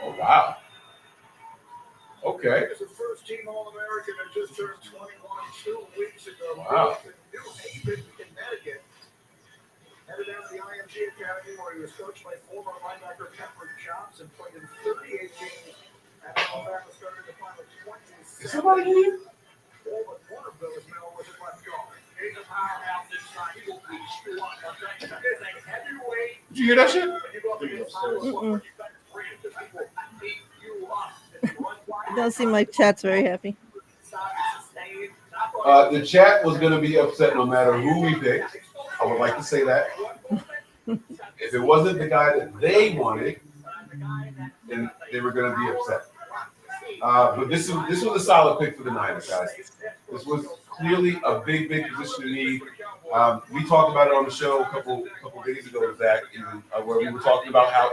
Oh, wow. Okay. He was a first-team All-American and just turned 21 2 weeks ago. Wow. New Haven, Connecticut. Headed down to the IMG Academy where he was coached by former linebacker Pepper Johnson, played in 38 games at Alabama, started the final 27. Is somebody here? All but one of those now was at left guard. He's a powerhouse inside. He will beat you up. He's a heavyweight. Did you hear that shit? Don't seem like chat's very happy. The chat was going to be upset no matter who we picked. I would like to say that. If it wasn't the guy that they wanted, then they were going to be upset. But this was a solid pick for the Niners, guys. This was clearly a big position to need. We talked about it on the show a couple days ago, Zach, where we were talking about how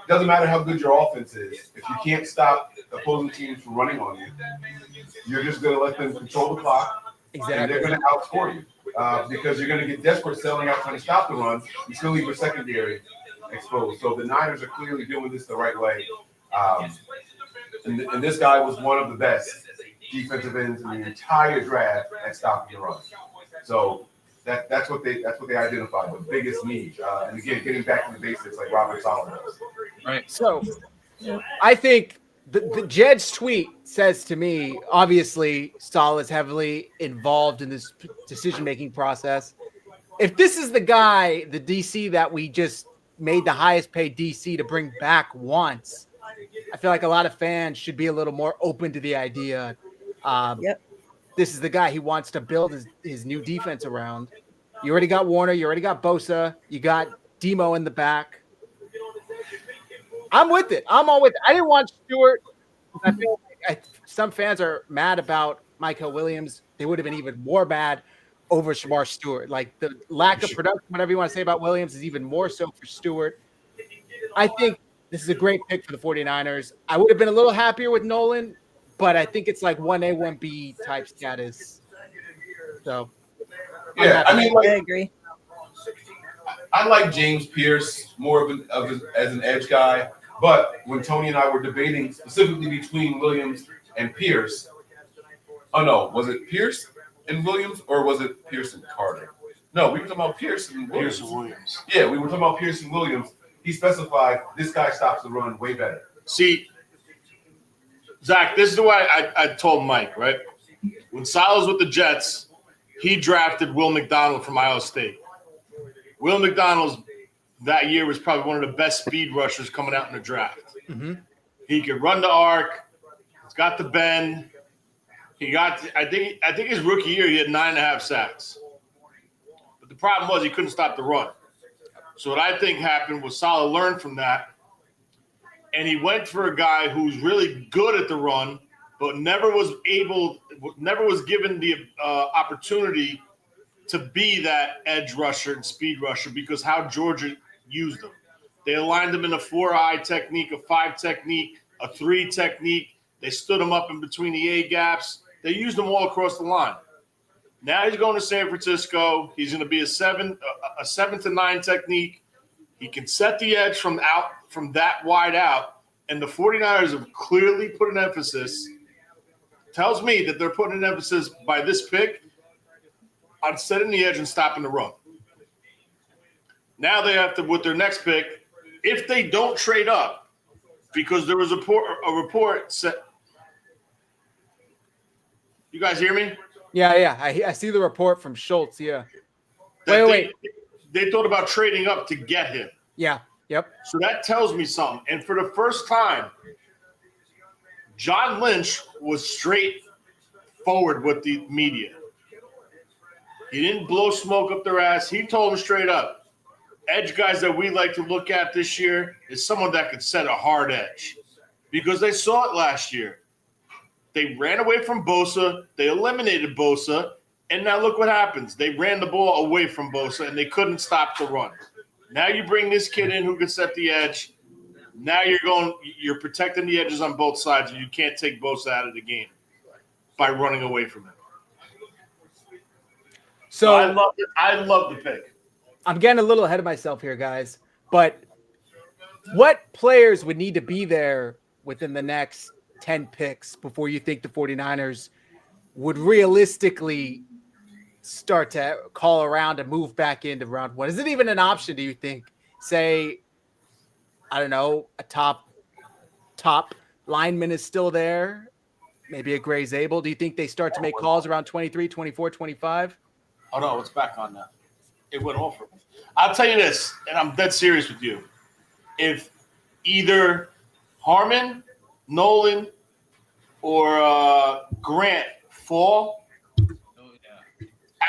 doesn't matter how good your offense is, if you can't stop opposing teams from running on you, you're just going to let them control the clock, Exactly. and they're going to outscore you because you're going to get desperate selling out trying to stop the run. You still leave your secondary exposed. So the Niners are clearly doing this the right way. And this guy was one of the best defensive ends in the entire draft at stopping the run. So that's what they identified, the biggest need. And again, getting back to the basics like Robert Solomon does. Right. So I think the Jed's tweet says to me, obviously, Saul is heavily involved in this decision-making process. If this is the guy, the DC that we just made the highest paid DC to bring back once, I feel like a lot of fans should be a little more open to the idea. This is the guy he wants to build his new defense around. You already got Warner. You already got Bosa. You got Demo in the back. I'm with it. I'm all with it. I didn't want Stewart. I feel like some fans are mad about Michael Williams. They would have been even more mad over Shamar Stewart. Like the lack of production, whatever you want to say about Williams, is even more so for Stewart. I think this is a great pick for the 49ers. I would have been a little happier with Nolan, but I think it's like 1A, 1B type status. So, yeah, I mean, like, I agree. I like James Pierce more as an edge guy, but when Tony and I were debating specifically between Williams and Pierce, oh no, was it Pierce and Williams or was it Pierce and Carter? No, we were talking about Pierce and Williams. Yeah, we were talking about Pierce and Williams. He specified this guy stops the run way better. See, Zach, this is the way I told Mike, right? When Sal was with the Jets, he drafted Will McDonald from Iowa State. Will McDonald that year was probably one of the best speed rushers coming out in the draft. Mm-hmm. He could run the arc. He's got the bend. He got. I think his rookie year he had 9.5 sacks. But the problem was he couldn't stop the run. So what I think happened was Saleh learned from that, and he went for a guy who's really good at the run, but never was given the opportunity to be that edge rusher and speed rusher because how Georgia used them. They aligned him in a 4-eye technique, a 5 technique, a 3 technique. They stood him up in between the A gaps. They used him all across the line. Now he's going to San Francisco. He's going to be a 7 to 9 technique. He can set the edge from that wide out. And the 49ers have clearly put an emphasis, tells me that they're putting an emphasis by this pick on setting the edge and stopping the run. Now they have to, with their next pick, if they don't trade up, because there was a report set. You guys hear me? Yeah. I see the report from Schultz. Yeah. Wait. They thought about trading up to get him. Yeah. Yep. So that tells me something. And for the first time, John Lynch was straightforward with the media. He didn't blow smoke up their ass. He told them straight up, edge guys that we like to look at this year is someone that could set a hard edge because they saw it last year. They ran away from Bosa. They eliminated Bosa. And now look what happens. They ran the ball away from Bosa, and they couldn't stop the run. Now you bring this kid in who can set the edge. Now you're protecting the edges on both sides, and you can't take Bosa out of the game by running away from him. So I love the pick. I'm getting a little ahead of myself here, guys. But what players would need to be there within the next 10 picks before you think the 49ers would realistically start to call around and move back into round 1? Is it even an option, do you think? Say, I don't know, a top lineman is still there, maybe a Gray Zabel. Do you think they start to make calls around 23, 24, 25? Oh, no, it's back on now. It went off for me. I'll tell you this, and I'm dead serious with you. If either Harmon, Nolan, or Grant fall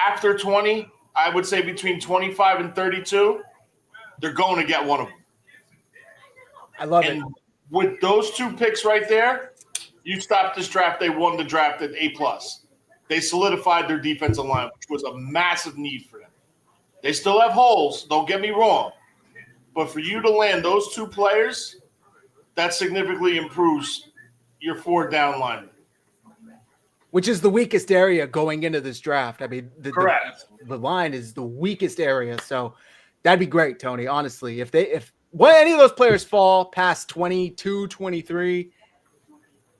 after 20, I would say between 25 and 32, they're going to get one of them. I love it. With those 2 picks right there, you stop this draft. They won the draft at A+. They solidified their defensive line, which was a massive need for them. They still have holes, don't get me wrong. But for you to land those 2 players, that significantly improves your 4 down linemen. Which is the weakest area going into this draft. I mean, Correct. The line is the weakest area. So that'd be great, Tony, honestly. If any of those players fall past 22, 23,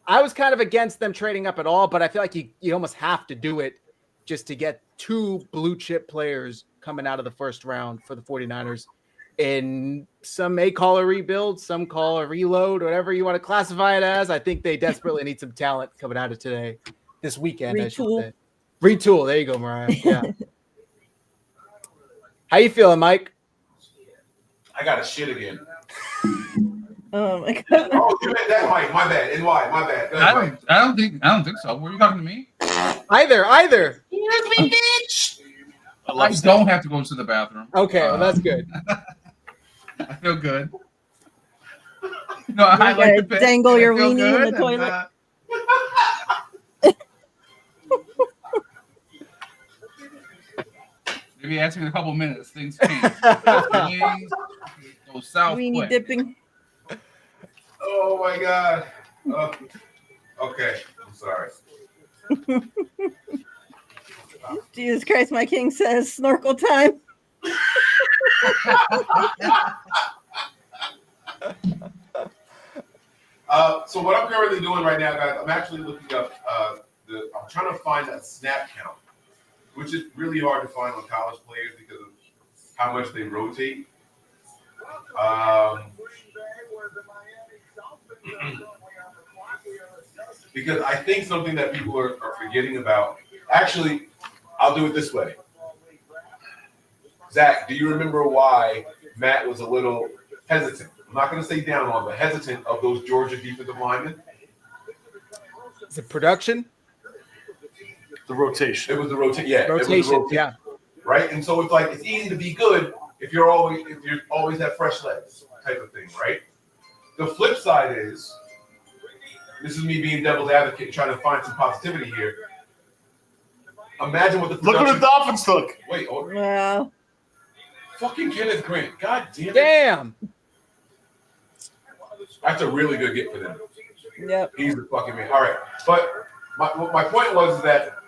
I was kind of against them trading up at all, but I feel like you almost have to do it just to get 2 blue chip players coming out of the first round for the 49ers. And some may call a rebuild, some call a reload, whatever you want to classify it as. I think they desperately need some talent coming out of this weekend. I should say. Retool. There you go, Mariah. Yeah. How you feeling, Mike? I got a shit again. Oh my god. Oh, you meant that, Mike. My bad. And why? My bad. I don't think so. Were you talking to me? Either. I don't have to go to the bathroom. Okay, well, that's good. I feel good. No, I like the pick. Dangle your I feel weenie in good, the toilet. Maybe ask me in a couple minutes. Things change. Go south Weenie quick. dipping. Oh my god. Okay, I'm sorry. Jesus Christ, my king says snorkel time. So what I'm currently doing right now, guys, I'm actually looking up I'm trying to find a snap count, which is really hard to find on college players because of how much they rotate. Because I think something that people are forgetting about. Actually, I'll do it this way. Zach, do you remember why Matt was a little hesitant? I'm not going to say down on, but hesitant of those Georgia defensive linemen? Is it production? The rotation. It was the rotation. Yeah. Rotation, yeah. right? And so it's like it's easy to be good if you always have fresh legs, type of thing, right? The flip side is, this is me being devil's advocate and trying to find some positivity here. Imagine what the Look production. what the Dolphins took. Wait, Well, fucking Kenneth Grant. God damn it. Damn. That's a really good get for them. yep. He's the fucking man. All right, but my point was that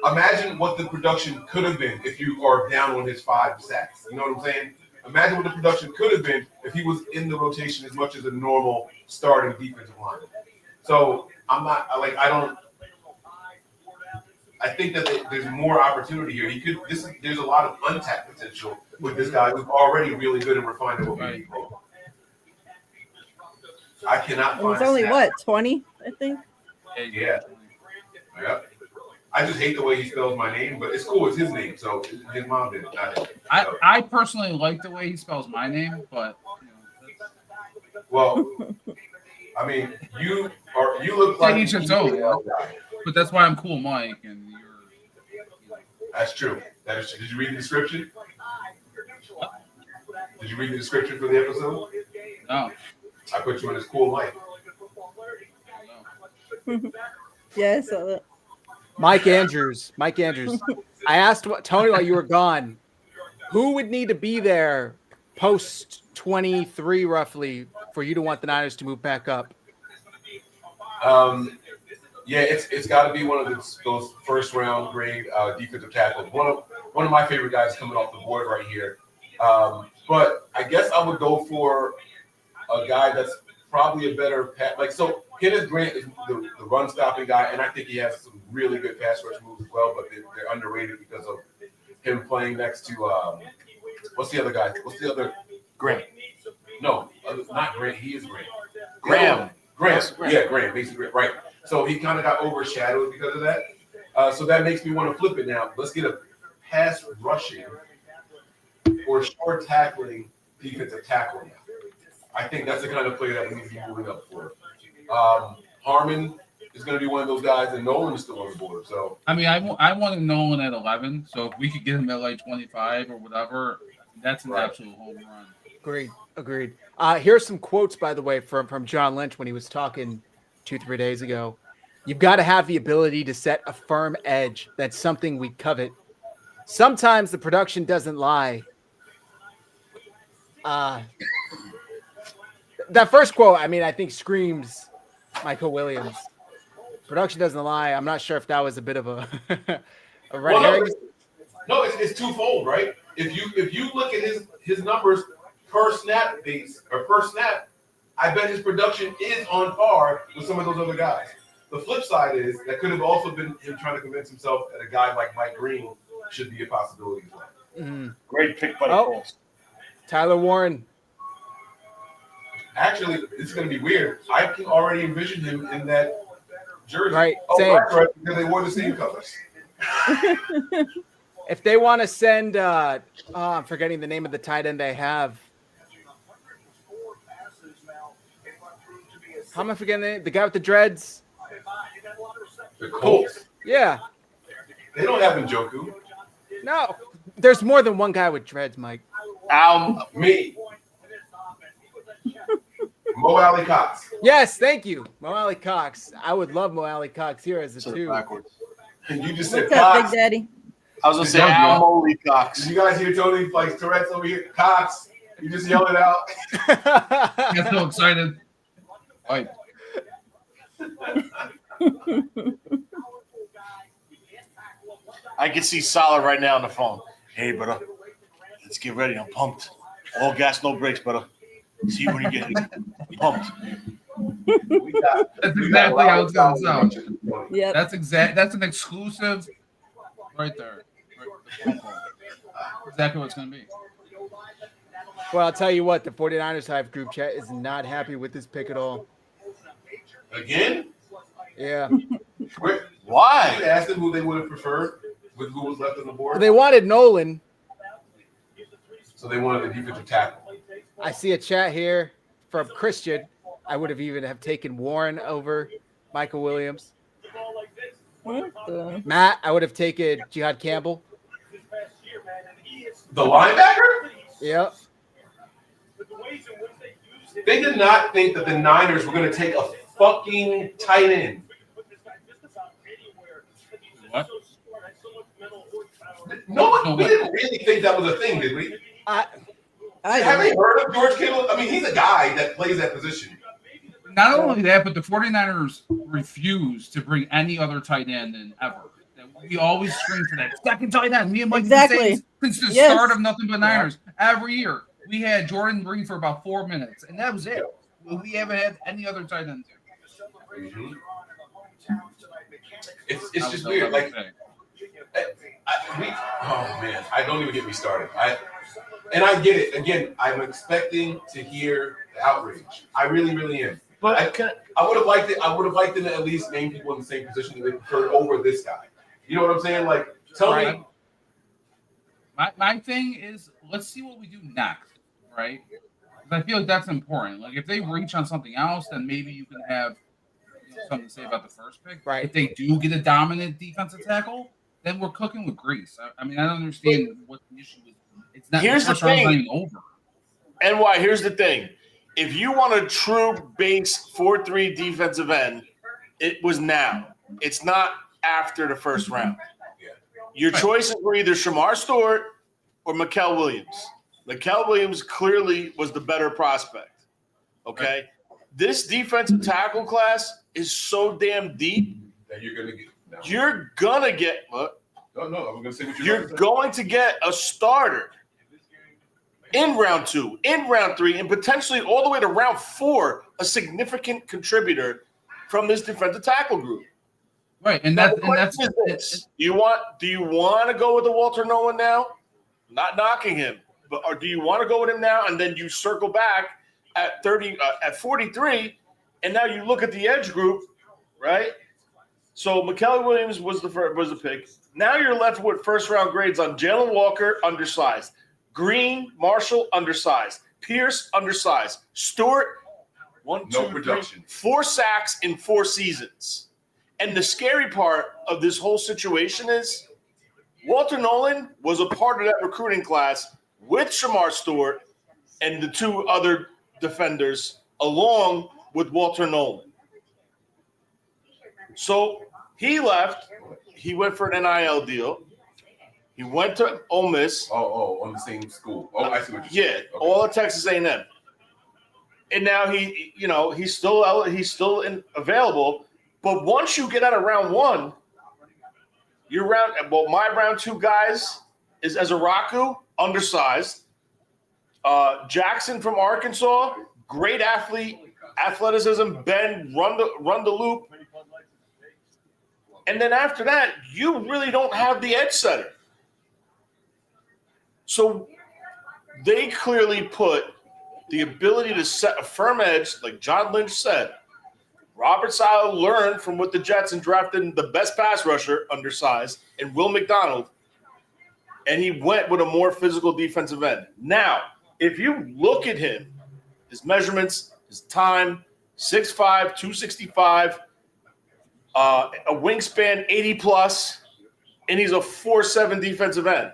imagine what the production could have been if you are down on his 5 sacks. You know what I'm saying? Imagine what the production could have been if he was in the rotation as much as a normal starting defensive lineman. So I'm not I think that there's more opportunity here. There's a lot of untapped potential with this guy who's already really good and refined at what we need. I cannot It find. was only snaps. what, 20, I think. Yeah. Yep. I just hate the way he spells my name, but it's cool. It's his name, so his mom did it, not him. So, I personally like the way he spells my name, but well, I mean, you look like each its own. But that's why I'm Cool Mike, and you're. That's true. That is true. Did you read the description? Did you read the description for the episode? No. I put you in as Cool Mike. Yeah, I saw that. Mike Andrews. I asked Tony while you were gone, who would need to be there post 23 roughly for you to want the Niners to move back up? Yeah, it's got to be one of those first round grade defensive tackles. One of my favorite guys coming off the board right here. But I guess I would go for a guy that's probably a better so Kenneth Grant is the run stopping guy, and I think he has some really good pass rush moves as well, but they're underrated because of him playing next to what's the other guy? What's the other Grant? No, not Grant. He is Grant. Graham. Grant. Yeah, Grant. Basically, right. So he kind of got overshadowed because of that. So that makes me want to flip it now. Let's get a pass rushing or short tackling defensive tackle now. I think that's the kind of player that we need to be moving up for. Harmon is going to be one of those guys, and Nolan is still on the board. So I mean, I wanted Nolan at 11, so if we could get him at like 25 or whatever, that's an absolute home run. Agreed. Here's some quotes, by the way, from John Lynch when he was talking 2-3 days ago. You've got to have the ability to set a firm edge. That's something we covet. Sometimes the production doesn't lie. That first quote, I mean, I think screams Michael Williams. Production doesn't lie. I'm not sure if that was a bit of a red herring. No, it's twofold, right? If you look at his numbers per snap, I bet his production is on par with some of those other guys. The flip side is that could have also been him trying to convince himself that a guy like Mike Green should be a possibility as well. Great pick by the Colts. Tyler Warren. Actually, it's going to be weird. I can already envision him in that jersey. Right, same. Right, because they wore the same colors. If they want to send, I'm forgetting the name of the tight end they have. How am I forgetting the guy with the dreads? The Colts? Yeah. They don't have Njoku. No. There's more than one guy with dreads, Mike. Me. Mo Alley Cox. Yes, thank you. Mo Alley Cox. I would love Mo Alley Cox here as a 2. And you just said What's up, Cox. Big Daddy? I was going to say Al Moley Cox. Did you guys hear Tony like Tourette's over here? Cox. You just yelled it out. I'm so excited. All right. I can see Salah right now on the phone. Hey, brother, let's get ready. I'm pumped. All gas, no brakes, brother. See you when you get pumped. That's exactly how it's gonna sound. Yep. That's an exclusive right there. Exactly what it's gonna be. Well, I'll tell you what, the 49ers Hive group chat is not happy with this pick at all. Again? Yeah. Why? You asked them who they would have preferred with who was left on the board. They wanted Nolan. So they wanted a defensive tackle. I see a chat here from Christian. I would have even have taken Warren over Michael Williams. What the? Matt, I would have taken Jihad Campbell. The linebacker? Yep. They did not think that the Niners were going to take a fucking tight end. What? No, we didn't really think that was a thing, did we? Have you heard of George Kittle? I mean, he's a guy that plays that position. Not only that, but the 49ers refuse to bring any other tight end than ever. We always scream for that second tight end. Me and Mike Exactly. Since the Yes. start of Nothing But Niners. Every year. We had Jordan Reed for about 4 minutes, and that was it. We haven't had any other tight ends. Mm-hmm. It's just weird. Like, oh man, I don't even get me started. I get it. Again, I'm expecting to hear the outrage. I really, really am. But I would have liked it. I would have liked them to at least name people in the same position that they preferred over this guy. You know what I'm saying? Like, tell me. My thing is, let's see what we do next, right? Because I feel like that's important. Like, if they reach on something else, then maybe you can have something to say about the first pick. Right. If they do get a dominant defensive tackle, then we're cooking with grease. I mean, I don't understand what the issue is. It's not. Here's the first round's not thing. even over. NY, here's the thing. If you want a true base 4-3 defensive end, it was now. It's not after the first round. Your choices were either Shamar Stewart or Mikael Williams. Mikael Williams clearly was the better prospect. Okay? This defensive tackle class is so damn deep that you're gonna get. No. You're gonna get what? No, I'm gonna say what you're going to get a starter in round 2, in round 3, and potentially all the way to round 4, a significant contributor from this defensive tackle group. Right, and Now, that's the question is this. Do you want to go with the Walter Nolan now? Not knocking him, but or do you want to go with him now and then you circle back at 43, and now you look at the edge group, right? So Mikael Williams was the pick. Now you're left with first round grades on Jalen Walker, undersized. Green, Marshall, undersized. Pierce, undersized. Stewart, 4 sacks in 4 seasons. And the scary part of this whole situation is Walter Nolan was a part of that recruiting class with Shamar Stewart and the 2 other defenders along with Walter Nolan. So he left. He went for an NIL deal. He went to Ole Miss. Oh, on the same school. Oh, I see what you're saying. Yeah, all at Texas A&M. And now he's still available. But once you get out of round 1, my round 2 guys is Ezeraku, undersized. Jackson from Arkansas, great athlete, athleticism, bend, run the loop. And then after that, you really don't have the edge setter. So they clearly put the ability to set a firm edge, like John Lynch said. Robert Saleh learned from what the Jets and drafted the best pass rusher, undersized, and Will McDonald, and he went with a more physical defensive end. Now, if you look at him, his measurements, his time, 6'5", 265, a wingspan 80+, and he's a 4'7" defensive end.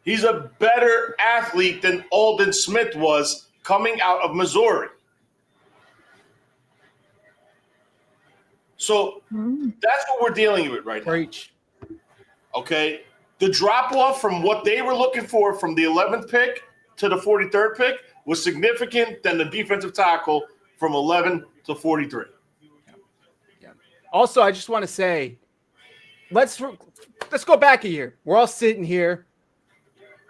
He's a better athlete than Aldon Smith was coming out of Missouri. So that's what we're dealing with right now. Okay? The drop-off from what they were looking for from the 11th pick to the 43rd pick was significant than the defensive tackle from 11 to 43. Also, I just want to say, let's go back a year. We're all sitting here.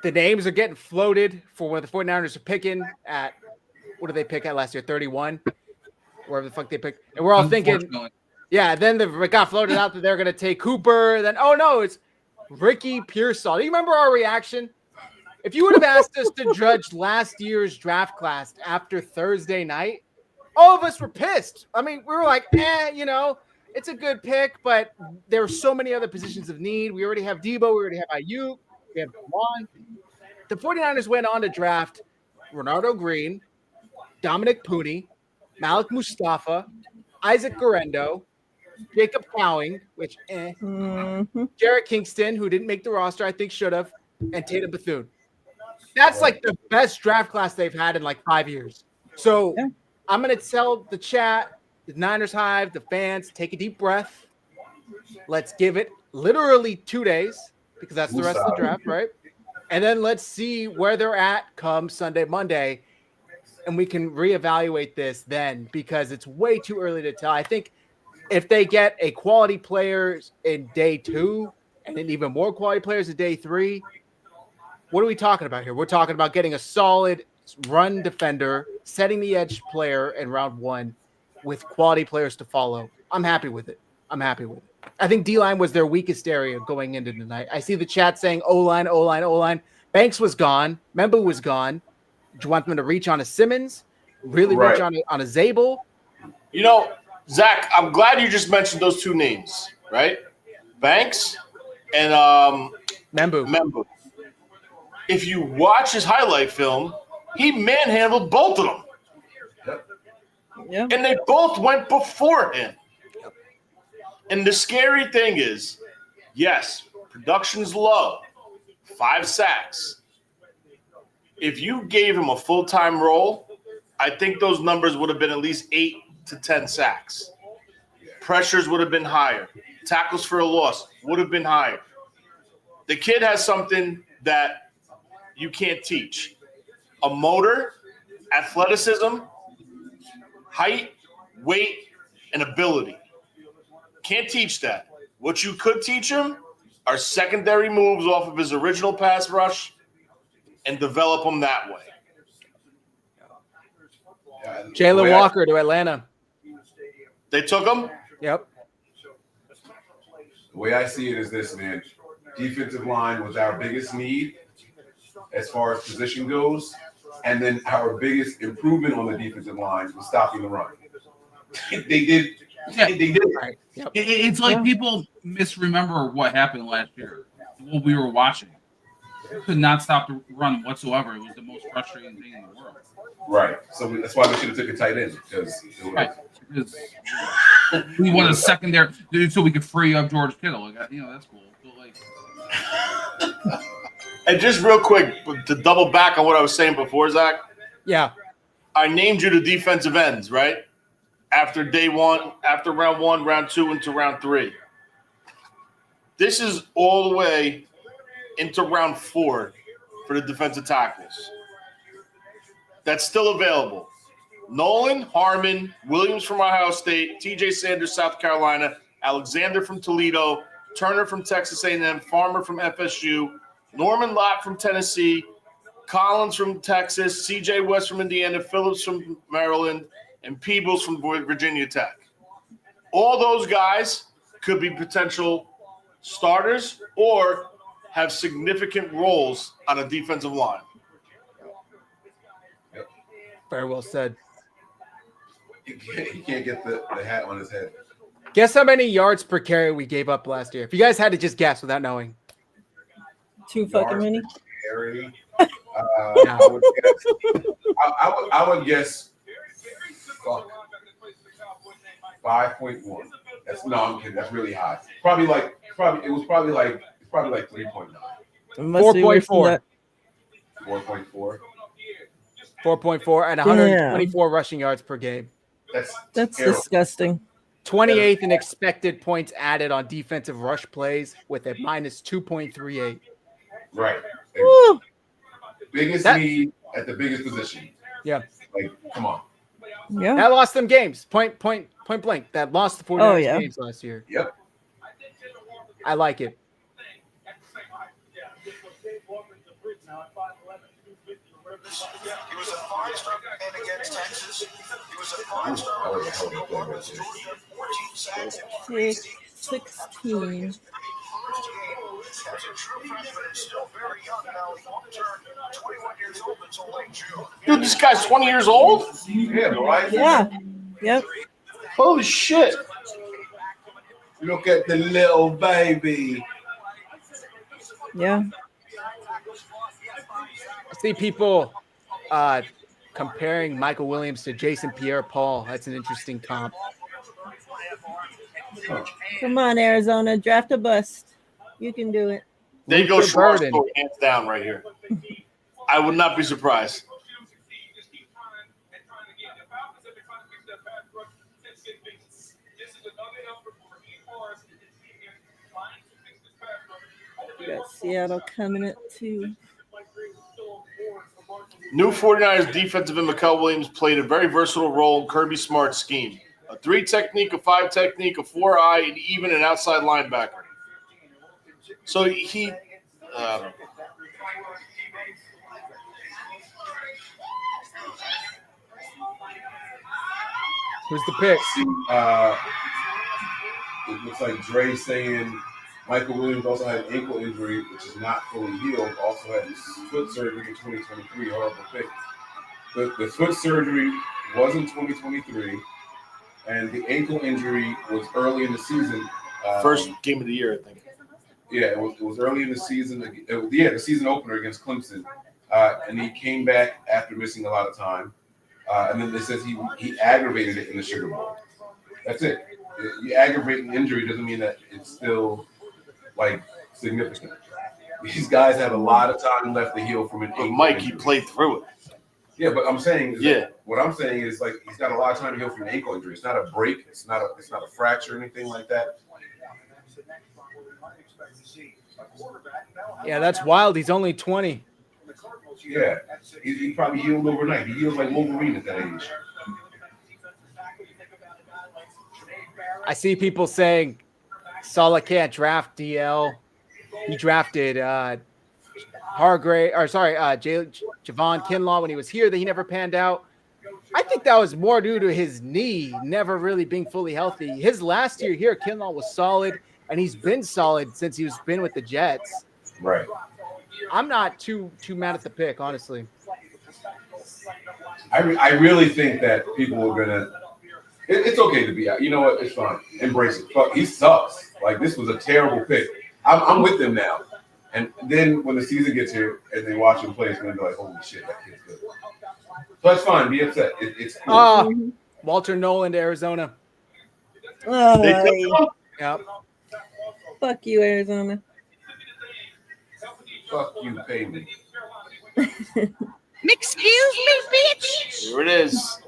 The names are getting floated for when the 49ers are picking at, what did they pick at last year? 31? Wherever the fuck they picked. And we're all thinking, yeah, then it got floated out that they're going to take Cooper. Then, oh no, it's Ricky Pearsall. Do you remember our reaction? If you would have asked us to judge last year's draft class after Thursday night, all of us were pissed. I mean, we were like, it's a good pick, but there are so many other positions of need. We already have Debo. We already have Ayuk. We have Juan. The 49ers went on to draft Renardo Green, Dominic Pooney, Malik Mustafa, Isaac Guerendo, Jacob Cowing, which Jarrett Kingston, who didn't make the roster, I think should have, and Tatum Bethune. That's like the best draft class they've had in like 5 years. So I'm going to tell the chat, the Niners Hive, the fans, take a deep breath. Let's give it literally 2 days because that's the rest of the draft, right? And then let's see where they're at come Sunday, Monday, and we can reevaluate this then because it's way too early to tell. I think if they get a quality players in day 2 and then even more quality players in day 3, what are we talking about here? We're talking about getting a solid run defender, setting the edge player in round 1 with quality players to follow. I'm happy with it. I think D-line was their weakest area going into tonight. I see the chat saying O-line, O-line, O-line. Banks was gone. Membu was gone. Do you want them to reach on a Simmons? Reach on a Zabel? You know, Zach, I'm glad you just mentioned those 2 names, right? Banks and Membu. If you watch his highlight film, he manhandled both of them. Yep. And they both went before him. And the scary thing is, yes, production's low, 5 sacks. If you gave him a full-time role, I think those numbers would have been at least 8 to 10 sacks. Pressures would have been higher. Tackles for a loss would have been higher. The kid has something that you can't teach. A motor, athleticism, height, weight, and ability. Can't teach that. What you could teach him are secondary moves off of his original pass rush and develop him that way. Jalen Walker to Atlanta. They took him? Yep. The way I see it is this, man. Defensive line was our biggest need as far as position goes. And then our biggest improvement on the defensive line was stopping the run. They did. Yeah. They did. Right. Yep. It's like people misremember what happened last year. What we were watching. We could not stop the run whatsoever. It was the most frustrating thing in the world. Right. So that's why we should have took a tight end because Because we want a secondary, so we could free up George Kittle. Like, that's cool. But like, And just real quick, to double back on what I was saying before, Zach. Yeah. I named you the defensive ends, right? After day 1, after round 1, round 2, into round 3. This is all the way into round 4 for the defensive tackles. That's still available. Nolan, Harmon, Williams from Ohio State, TJ Sanders, South Carolina, Alexander from Toledo, Turner from Texas A&M, Farmer from FSU, Norman Lott from Tennessee, Collins from Texas, CJ West from Indiana, Phillips from Maryland, and Peebles from Virginia Tech. All those guys could be potential starters or have significant roles on a defensive line. Very well said. he can't get the hat on his head. Guess how many yards per carry we gave up last year? If you guys had to just guess without knowing. 2 fucking many. Carry. I would guess 5.1. I'm kidding. That's really high. It was probably like 3.9. 4.4. 4.4. 4.4 and 124 rushing yards per game. That's terrible. disgusting. 28th in expected points added on defensive rush plays with a minus 2.38. Right. Woo. Biggest need at the biggest position. Yeah. Like, come on. Yeah. That lost them games. Point blank. That lost the 49ers games last year. Yep. I like it. He was a 5-star man against Texas. He was a 5-star against New Orleans. 14 sacks and 16. as a true freshman and still very young now. He turned 21 years old until late June. Dude, this guy's 20 years old? Yeah, right? Yeah. Yep. Holy shit. Look at the little baby. Yeah. I see people comparing Michael Williams to Jason Pierre-Paul. That's an interesting comp. Come on, Arizona, draft a bust. You can do it. They go Luther Burden. Schwarzkopf hands down right here. I would not be surprised. We got Seattle coming at 2. New 49ers defensive end Mikael Williams played a very versatile role in Kirby Smart's scheme. A 3 technique, a 5 technique, a 4-eye, and even an outside linebacker. So he Who's the pick? It looks like Dre saying Michael Williams also had an ankle injury, which is not fully healed. Also had his foot surgery in 2023. Horrible pick. The foot surgery was in 2023, and the ankle injury was early in the season. first game of the year, I think. Yeah, it was early in the season. The season opener against Clemson, and he came back after missing a lot of time. And then it says he aggravated it in the Sugar Bowl. That's it. You aggravate an injury doesn't mean that it's still like significant. These guys have a lot of time left to heal from an But ankle Mike, injury. he played through it. Yeah, but I'm saying Yeah. what I'm saying is like he's got a lot of time to heal from an ankle injury. It's not a break. It's not a fracture or anything like that. Yeah, that's wild. He's only 20. Yeah, he probably healed overnight. He heals like Wolverine at that age. I see people saying Saleh can't draft DL. He drafted Javon Kinlaw when he was here that he never panned out. I think that was more due to his knee never really being fully healthy. His last year here, Kinlaw was solid, and he's been solid since he's been with the Jets. Right. I'm not too mad at the pick, honestly. I really think that people are gonna. It's okay to be out. You know what? It's fine. Embrace it. Fuck, he sucks. Like this was a terrible pick. I'm with them now. And then when the season gets here and they watch him play, it's gonna be like, holy shit, that kid's good. So that's fine. Be upset. It's cool. Walter Nolan to Arizona. Oh, Yep. fuck you, Arizona. Fuck you, pay me. Excuse me, bitch. Here it is.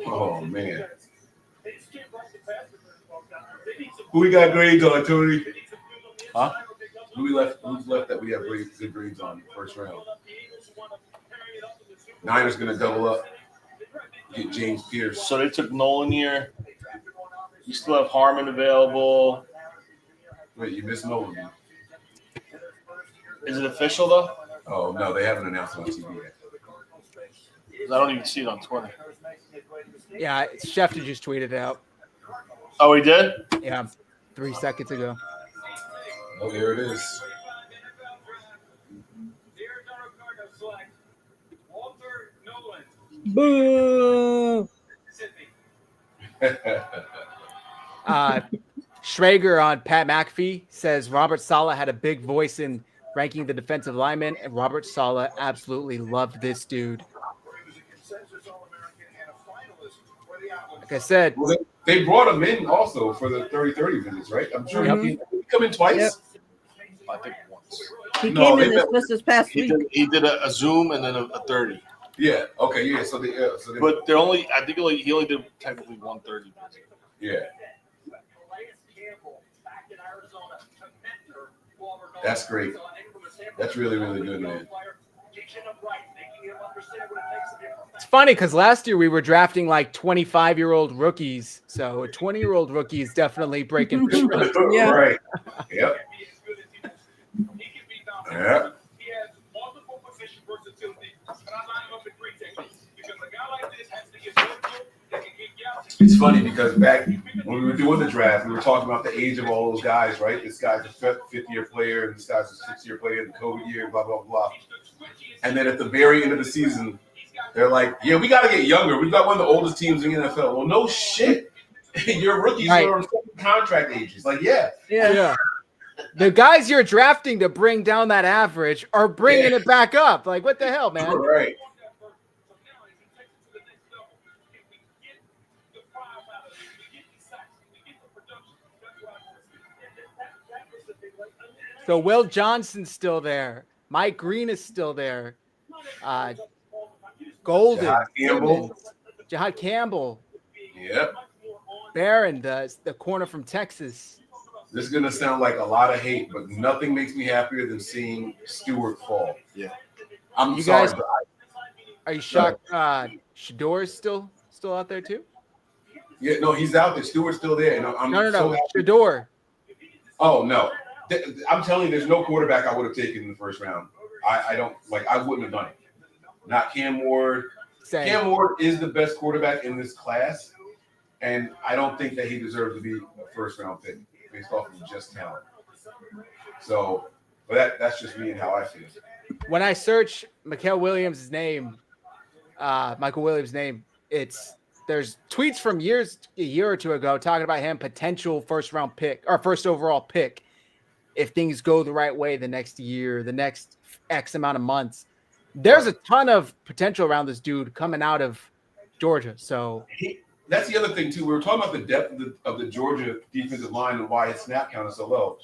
Oh man. Who we got grades on, Tony? Huh? Who's left that we have good grades on first round? Niners gonna double up. Get James Pierce. So they took Nolan here. You still have Harmon available. Wait, you missed Nolan. Is it official though? Oh no, they haven't announced it on TV yet. 'Cause I don't even see it on Twitter. Yeah, Schefter just tweeted it out. Oh, he did? Yeah, 3 seconds ago. Oh, there it is. Boo. Schrager on Pat McAfee says Robert Saleh had a big voice in ranking the defensive linemen, and Robert Saleh absolutely loved this dude. Like I said, Well, they brought him in also for the 30-30 visits, right? I'm sure he come in twice. Yep. I think once. He No, came in they- this past He week. did a Zoom and then a 30. Yeah. Okay. Yeah. So they. But they're only. I think he only did technically 130. Yeah. That's great. That's really good, man. it's funny because last year we were drafting like 25-year-old rookies. So a 20-year-old rookie is definitely breaking through. Yeah. Right. Yep. Yeah. It's funny because back when we were doing the draft, we were talking about the age of all those guys, right? This guy's a fifth-year player, and this guy's a sixth-year player in the COVID year, blah, blah, blah. And then at the very end of the season, they're like, yeah, we got to get younger. We've got one of the oldest teams in the NFL. Well, no shit. Your rookies Right. are on contract ages. Like, yeah. Yeah. The guys you're drafting to bring down that average are bringing it back up. Like, what the hell, man? Right. So Will Johnson's still there. Mike Green is still there. Golden. Jahad Campbell. Yep. Barron, the corner from Texas. This is gonna sound like a lot of hate, but nothing makes me happier than seeing Stewart fall. Yeah. I'm You sorry, guys- but Are you shocked? Shador is still out there too? no, he's out there. Stewart's still there, and I'm No. so happy. Shador. Oh no, I'm telling you, there's no quarterback I would have taken in the first round. I don't like. I wouldn't have done it. Not Cam Ward. Same. Cam Ward is the best quarterback in this class, and I don't think that he deserves to be a first round pick based off of just talent. So, but that's just me and how I feel. When I search Michael Williams' name, Michael Williams' name, there's tweets from a year or two ago talking about him potential first round pick or first overall pick if things go the right way the next year, the next X amount of months. There's a ton of potential around this dude coming out of Georgia. So That's the other thing too. We were talking about the depth of the Georgia defensive line and why its snap count is so low.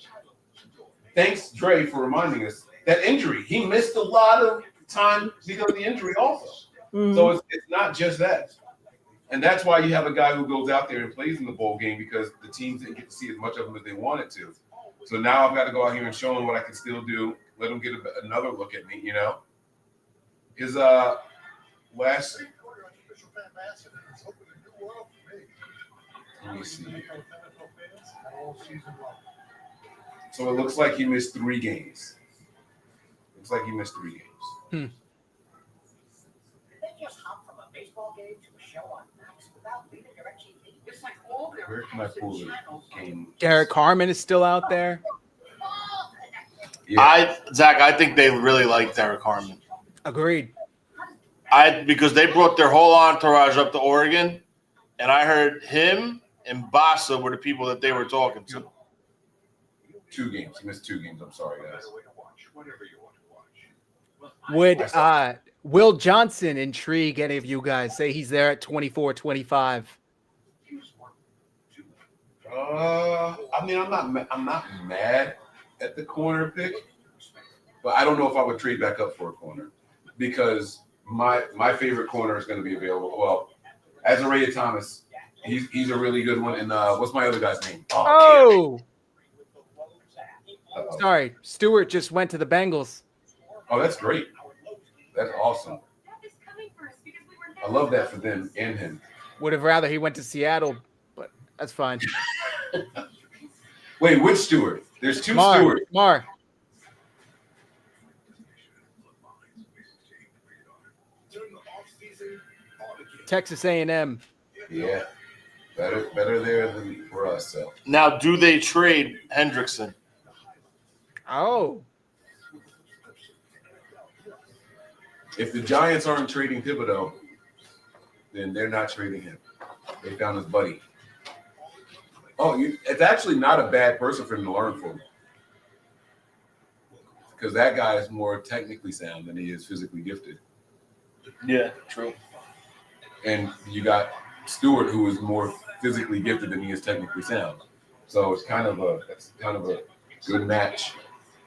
Thanks, Dre, for reminding us that injury. He missed a lot of time because of the injury also. Mm-hmm. So it's not just that. And that's why you have a guy who goes out there and plays in the bowl game because the teams didn't get to see as much of him as they wanted to. So now I've got to go out here and show him what I can still do. Let him get another look at me, you know. His last. Let me see. So it looks like he missed 3 games. Looks like he missed 3 games. Where can I pull the game? Derek Harmon is still out there. Yeah. Zach, I think they really like Derek Harmon. Agreed. Because they brought their whole entourage up to Oregon, and I heard him and Bassa were the people that they were talking to. 2 games. He missed 2 games. I'm sorry, guys. Would Will Johnson intrigue any of you guys? Say he's there at 24, 25. I mean, I'm not mad at the corner pick, but I don't know if I would trade back up for a corner because my favorite corner is going to be available. Well, Azariah Thomas, he's a really good one. And what's my other guy's name? Sorry, Stewart just went to the Bengals. Oh, that's great. That's awesome. I love that for them and him. Would have rather he went to Seattle, but that's fine. Wait, which Stewart? There's 2 Stewarts. Mar. Texas A&M. Yeah, better there than for us. So Now, do they trade Hendrickson? Oh. if the Giants aren't trading Thibodeau, then they're not trading him. They found his buddy. Oh, it's actually not a bad person for him to learn from. Because that guy is more technically sound than he is physically gifted. Yeah, true. And you got Stewart, who is more physically gifted than he is technically sound. So it's kind of a good match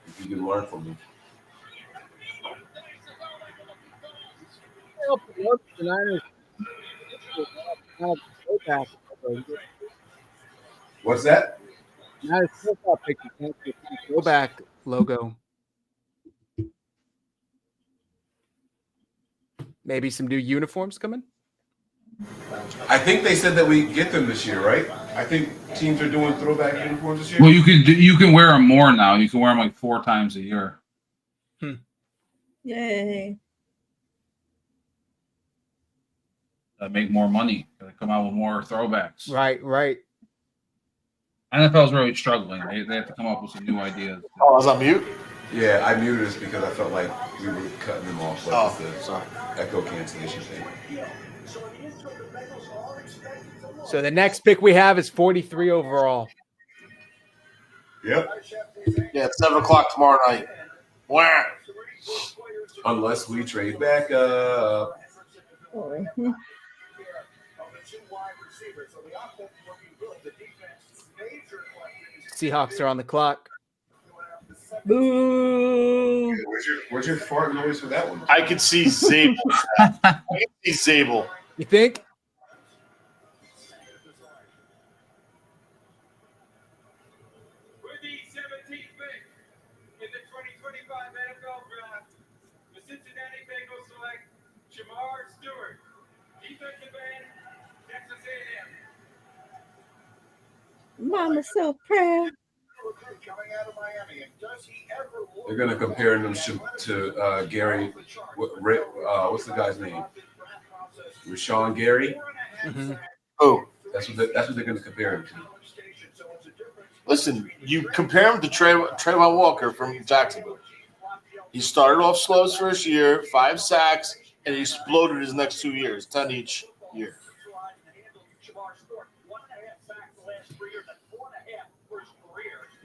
if you can learn from him. What's that? Throwback logo. Maybe some new uniforms coming. I think they said that we get them this year, right? I think teams are doing throwback uniforms this year. Well, you can wear them more now. You can wear them like 4 times a year. Yay. Make more money. Gotta come out with more throwbacks. Right. NFL's really struggling. They have to come up with some new ideas. Oh, I was on mute? Yeah, I muted us because I felt like we were cutting them off. Like the sorry. Echo cancellation thing. So the next pick we have is 43 overall. Yep. Yeah, it's 7 o'clock tomorrow night. Wah. Unless we trade back up. Mhm. Seahawks are on the clock. Boo. Where's your fart noise for that one? I could see Zabel. I can see Zabel. You think? With the 17th pick in the 2025 NFL Draft, the Cincinnati Bengals select Jamar Stewart, defensive end, Texas A&M. Mama so proud. They're gonna compare him to Gary. What's the guy's name? Rashawn Gary. Mm-hmm. Oh, That's what they're gonna compare him to. listen, you compare him to Trayvon Walker from Jacksonville. He started off slow his first year, 5 sacks, and he exploded his next 2 years, 10 each year.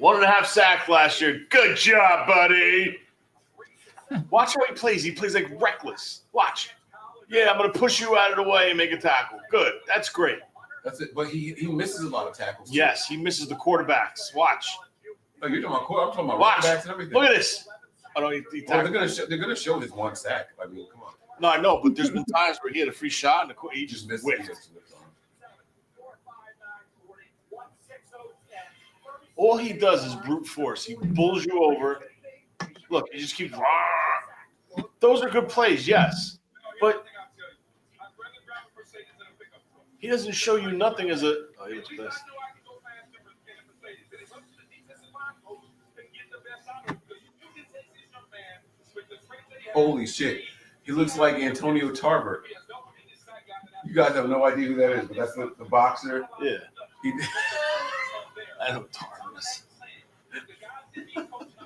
1.5 sacks last year. Good job, buddy. Watch how he plays. He plays like reckless. Watch. Yeah, I'm going to push you out of the way and make a tackle. Good. That's great. That's it. But he misses a lot of tackles. too. Yes, he misses the quarterbacks. Watch. Oh, you're talking about I'm talking about Watch. running backs and everything. Look at this. Oh, no, he Well, tackled. they're gonna show his 1 sack. I mean, come on. No, I know, but there's been times where he had a free shot and he just Missed whiffed. it. All he does is brute force. He bulls you over. Look, he just keeps. Those are good plays, yes, but he doesn't show you nothing as a. Oh, he looks pissed. Holy shit. He looks like Antonio Tarver. You guys have no idea who that is, but that's the boxer. Yeah, He, I know Tarvis.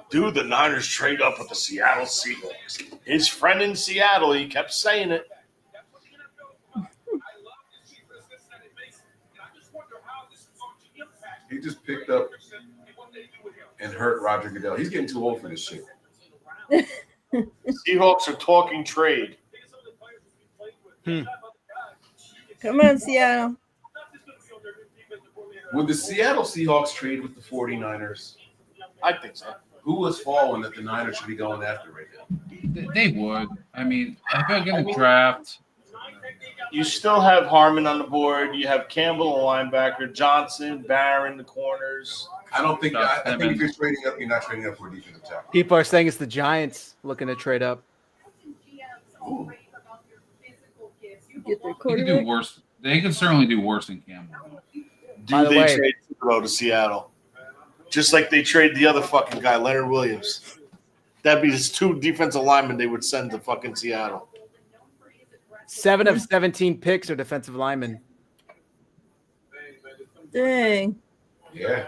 Dude, the Niners trade up with the Seattle Seahawks. His friend in Seattle, he kept saying it. he just picked up and hurt Roger Goodell. He's getting too old for this shit. Seahawks are talking trade. Come on, Seattle. Would the Seattle Seahawks trade with the 49ers? I think so. Who was falling that the Niners should be going after right now? They would. I mean, I feel like in the draft. You still have Harmon on the board. You have Campbell, a linebacker, Johnson, Barron, the corners. I don't think. I think if you're trading up, you're not trading up for a defensive tackle. People are saying it's the Giants looking to trade up. Get their They could quarterback. do worse. They could certainly do worse than Campbell. By Do the they way- trade Thibodeau to Seattle? Just like they traded the other fucking guy, Leonard Williams. That'd be just 2 defensive linemen they would send to fucking Seattle. 7 of 17 picks are defensive linemen. Dang. Yeah.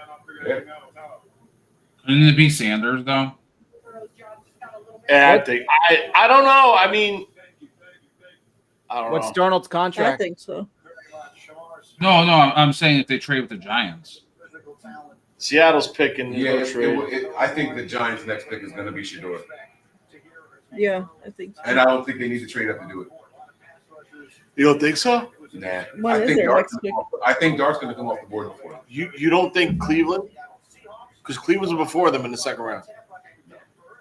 Couldn't it be Sanders though? And I don't know. I mean, I don't What's know. Darnold's I contract? think so. No, I'm saying if they trade with the Giants. Seattle's picking. Yeah. Trade. I think the Giants' next pick is going to be Shedeur, Yeah, I think so. and I don't think they need to trade up to do it. You don't think so? Nah. When I is think their Dart's next pick? going to come off the board before them. You don't think Cleveland? Because Cleveland's before them in the second round.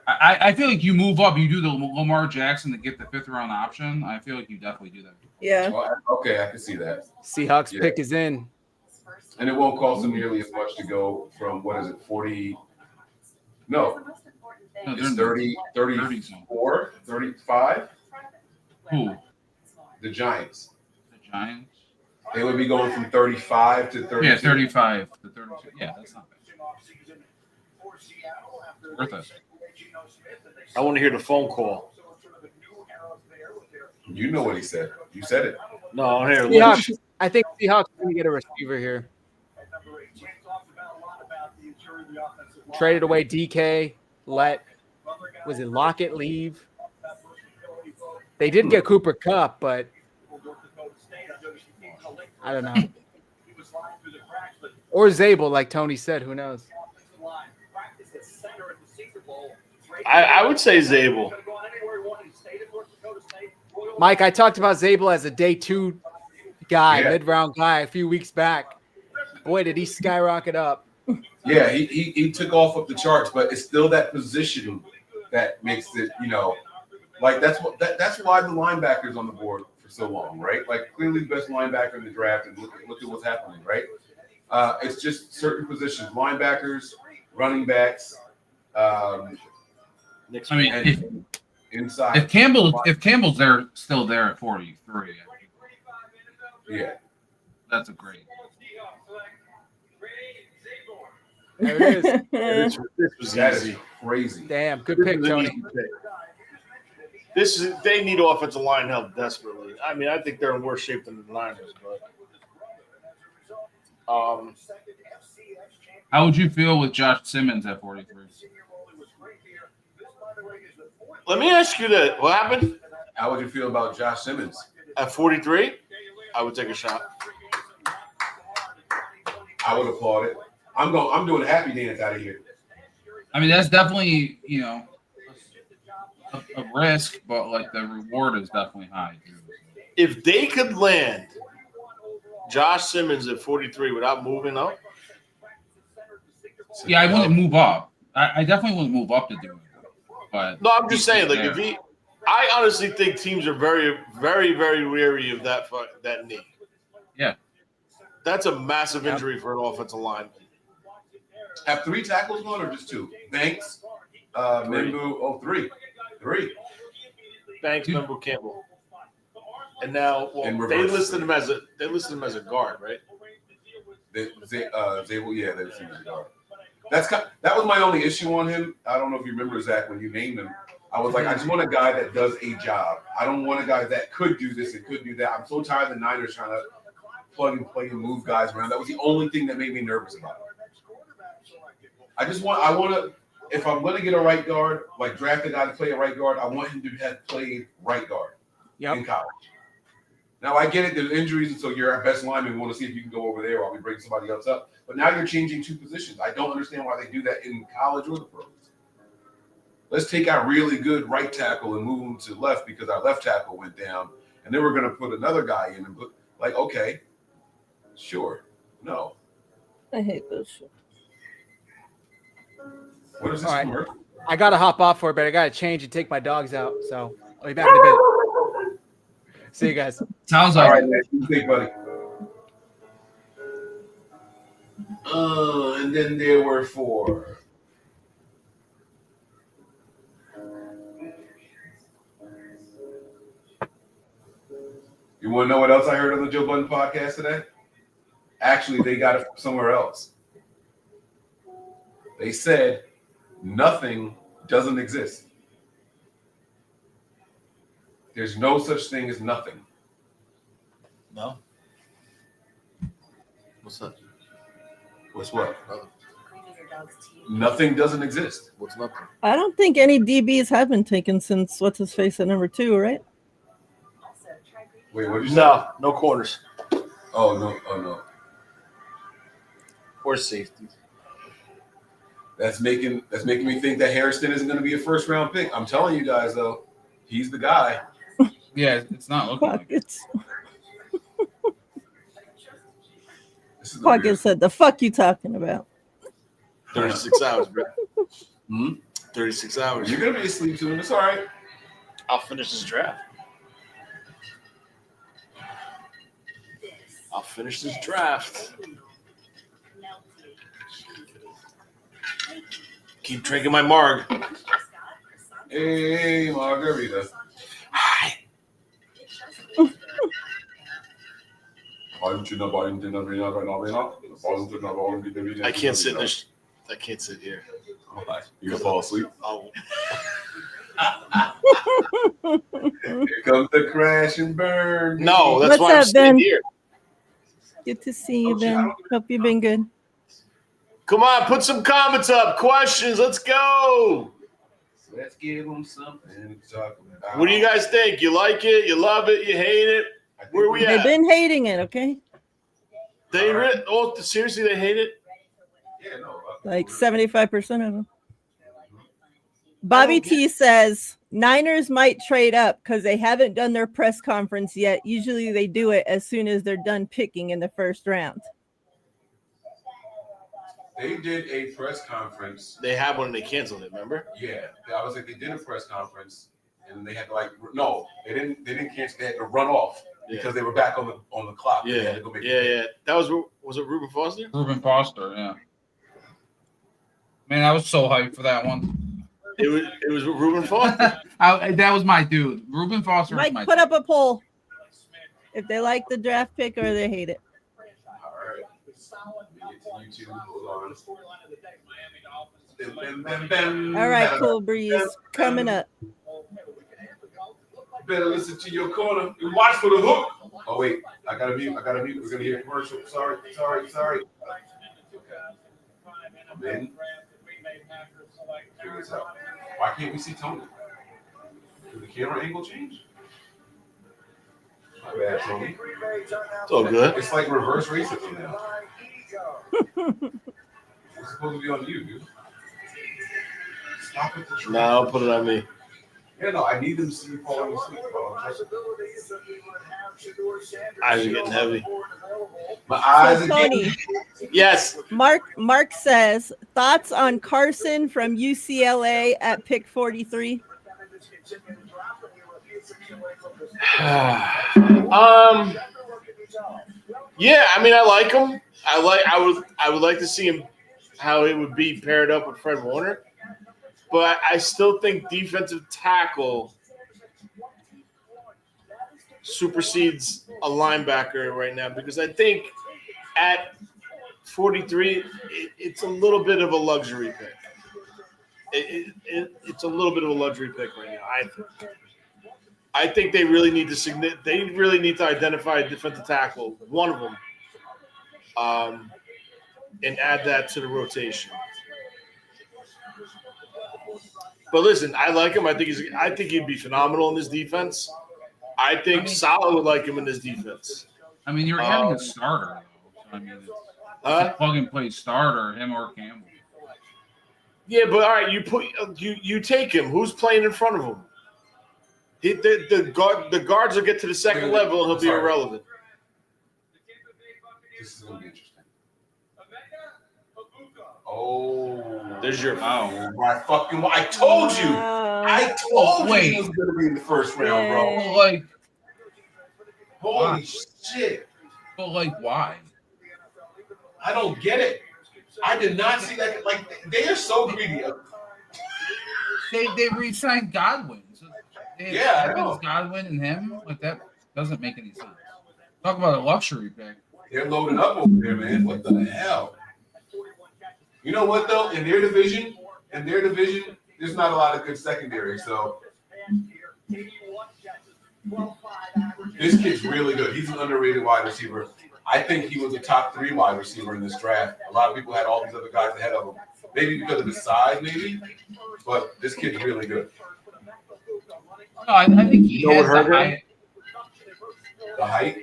I feel like you move up, you do the Lamar Jackson to get the 5th round option. I feel like you definitely do that. Yeah. Well, okay, I can see that. Seahawks Yeah. pick is in. And it won't cost them nearly as much to go from, 40? No, No, it's 30, 34, 35. Who? The Giants. The Giants? They would be going from 35 to 32. Yeah, 35 to 32. Yeah, that's not bad. Worth it. I want to hear the phone call. You know what he said. You said it. No, here. Seahawks, I think Seahawks are going to get a receiver here. Traded away DK, let Lockett leave? They did get Cooper Kupp, but I don't know. Or Zabel, like Tony said. Who knows? I would say Zabel. Mike, I talked about Zabel as a day 2 guy, Yeah. mid-round guy a few weeks back. Boy, did he skyrocket up. Yeah, he took off up the charts, but it's still that position that makes it, like that's why the linebackers on the board for so long, right? Like clearly the best linebacker in the draft, and look at what's happening, right? It's just certain positions, linebackers, running backs. I mean, and inside. if Campbell's there, still there at 43, Yeah, that's a great. There it is. This was that is easy. crazy. Damn, good This pick, was an Tony. easy pick. They need offensive line help desperately. I mean, I think they're in worse shape than the Niners, but How would you feel with Josh Simmons at 43? let me ask you that. What happened How would you feel about Josh Simmons? at 43? I would take a shot. I would applaud it. I'm doing a happy dance out of here. I mean, that's definitely a risk, but like the reward is definitely high too. If they could land Josh Simmons at 43 without moving up, Yeah, I wouldn't move up. I definitely wouldn't move up to do it. But no, I'm just saying, like I honestly think teams are very, very, very wary of that knee. Yeah. That's a massive injury for an offensive line. Have 3 tackles gone or just 2? Banks, Membu, 3. Banks, Membu, Campbell, and now they listed him as a guard, right? Zabel, yeah, they listed him as a guard. That was my only issue on him. I don't know if you remember, Zach, when you named him. I was like, I just want a guy that does a job. I don't want a guy that could do this and could do that. I'm so tired of the Niners trying to plug and play and move guys around. That was the only thing that made me nervous about it. I want to, if I'm going to get a right guard, like draft a guy to play a right guard, I want him to have played right guard in college. Now, I get it. There's injuries, and so you're our best lineman. We want to see if you can go over there while we bring somebody else up. But now you're changing 2 positions. I don't understand why they do that in college or the pros. Let's take our really good right tackle and move him to left because our left tackle went down, and then we're going to put another guy in and put, like, okay, sure, no. I hate this shit. What is this? All right. Commercial? I got to hop off for a bit. I got to change and take my dogs out. So I'll be back in a bit. See you guys. Sounds All like right, man. You think, buddy? And then there were 4. You want to know what else I heard on the Joe Budden podcast today? Actually, they got it from somewhere else. They said nothing doesn't exist. There's no such thing as nothing. No. What's that? What's what? Nothing doesn't exist. What's nothing? I don't think any DBs have been taken since what's his face at number 2, right? Wait, what did you say? No corners Oh no. or safeties. That's making me think that Harrison isn't going to be a first round pick. I'm telling you guys though, he's the guy. yeah, it's not looking like it. Pockets. This is the Pocket weirdest- said, "The fuck you talking about?" 36 hours, bro. 36 hours. You're going to be asleep soon. It's all right. I'll finish this draft. Keep drinking my marg. Hey, Margarita. Hi. I can't sit in this. I can't sit here. You gonna fall asleep? Oh. Here comes the crash and burn. No, that's What's why I'm up, sitting Ben? here. Good to see you, Ben. Hope you've been good. Come on, put some comments up. Questions. Let's go. Let's give them something to talk about. What do you guys think? You like it? You love it? You hate it? Where we They've at? been hating it, okay? Seriously, they hate it? Yeah, no. Like 75% of them. Bobby T says Niners might trade up because they haven't done their press conference yet. Usually they do it as soon as they're done picking in the first round. They did a press conference. They had one and they canceled it. Remember? Yeah, I was like, they did a press conference, and they had to no, they didn't cancel. They had to run off because they were back on the clock. They had to go make That was it. Reuben Foster. Reuben Foster, yeah. Man, I was so hyped for that one. It was Reuben Foster. That was my dude. Reuben Foster. Mike, put up a poll if they like the draft pick or they hate it. All right, Cool Breeze coming up. Better listen to your corner and watch for the hook. Oh wait, I gotta mute. We're gonna hear a commercial. Sorry. I'm in. Figure this out. Why can't we see Tony? Did the camera angle change? My bad, Tony. It's all good. It's like reverse racism now. It's supposed to be on you, dude. Stop it. No, put it on me. Yeah, no, I need them to see you falling asleep. Eyes are getting heavy. My eyes are Tony. getting Yes. Mark says thoughts on Carson from UCLA at pick 43. Yeah, I mean, I like him. I would like to see him how it would be paired up with Fred Warner, but I still think defensive tackle supersedes a linebacker right now because I think at 43 it's a little bit of a luxury pick. It's a little bit of a luxury pick right now. I think they really need to identify a defensive tackle, one of them, and add that to the rotation. But listen, I like him. I think he'd be phenomenal in this defense. I think Saleh would like him in this defense. I mean, you're having a starter. I mean, it's a plug-and-play starter, him or Campbell. Yeah, but all right, you take him. Who's playing in front of him? The guards will get to the second level and he'll be irrelevant. This is gonna be interesting. Oh, there's your my fucking! I told you. I told you he was gonna be in the first round, bro. Like, holy shit! But like, why? I don't get it. I did not see that. Like, they are so greedy. They re-signed Godwin. So I know. Godwin and him, like that doesn't make any sense. Talk about a luxury pick. They're loading up over there, man. What the hell? You know what though? In their division, there's not a lot of good secondary. So this kid's really good. He's an underrated wide receiver. I think he was a top 3 wide receiver in this draft. A lot of people had all these other guys ahead of him. Maybe because of his size, maybe. But this kid's really good. No, I think he has the height. The height?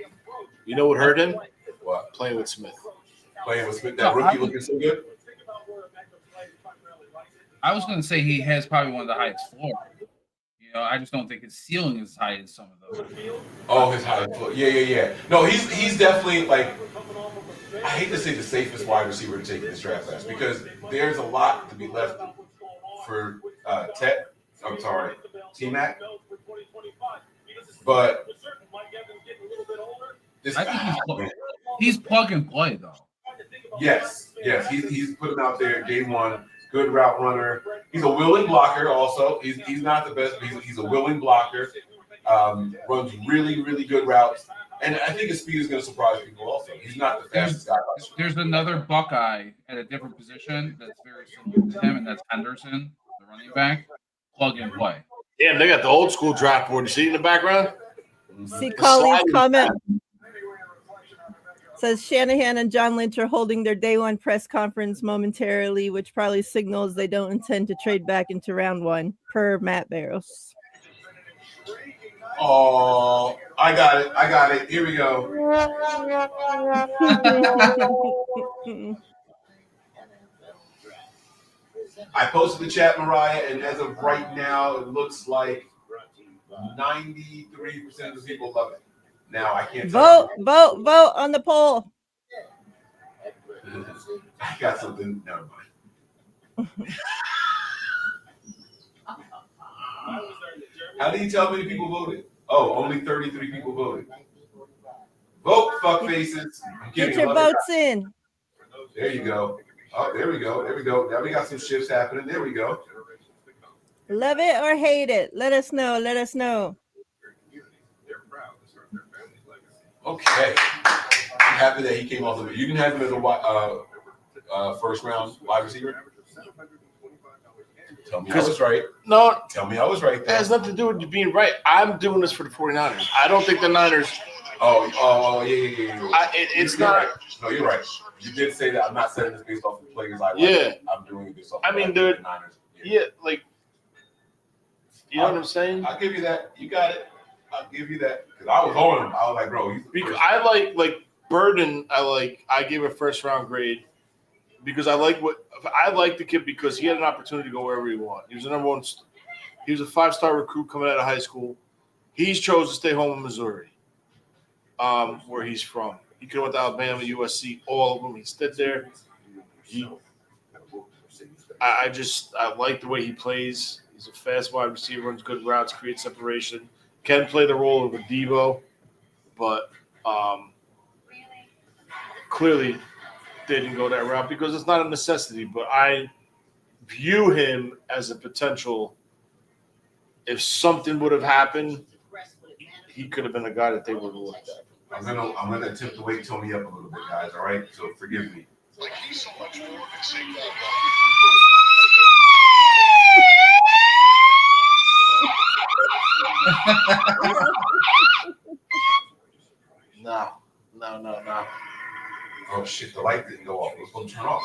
You know what hurt him? What? Playing with Smith. That rookie looking so good. I was going to say he has probably one of the highest floors. You know, I just don't think his ceiling is as high as some of those. Oh, his high floor. Yeah. No, he's definitely like. I hate to say the safest wide receiver to take in this draft class because there's a lot to be left for T-Mac. But I think he's plug and play though. Yes. He's put him out there day one. Good route runner. He's a willing blocker. Also, he's not the best, but he's a willing blocker. Runs really, really good routes, and I think his speed is going to surprise people. Also, he's not the fastest guy. There's another Buckeye at a different position that's very similar to him, and that's Henderson, the running back. Plug and play. Damn, they got the old school draft board. You see it in the background? See Colleen's comment. Says Shanahan and John Lynch are holding their day one press conference momentarily, which probably signals they don't intend to trade back into round 1, per Matt Barrows. Oh, I got it. Here we go. I posted the chat, Mariah, and as of right now, it looks like 93% of the people love it. Now I can't Vote tell. on the poll. I got something. Never mind. How do you tell how many people voted? Oh, only 33 people voted. Vote, fuck faces. I'm Get kidding. your votes in. There you go. Oh, there we go. There we go. Now we got some shifts happening. There we go. Love it or hate it. Let us know. Let us know. Okay. I'm happy that he came off of it. You didn't have him as a first round wide receiver? Tell me I was right. No. Tell me I was right. It has nothing to do with you being right. I'm doing this for the 49ers. I don't think the Niners. Yeah. It's You're not. Right. No, you're right. You did say that. I'm not setting this based off the players I like. Yeah. I'm doing this off. I mean, dude. Yeah, like. You know what I'm saying? I'll give you that. You got it. I'll give you that. Because I was on him. I was like, bro. Because I like Burden. I gave a first round grade because I like the kid because he had an opportunity to go wherever he wanted. He was the number one. He was a 5-star recruit coming out of high school. He's chose to stay home in Missouri, where he's from. He could have went to Alabama, USC, all of them. He stood there. I like the way he plays. He's a fast wide receiver, runs good routes, creates separation, can play the role of a Deebo, but clearly they didn't go that route because it's not a necessity. But I view him as a potential. If something would have happened, he could have been a guy that they would have looked at. I'm gonna attempt to wake Tony up a little bit, guys. All right, so forgive me. No. Oh shit, the light didn't go off. It was supposed to turn off.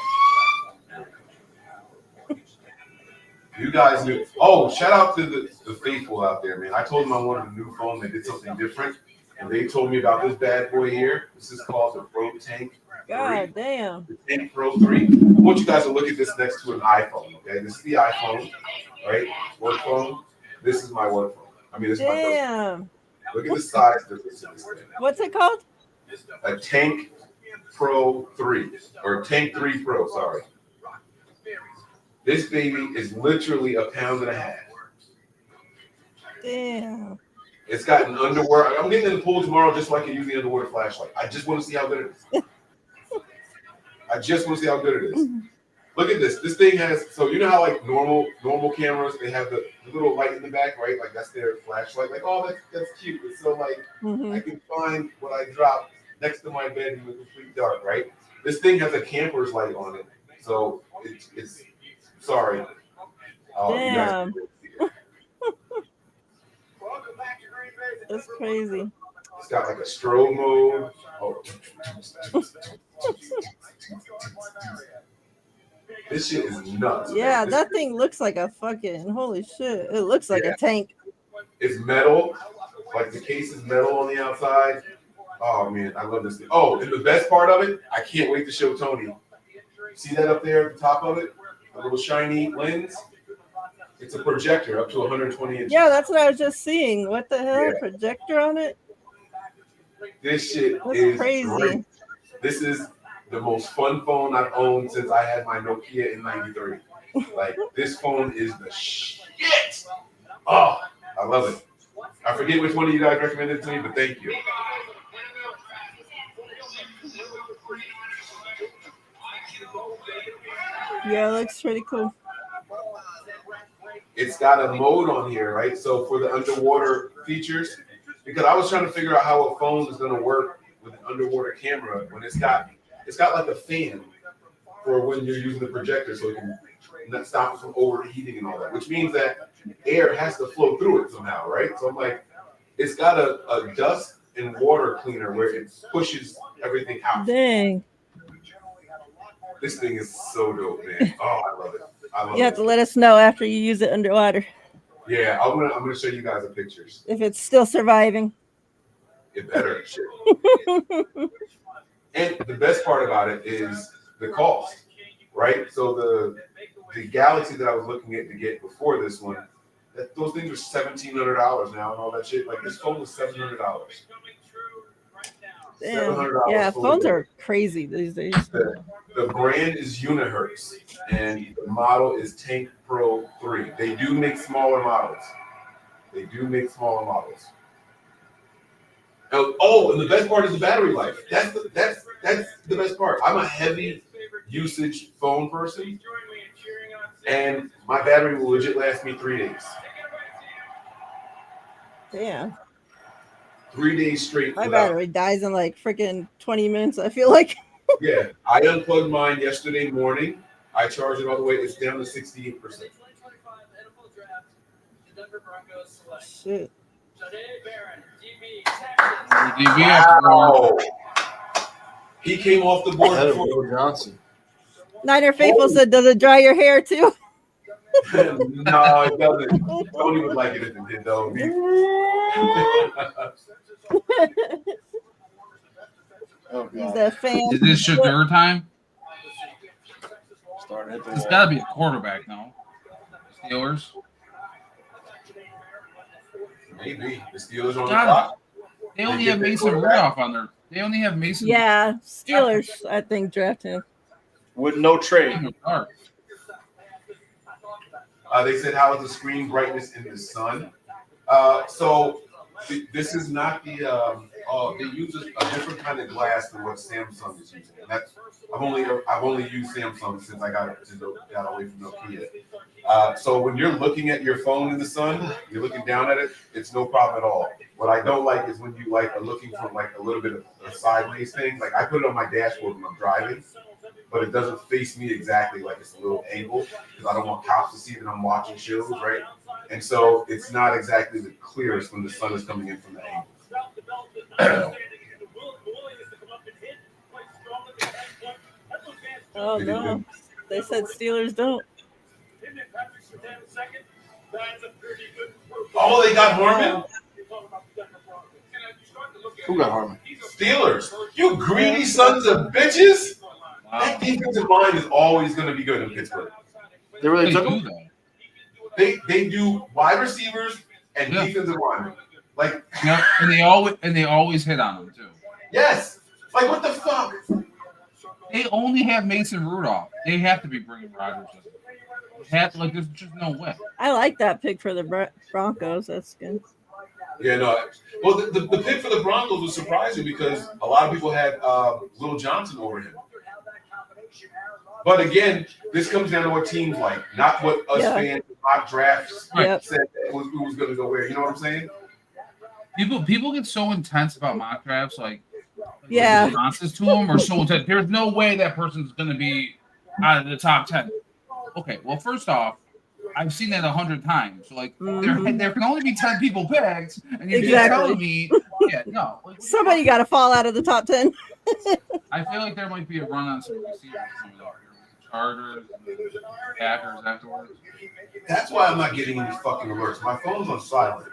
You guys knew. Oh, shout out to the faithful out there, man. I told them I wanted a new phone. They did something different. And they told me about this bad boy here. This is called the Pro Tank 3. God damn. The Tank Pro 3. I want you guys to look at this next to an iPhone, okay? This is the iPhone, right? Work phone. This is my work phone. I mean, this is my personal. Damn. Look at the size difference in this thing. What's it called? A Tank Pro 3. Or Tank 3 Pro, sorry. This baby is literally a pound and a half. Damn. It's got an underwater. I'm getting in the pool tomorrow just so I can use the underwater flashlight. I just want to see how good it is. Look at this. This thing has, so you know how like normal cameras, they have the little light in the back, right? Like that's their flashlight. Like, oh, that's cute. It's so like I can find what I dropped next to my bed in the complete dark, right? This thing has a camper's light on it. So it's sorry. Damn. That's crazy. It's got like a strobe mode. Oh. This shit is nuts. Yeah, man. that thing looks like a fucking holy shit. It looks like a tank. It's metal. Like the case is metal on the outside. Oh man, I love this thing. Oh, and the best part of it, I can't wait to show Tony. See that up there at the top of it? A little shiny lens. It's a projector up to 120 inches. Yeah, that's what I was just seeing. What the hell? Yeah. Projector on it? This shit That's is crazy. great. This is the most fun phone I've owned since I had my Nokia in '93. Like this phone is the shit. Oh, I love it. I forget which one of you guys recommended it to me, but thank you. Yeah, it looks pretty cool. It's got a mode on here, right? So for the underwater features, because I was trying to figure out how a phone is going to work with an underwater camera when it's got like a fan for when you're using the projector, so it can not stop it from overheating and all that. Which means that air has to flow through it somehow, right? So I'm like, it's got a dust and water cleaner where it pushes everything out. Dang. This thing is so dope, man. Oh, I love it. You have to let us know after you use it underwater Yeah, I'm gonna show you guys the pictures. if it's still surviving. It better. Shit. And the best part about it is the cost, right? So the Galaxy that I was looking at to get before this one, those things are $1,700 now and all that shit. Like this phone was $700. Damn. $700 Yeah, for phones it. are crazy these days. The brand is Unihertz, and the model is Tank Pro 3. They do make smaller models. Oh, and the best part is the battery life. That's the best part. I'm a heavy usage phone person, and my battery will legit last me 3 days. Damn. 3 days straight. My without- battery dies in like freaking 20 minutes, I feel like. Yeah, I unplugged mine yesterday morning. I charged it all the way. It's down to 68%. Shit. Wow. He came off the board Ahead of before. Will Johnson. Niner Faithful said, does it dry your hair too? No, it doesn't. Tony would like it if it did, though. Oh, He's God. a fan. Is this Shadur time? Starting at the It's wall. got to be a quarterback, no? Steelers. Maybe the Steelers are on the Got clock. They only They have get their Mason quarterback. Rudolph on there. They only have Mason. Yeah, Steelers, I think, draft him. With no trade. They said, how is the screen brightness in the sun? This is not the. They use a different kind of glass than what Samsung is using. And that's I've only used Samsung since I got away from Nokia. So when you're looking at your phone in the sun, you're looking down at it. It's no problem at all. What I don't like is when you are looking from like a little bit of a sideways thing. Like I put it on my dashboard when I'm driving, but it doesn't face me exactly, like it's a little angle because I don't want cops to see that I'm watching shows, right? And so it's not exactly the clearest when the sun is coming in from the angle. Oh, no. They said Steelers don't. Oh, they got Harmon? Who got Harmon? Steelers. You greedy sons of bitches. That defensive line is always going to be good in Pittsburgh. They really They took do him? though. They do wide receivers and Yeah. defensive linemen. Like, Yeah, and they always hit on them too. yes. Like, what the fuck? They only have Mason Rudolph. They have to be bringing Rodgers. There's just no way. I like that pick for the Broncos. That's good. Yeah, no. Well, the pick for the Broncos was surprising because a lot of people had Will Johnson over him. But again, this comes down to what teams like, not what us fans, mock drafts Yep. said who was going to go where. You know what I'm saying? People get so intense about mock drafts, like Yeah. responses to them are so intense. There's no way that person's going to be out of the top 10. Okay, well, first off, I've seen that 100 times. So, like, there can only be 10 people picked, and you're Exactly. telling me, yeah, no. Like, Somebody got to fall out of the top 10. I feel like there might be a run on some receivers coming up here. Chargers, Packers afterwards. That's why I'm not getting any fucking alerts. My phone's on silent.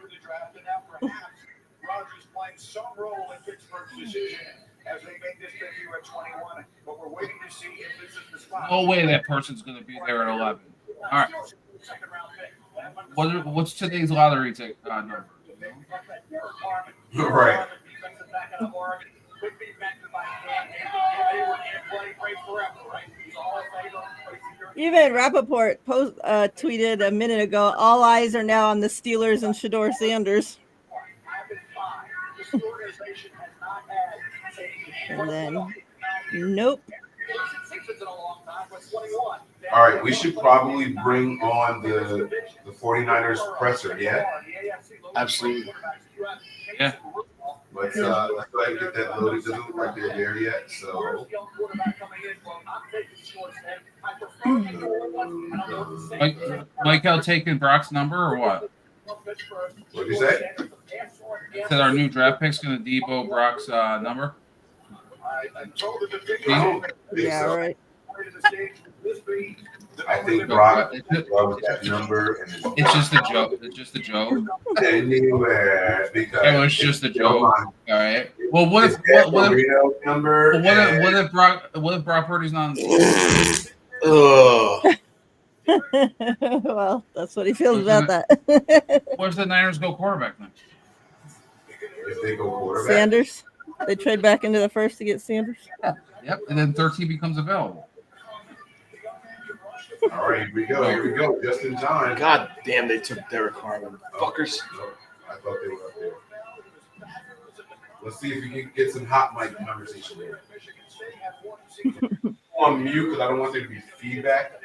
Rodgers playing some role in Pittsburgh's decision as they make this debut at 21. But we're waiting to see if this is the spot. No way that person's going to be there at 11. All right. What's today's lottery ticket number? Right. Even Rappaport tweeted a minute ago, all eyes are now on the Steelers and Shador Sanders. And then, nope. All right, we should probably bring on the 49ers presser, yeah? Absolutely. Yeah. Let's go ahead and get that loaded. Doesn't look like they're there yet, so. Mike out taking Brock's number or what? What'd you say? Said our new draft pick's going to depot Brock's number. Yeah, right. I think Brock loves that number, and It's just a joke. It's just a joke. anywhere because It was just a joke. All right. Well, what if It's that what if Marino number. what if Brock Purdy's not? Ugh. Well, that's what he feels Where's about that. Where's the Niners go quarterback next? If they go quarterback. Sanders. They trade back into the first to get Sanders. Yep, and then 13 becomes available. All right, here we go. Just in time. God damn, they took Derek Carr, fuckers. No, I thought they were up there. Let's see if we can get some hot mic conversation here. On mute because I don't want there to be feedback.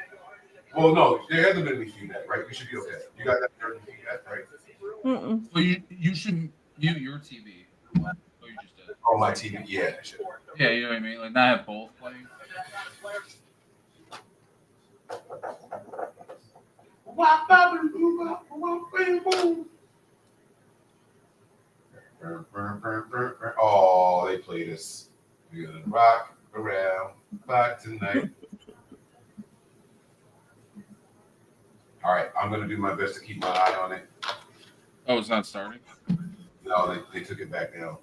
Well, no, there hasn't been any feedback, right? We should be okay. You guys haven't heard any feedback, right? Mm-mm. Well, you should mute your TV. Oh, you just did. Oh, my TV, yeah. Yeah, you know what I mean? Like, not have both playing. Oh, they played us. We're gonna rock around back tonight. All right, I'm gonna do my best to keep my eye on it. Oh, it's not starting? No, they took it back down.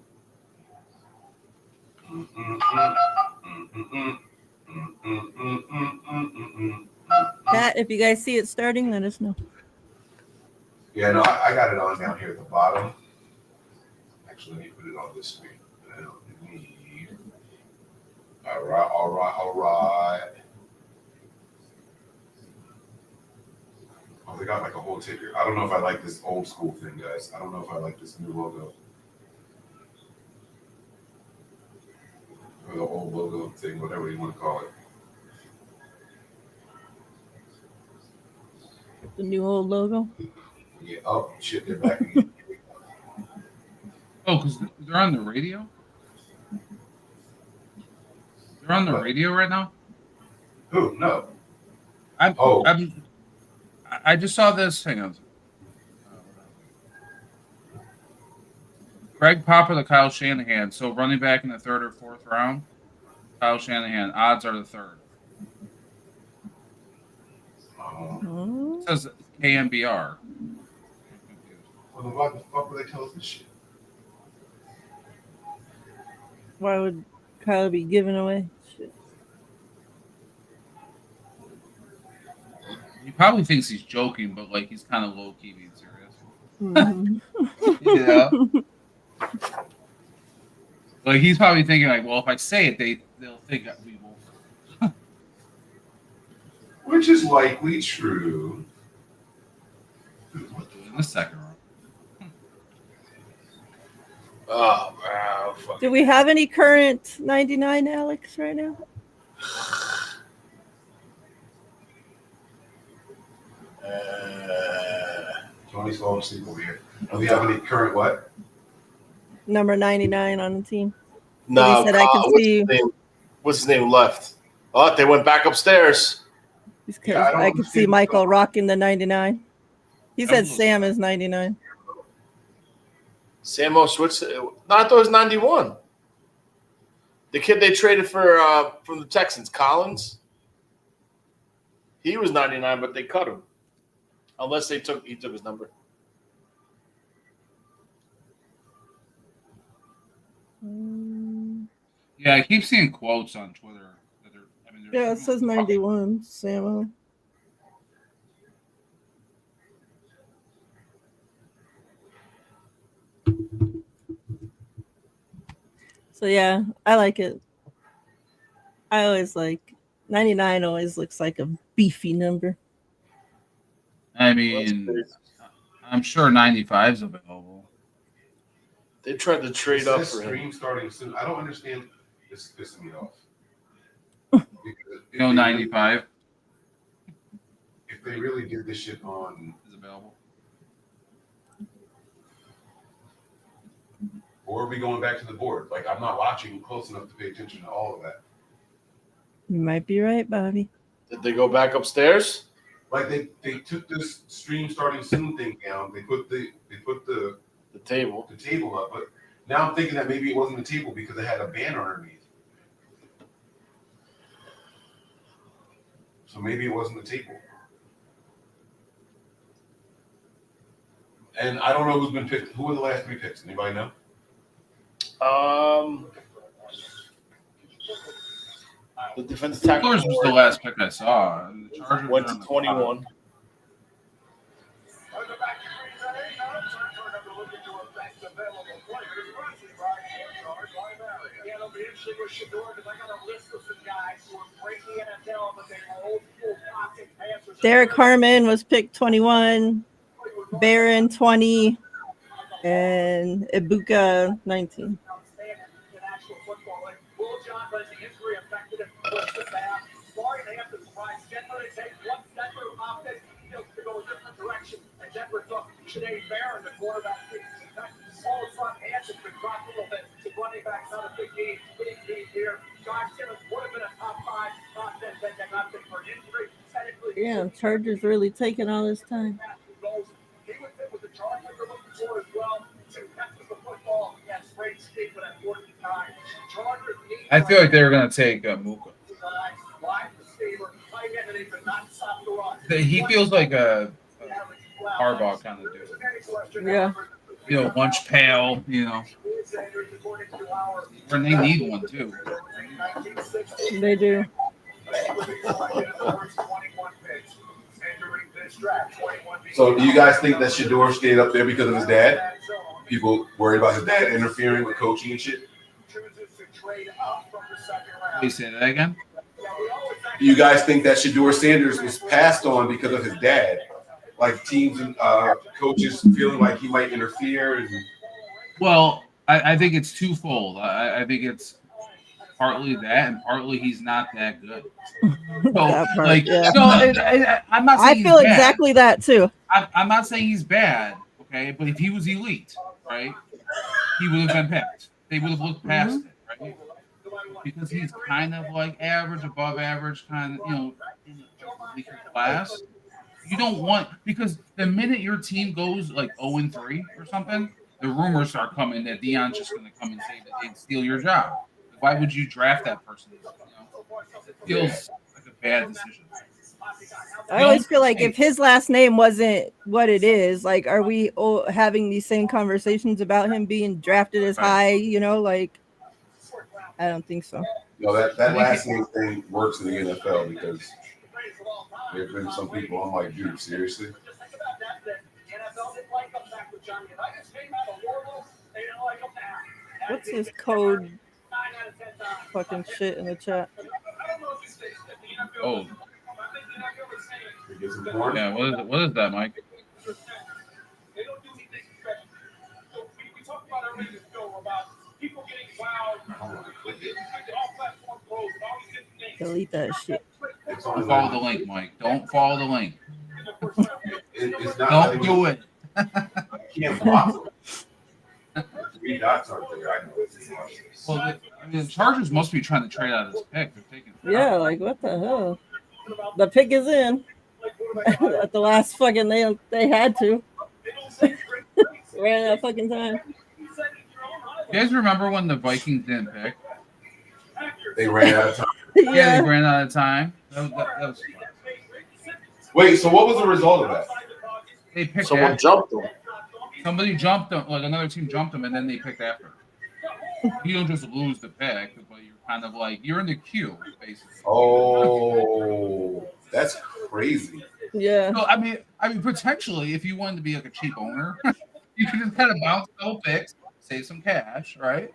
Pat, if you guys see it starting, let us know. Yeah, no, I got it on down here at the bottom. Actually, let me put it on this screen. I don't need. All right. Oh, they got like a whole ticker. I don't know if I like this old school thing, guys. I don't know if I like this new logo. Or the old logo thing, whatever you want to call it. The new old logo. Yeah, oh, shit, they're back again. Oh, because they're on the radio? They're on the radio right now? Who? No. I just saw this. Hang on. Greg Papa to Kyle Shanahan. So running back in the third or fourth round. Kyle Shanahan. Odds are the third. It says KMBR. Well, then why the fuck would they tell us this shit? Why would Kyle be giving away shit? He probably thinks he's joking, but like he's kind of low key being serious. Mm-hmm. Yeah. Like he's probably thinking like, well, if I say it, they'll think that we will. Which is likely true. In the second round. Oh, wow. Fuck. Do we have any current 99 Alex right now? Tony's falling asleep over here. Do we have any current what? Number 99 on the team. No, He said I can see you. What's his name left? Oh, they went back upstairs. Because I could see Michael rocking the 99. He said Sam is 99. Samo switched. No, I thought it was 91. The kid they traded for from the Texans, Collins. He was 99, but they cut him. Unless he took his number. Yeah, I keep seeing quotes on Twitter. Yeah, it says 91, Samo. So yeah, I like it. I always like 99 always looks like a beefy number. I mean, I'm sure 95 is available. They tried to trade up for him. Stream starting soon. I don't understand. This is pissing me off. You know, 95 If they really did this shit on is available. Or are we going back to the board? Like, I'm not watching close enough to pay attention to all of that. You might be right, Bobby. Did they go back upstairs? Like they took this stream starting soon thing down. They put the table up, but now I'm thinking that maybe it wasn't the table because it had a banner underneath. So maybe it wasn't the table. And I don't know who's been picked. Who were the last 3 picks? Anybody know? The defensive tackle Steelers was the last pick I saw. And the Chargers went were to on the 21. Yeah, it'll be interesting with Shador because I got a list of some guys who are great in the NFL, but they were old school pocket passers. Derek Harmon was picked 21, Barron 20, and Ibuka 19. Will John was the injury affected him with the back. Sorry, they have to surprise Denver. They take one Denver offense to go a different direction. And Denver took Sinead Barron, the quarterback. All the front hands have been dropped a little bit. The running back's not a big need here. Josh Simmons would have been a top 5, top 10, then they got picked for an injury. Technically, Yeah, Chargers really taking all this time. he would fit with the Chargers are looking for as well. To catch the football against great speed for that 40 time. Chargers need I feel like they were going to take Mooka. wide receiver, tight end, and even not stop the run. He feels like a Harbaugh kind of dude. Yeah. You know, lunch pail, you know. And they need one too. They do. So, do you guys think that Shador stayed up there because of his dad? People worried about his dad interfering with coaching and shit. Please say that again. Do you guys think that Shador Sanders was passed on because of his dad? Like teams and coaches feeling like he might interfere? And Well, I think it's twofold. I think it's partly that, and partly he's not that good. So, That part, like, yeah. no, I'm not saying I feel he's bad. exactly that too. I'm not saying he's bad, okay? But if he was elite, right, he would have been picked. They would have looked past it, right? Because he's kind of like average, above average, kind of, you know, in the weaker class. You don't want, because the minute your team goes like 0-3 or something, the rumors start coming that Deion's just going to come and say that they'd steal your job. Why would you draft that person? You know? It feels like a bad decision. I always feel like if his last name wasn't what it is, like, are we having these same conversations about him being drafted as high? You know, like, I don't think so. you know, that last name thing works in the NFL because there have been some people I'm like, dude, seriously? What's his code? Fucking shit in the chat. Oh, yeah. What is that, Mike? Delete that shit. Don't follow the link, Mike. Don't follow the link. It's not Don't do it. can't block them. 3 dots aren't there. I know. Well, the Chargers must be trying to trade out his pick. They're taking. Yeah, like, what the hell? The pick is in. At the last fucking they had to. Ran out of fucking time. You guys remember when the Vikings didn't pick? They ran out of time. Yeah, they ran out of time. That was Wait, so what was the result of that? they picked Someone after. jumped him. Somebody jumped them, like another team jumped them, and then they picked after. You don't just lose the pick, but you're kind of like you're in the queue, basically. Oh, that's crazy. Yeah. So I mean, potentially, if you wanted to be like a cheap owner, you could just kind of bounce a couple picks, save some cash, right?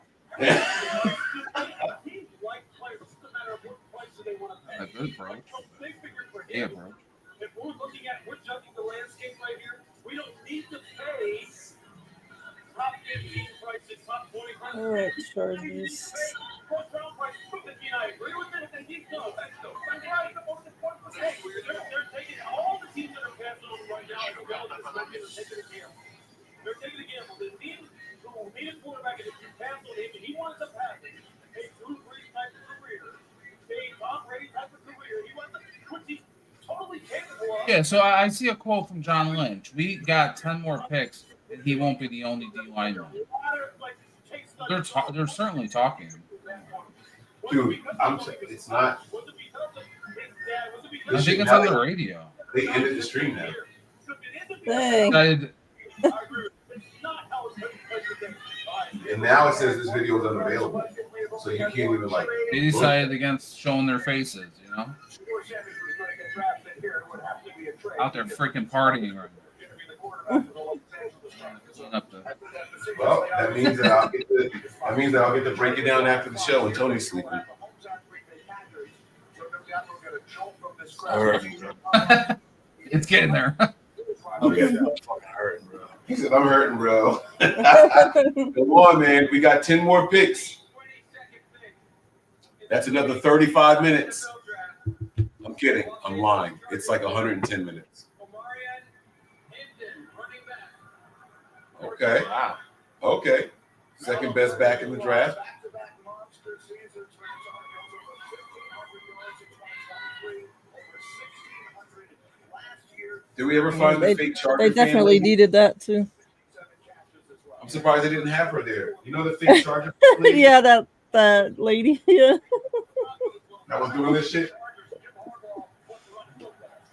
A good approach. Yeah, approach. If we're looking at, we're judging the landscape right here, we don't need to pay top 15 prices, top 20 prices. All right, Chargers. I agree with it if they need to. That's right. The most important thing. They're taking all the teams that are passing over right now. They're taking a gamble. They're taking a gamble. They need a quarterback, and if you pass on him, and he wants to pass it, a Drew Brees type of career, a Tom Brady type of career, he wants to, which he's totally capable of. Yeah, so I see a quote from John Lynch. We got 10 more picks, and he won't be the only D lineman. They're certainly talking. Dude, I'm saying it's not. I think it's on the radio. They ended the stream now. Dang. And now it says this video is unavailable. So you can't even like. They decided against showing their faces, you know? Out there freaking partying right now. Well, that means that I'll get to break it down after the show when Tony's sleeping. All right. It's getting there. I'm fucking hurting, bro. He said, "I'm hurting, bro." Come on, man. We got 10 more picks. That's another 35 minutes. I'm kidding. I'm lying. It's like 110 minutes. Okay. Wow. Okay. Second best back in the draft. Did we ever find the fake Charger They definitely family? needed that too. I'm surprised they didn't have her there. You know the fake Charger lady Yeah, that lady. Yeah. that was doing this shit?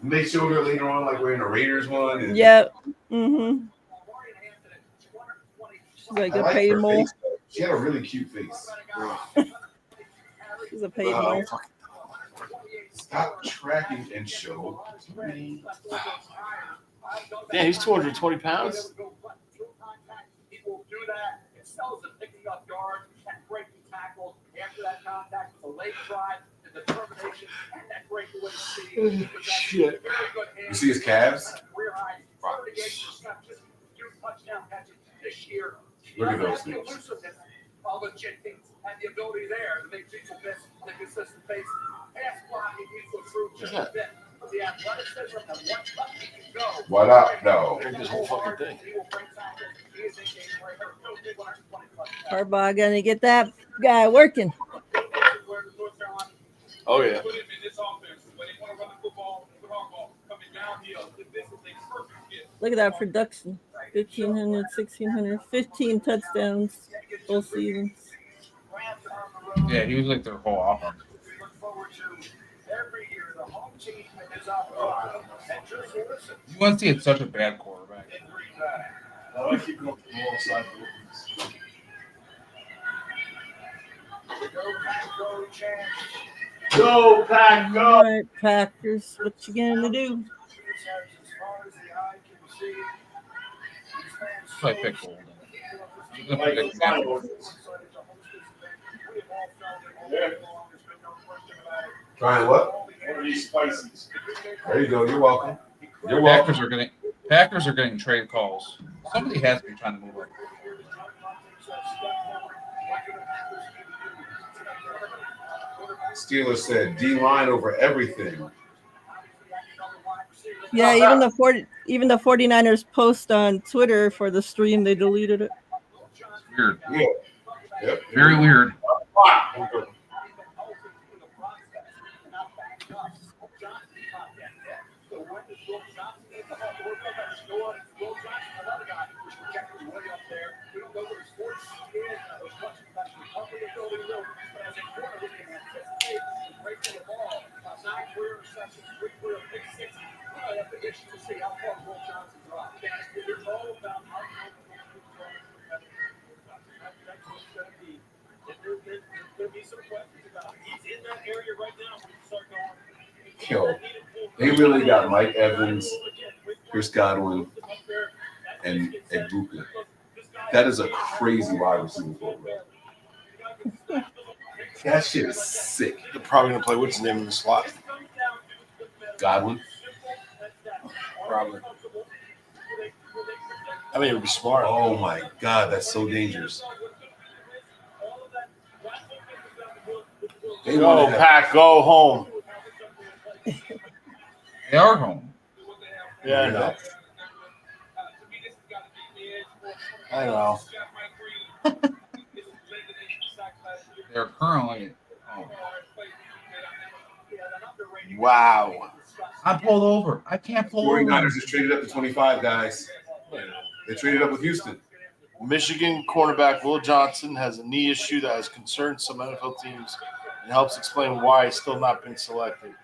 And they showed her later on, like we're in a Raiders one. And Yeah. Mm-hmm. She's like I a liked paid her mole. face, though. She had a really cute face. She's a paid mole. Stop tracking and show. Damn, he's 220 pounds. He will do that. Excels at picking up yards and breaking tackles after that contact with a late drive, the determination, and that breakaway speed. Shit. You see his calves? Career high 38% just 2 touchdown catches this year. Look at those The things. elusiveness of the Jenkins and the ability there to make people miss the consistent pace. Pass blocking equal true just a bit. The athleticism and what left he can go. What up? No. This whole fucking thing. He will bring tackles. He is a game breaker. No big 120 touchdowns. Harbaugh gonna get that guy working. Oh yeah. Put him in this offense. When they want to run the football, with Harbaugh coming downhill, this is a perfect fit. Look at that production. 1,500, 1,600, 15 touchdowns both seasons. Yeah, he was like their whole offense. Look forward to every year the home team is up. And just listen. You want to see it's such a bad quarterback. I like keeping up the ball side. Go, Pack, go, chance. Go, Pack, go! All right, Packers, what you gonna do? As far as the eye can see, these fans Probably pick Golden. I'm gonna Like, pick fine. Trying what? One of these spices. There you go. You're welcome. You're welcome. Packers are getting trade calls. Somebody has to be trying to move up. Steelers said D-line over everything. Yeah, even the 49ers post on Twitter for the stream, they deleted it. Weird. Yeah. Yep. Very weird. Yo, they really got Mike Evans, Chris Godwin, and Ibuka. That is a crazy wide receiver program. That shit is sick. They're probably gonna play what's his name in the slot. Godwin. Probably. I mean, it would be smart. Oh my God, that's so dangerous. They Go, wanna have- Pack, go home. They are home. Yeah, I know. I know. They're currently. Oh. Wow. I pulled over. I can't pull over. 49ers just traded up to 25, guys. They traded up with Houston. Michigan cornerback Will Johnson has a knee issue that has concerned some NFL teams and helps explain why he's still not been selected.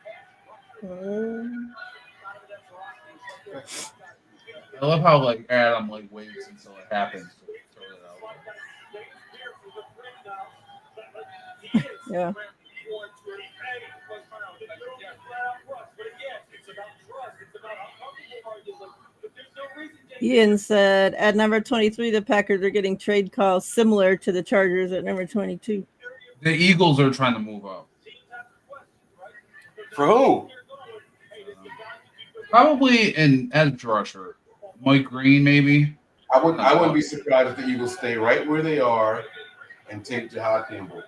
I love how like Adam like waits until it happens. To throw it out. Yeah. Ian said at number 23, the Packers are getting trade calls similar to the Chargers at number 22. The Eagles are trying to move up. For who? Probably an edge rusher. Mike Green, maybe. I wouldn't be surprised if the Eagles stay right where they are and take Jahad Campbell.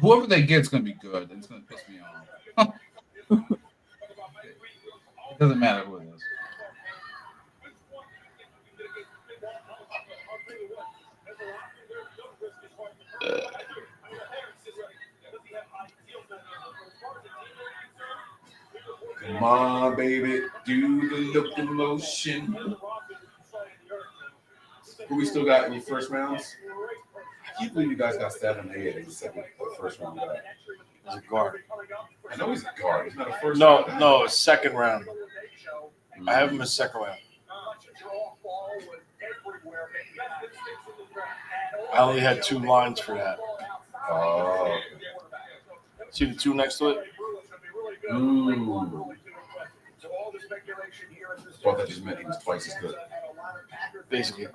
Whoever they get is going to be good. It's going to piss me off. It doesn't matter who it is. Come on, baby, do the locomotion. Who we still got in your first rounds? I can't believe you guys got 7 ahead in the first round guy. He's a guard. I know he's a guard. He's not a first No, round. no, second round. I have him as second round. I only had 2 lines for that. Oh. See the 2 next to it? Ooh. Thought that just meant he was twice as good. Basically.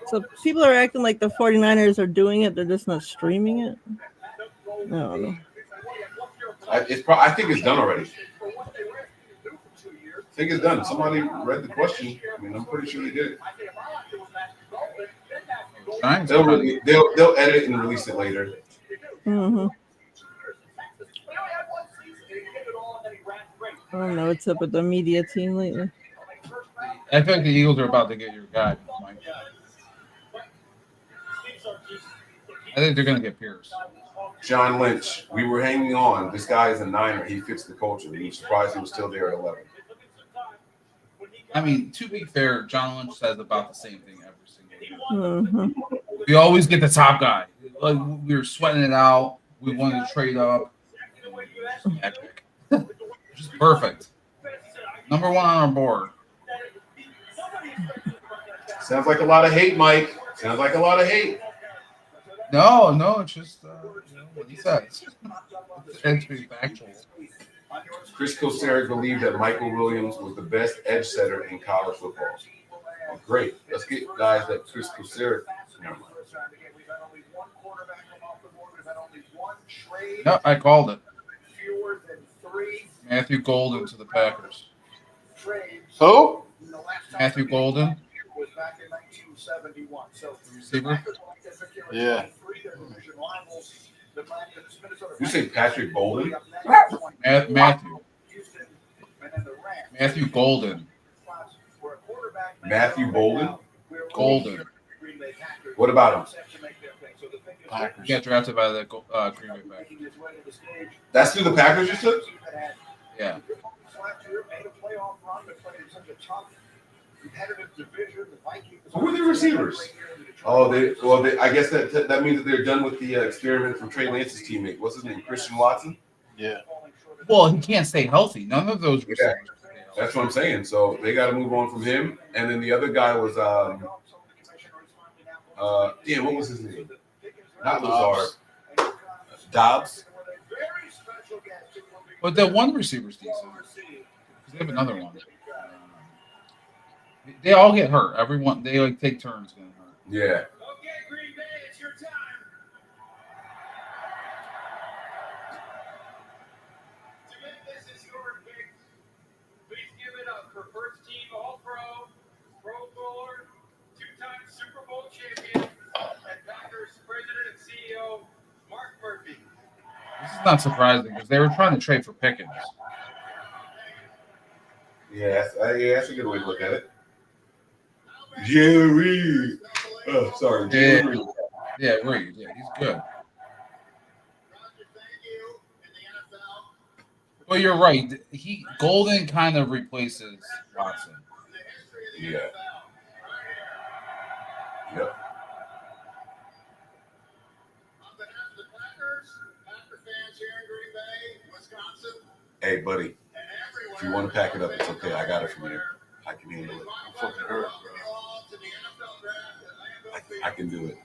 So people are acting like the 49ers are doing it. They're just not streaming it. I don't know. I think it's done already. I think it's done. Somebody read the question. I mean, I'm pretty sure they did it. They'll edit it and release it later. Mm-hmm. I don't know what's up with the media team lately. I think the Eagles are about to get your guy, Mike. I think they're going to get Pierce. John Lynch, we were hanging on. This guy is a Niner. He fits the culture. We were surprised he was still there at 11. I mean, to be fair, John Lynch says about the same thing every single year. Mm-hmm. We always get the top guy. Like, we were sweating it out. We wanted to trade up. Epic. Just perfect. Number 1 on our board. Sounds like a lot of hate, Mike. Sounds like a lot of hate. No, it's just what he says. It's factual. Chris Kosaric believed that Michael Williams was the best edge setter in college football. Well, great. Let's get guys like Chris Kosaric. No, I called it. Matthew Golden to the Packers. Who? Matthew Golden. Receiver. Yeah. You say Patrick Bolden? Matthew. Matthew Golden. Matthew Bolden? Golden. What about him? He got drafted by the Green Bay Packers. That's who the Packers just took? Yeah. Who were the receivers? Oh, I guess that means that they're done with the experiment from Trey Lance's teammate. What's his name? Christian Watson? Yeah. Well, he can't stay healthy. None of those receivers. That's what I'm saying. So they got to move on from him. And then the other guy was, what was his name? Not Lazard. Dobbs. But the one receiver's decent. They have another one. They all get hurt. Everyone, they like take turns getting hurt. Yeah. Okay, Green Bay, it's your time. To make this historic pick, please give it up for first team All-Pro, Pro Bowler, 2-time Super Bowl champion, and Packers president and CEO Mark Murphy. This is not surprising because they were trying to trade for Pickens. Yeah, that's a good way to look at it. Jerry. Oh, sorry. Jerry. Yeah, Reed. Yeah, he's good. Well, you're right. Golden kind of replaces Watson. Yeah. Yep. Hey, buddy. If you want to pack it up, it's okay. I got it from here. I can handle it. I'm fucking hurt, bro. I can do it.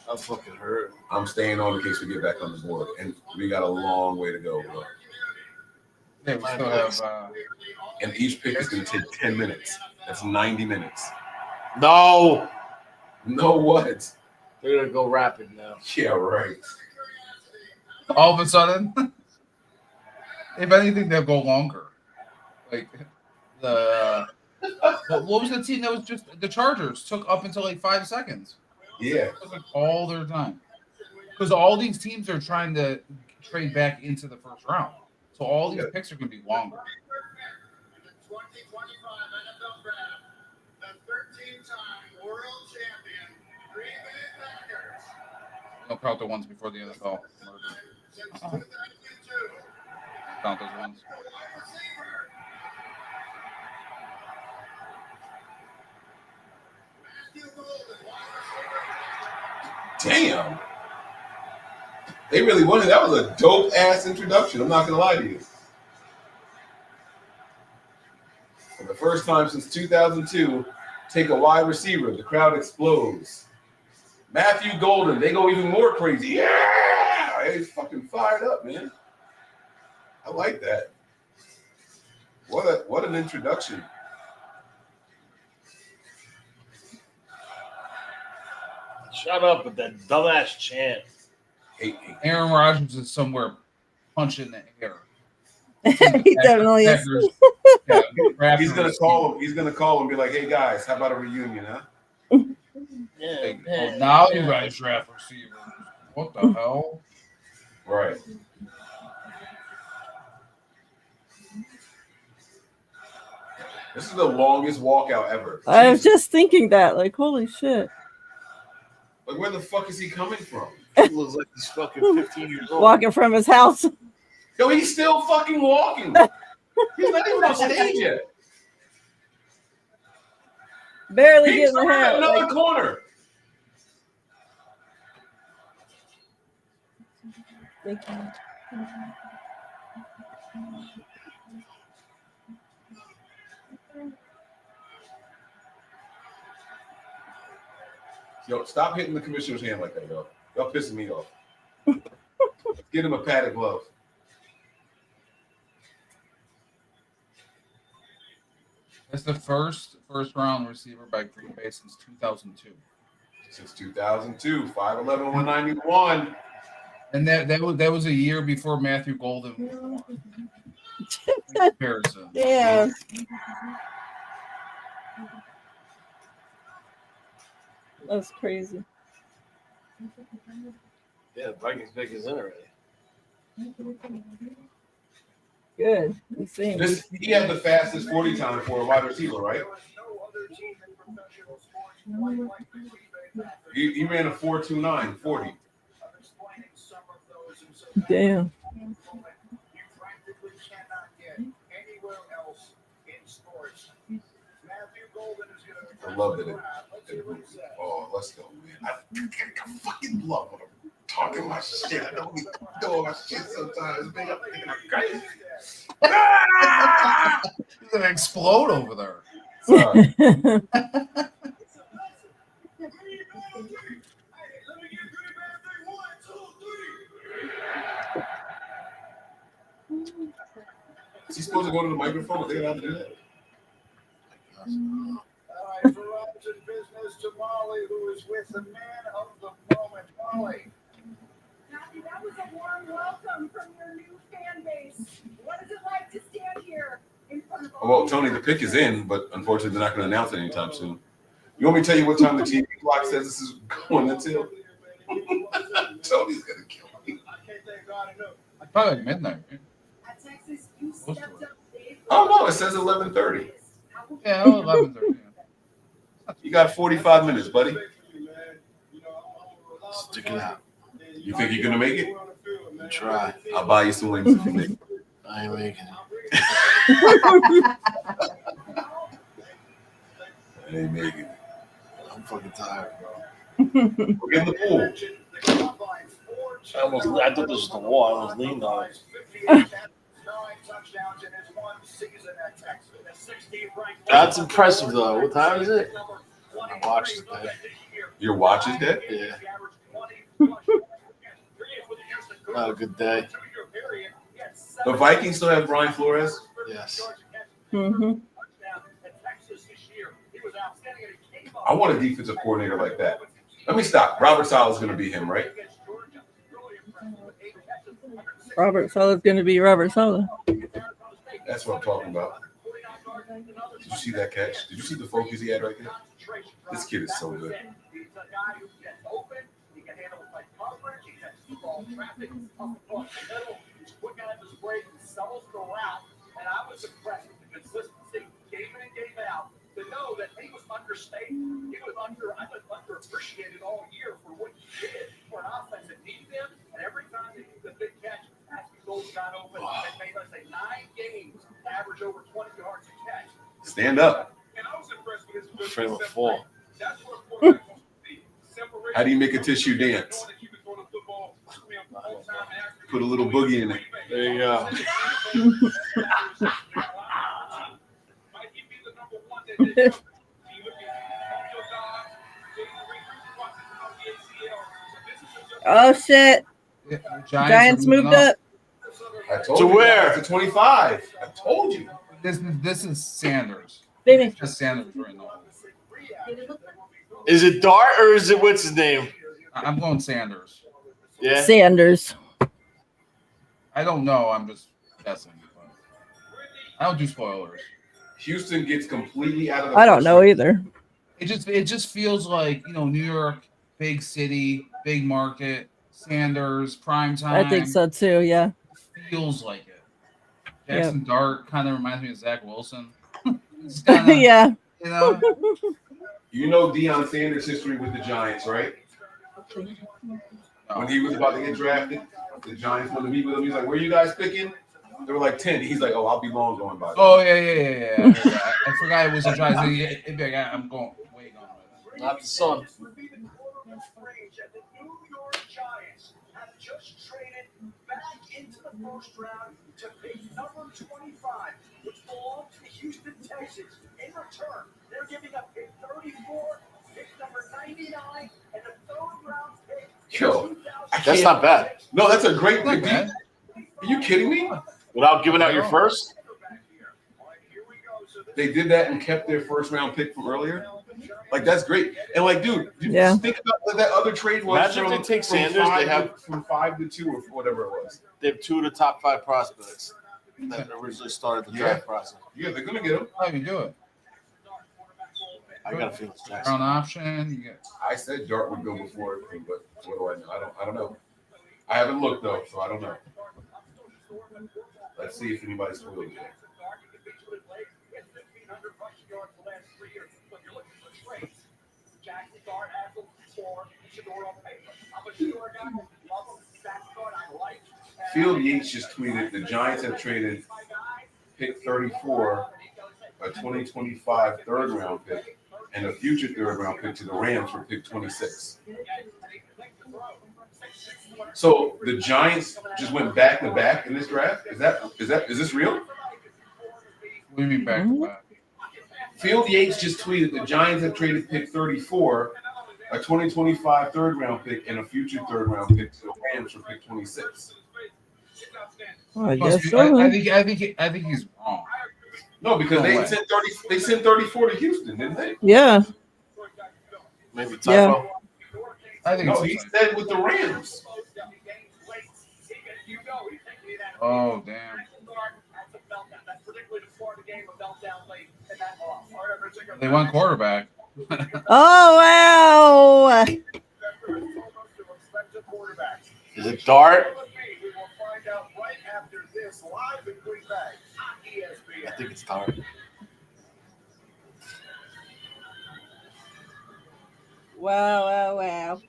I'm fucking hurt. I'm staying on in case we get back on the board, and we got a long way to go, bro. Yeah, we still have. And each pick is going to take 10 minutes. That's 90 minutes. No. No what? They're gonna go rapid now. Yeah, right. All of a sudden, if anything, they'll go longer. Like what was the team that was just the Chargers took up until like 5 seconds? Yeah. It was like all their time because all these teams are trying to trade back into the first round, so all these picks are going to be longer. 2025 NFL Draft, the 13-time world champion Green Bay Packers. Don't count the ones before the NFL. Since 2002. Count those ones. Damn. They really wanted. That was a dope ass introduction. I'm not gonna lie to you. For the first time since 2002, take a wide receiver. The crowd explodes. Matthew Golden. They go even more crazy. Yeah, he's fucking fired up, man. I like that. What an introduction. Shut up with that dumbass chant. Aaron Rodgers is somewhere punching the air. He definitely is. He's gonna call him. He's gonna call him and be like, "Hey guys, how about a reunion, huh?" Like, oh, now you guys draft receivers. What the hell? Right. This is the longest walkout ever. I was just thinking that, like, holy shit. Like, where the fuck is he coming from? He looks like he's fucking 15 years old. Walking from his house. Yo, he's still fucking walking. He's not even on stage yet. Barely He's getting the around hell. another Like, corner. Yo, stop hitting the commissioner's hand like that, yo. Y'all pissing me off. Get him a padded glove. That's the first round receiver by Green Bay since 2002. Since 2002, 5'11", 191. And that was a year before Matthew Golden. Comparison. yeah. That's crazy. Yeah, Vikings pick is in already. Good. Let's see. He had the fastest 40 time for a wide receiver, right? He ran a 4.29 40. Damn. I love it. Oh, let's go, man. I fucking love when I'm talking my shit. I don't be doing my shit sometimes, man. I'm thinking I'm crazy. He's gonna explode over there. Sorry. Is he supposed to go to the microphone? Are they allowed to do that? All right, for Rob's in business to Molly, who is with the man of the moment, Molly. Matthew, that was a warm welcome from your new fan base. What is it like to stand here in front of all Well, Tony, the pick is in, but unfortunately, they're not going to announce it anytime soon. You want me to tell you what time the TV clock says this is going until? Tony's going to kill me. Probably like midnight. Right? At Texas, you stepped up big. Oh, no, it says 11:30. Yeah, 11:30. You got 45 minutes, buddy. Stick it out. You think you're going to make it? Try. I'll buy you some wings if you make it. I ain't making it. I ain't making it. I'm fucking tired, bro. We're in the pool. I thought this was the wall. I almost leaned on it. 9 touchdowns in his one season at Texas. That's impressive, though. What time is it? My watch is dead. Your watch is dead? Yeah. Not a good day. The Vikings still have Brian Flores? Yes. Mm-hmm. I want a defensive coordinator like that. Let me stop. Robert Saleh is going to be him, right? Robert Saleh's going to be Robert Saleh. That's what I'm talking about. Did you see that catch? Did you see the focus he had right there? This kid is so good. And I was impressed with the consistency, game in and game out, to know that he was understated. He was underappreciated all year for what he did for an offense that needed him. And every time they did the big catch, Ashley Gold got open and made us a 9 games to average over 20 yards a catch. Stand up. And I was impressed with his I'm afraid I'm gonna fall. That's what a quarterback wants to be. Separation. How do you make a tissue dance? Put a little boogie in it. There you go. Oh shit! Yeah, Giants are moving moved up. I told To you where? guys, to 25. I told you. This is Sanders. Baby. It's just Sanders right now. Is it Dart or is it what's his name? I'm going Sanders. Yeah. Sanders. I don't know. I'm just guessing. But I don't do spoilers. Houston gets completely out of the I don't first know round. either. It just feels like, New York, big city, big market, Sanders, prime time. I think so too. Yeah. Feels like it. Yep. Jackson Dart kind of reminds me of Zach Wilson. It's kinda, Yeah. You know Deion Sanders' history with the Giants, right? When he was about to get drafted, the Giants wanted to meet with him. He's like, "Where are you guys picking?" They were like 10. He's like, "Oh, I'll be long going by." Oh yeah. I forgot it was a Giants. I'm going way gone with it. Not the sun. Into the first round to pick number 25, which belongs to Houston Texans. In return, they're giving up pick 34, pick number 99, and the third round pick. Yo, That's not bad. No, that's a great Not pick. bad. Are you kidding me? Without giving out your first? They did that and kept their first round pick from earlier. Like, that's great. And like, dude, Yeah. just think about what that other trade was. Imagine if they take Sanders, they have- from 5 to 2 or whatever it was. They have 2 of the top 5 prospects that originally started the draft process. Yeah, they're gonna get him. How do you do it? I got a feeling it's Jackson. Brown option. You get I said Dart would go before him, but what do I know? I don't know. I haven't looked though, so I don't know. Let's see if anybody's spoiled it. Field Yates just tweeted the Giants have traded pick 34, a 2025 third round pick, and a future third round pick to the Rams for pick 26. So the Giants just went back to back in this draft. Is this real? what do you mean back to back? Field Yates just tweeted the Giants have traded pick 34, a 2025 third round pick, and a future third round pick to the Rams for pick 26. Oh, I Must guess be- so. I think he's wrong. No, because No they way. sent 30. They sent 34 to Houston, didn't they? Yeah. Maybe typo. I think No, it's he said with the Rams. Oh damn. They won quarterback. Oh wow. Is it Dart? I think it's Dart. Wow.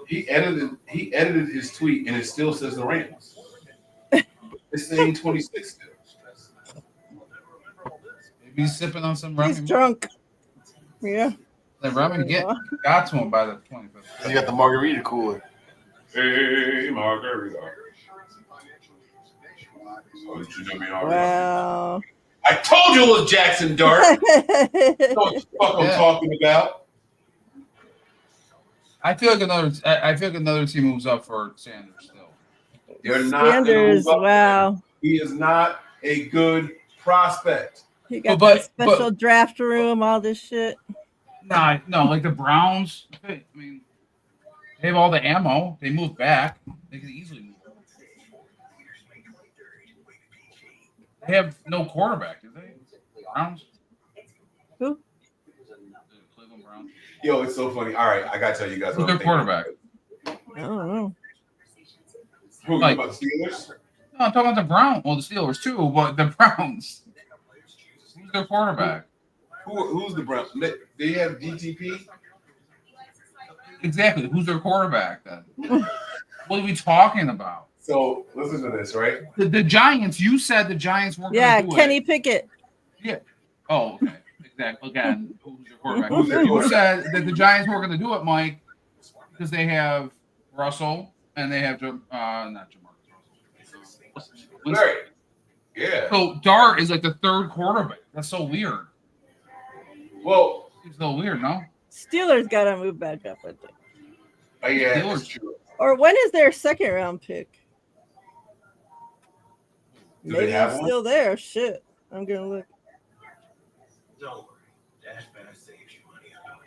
He edited his tweet, and it still says the Rams. It's saying 26 still. Maybe he's sipping on some He's rum. drunk. Yeah. The rum got to him by the 25th. You got the margarita cooler. Hey, Margarita. Oh, you know me already. Wow. I told you it was Jackson Dart. What the fuck I'm talking about? I feel like another team moves up for Sanders still. They're not gonna Sanders, move up. wow. He is not a good prospect. He got But- that special draft room, all this shit. Nah, no, like the Browns. I mean, they have all the ammo. They move back. They can easily move. They have no quarterback, do they? Browns. Who? The Cleveland Browns. Yo, it's so funny. All right, I gotta tell you guys. Who's what I'm their quarterback? I don't know. Who? Like- About the Steelers? No, I'm talking about the Browns. Well, the Steelers too, but the Browns. Who's their quarterback? Who's the Browns? They have DTP. Exactly. Who's their quarterback then? What are we talking about? So listen to this, right? The Giants. You said the Giants weren't. Yeah, gonna do Kenny It. Pickett. Yeah. Oh, okay. Exactly. Again, who's their quarterback? Who's their You quarterback? said that the Giants weren't going to do it, Mike, because they have Russell and they have not Jamarcus Russell. Right. Yeah. So Dart is like the third quarterback. That's so weird. Well, It's so weird, no? Steelers got to move back up, I think. yeah, Steelers. that's true. Or when is their second round pick? Do they Maybe have it's one? still there. Shit. I'm going to look.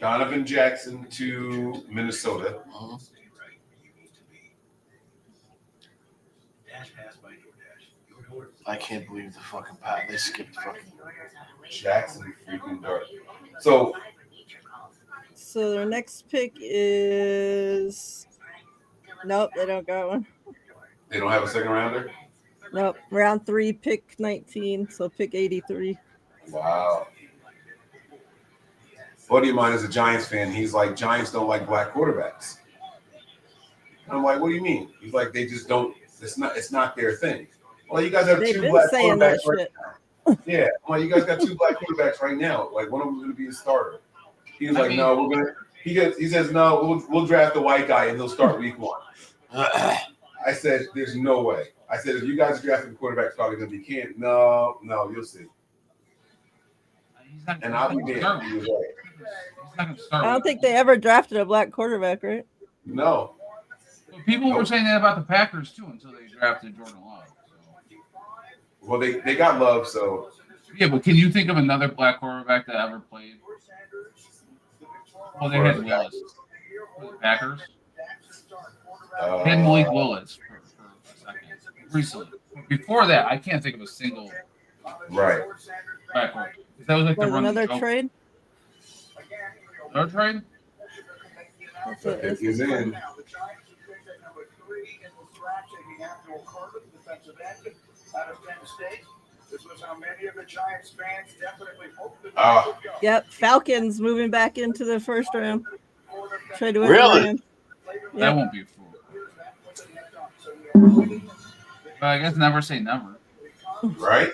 Donovan Jackson to Minnesota. I can't believe the fucking Pat. They skipped fucking Jackson freaking Dart. So So their next pick is. Nope, they don't got one. they don't have a second rounder. Nope. Round 3, pick 19. So pick 83. Wow. Buddy of mine is a Giants fan. He's like, Giants don't like black quarterbacks. And I'm like, what do you mean? He's like, they just don't. It's not their thing. Well, you guys have They've two been black saying that quarterbacks right shit. now. Yeah. Well, you guys got two black quarterbacks right now. Like one of them's going to be a starter. He was I like, mean- no, we're gonna. He says no. We'll draft the white guy and he'll start week 1. I said, there's no way. I said, if you guys draft the quarterback, probably going to be Cam. No, you'll see. He's not, And I'll be he's damned. not He was like, going to start. I don't think they ever drafted a black quarterback, right? no. But people were saying that about the Packers too until they drafted Jordan Love. So. Well, they got love, so Yeah, but can you think of another black quarterback that ever played? Well, they had Willis. For the Packers. They had Malik Willis for a second. Recently. Before that, I can't think of a single right. black quarterback. That was like the Was run. another trade? Another trade? That's it. If he's in, Yep. Falcons moving back into the first round. Trade with Really? Rams. That Yep. won't be a fool. But I guess never say never. right?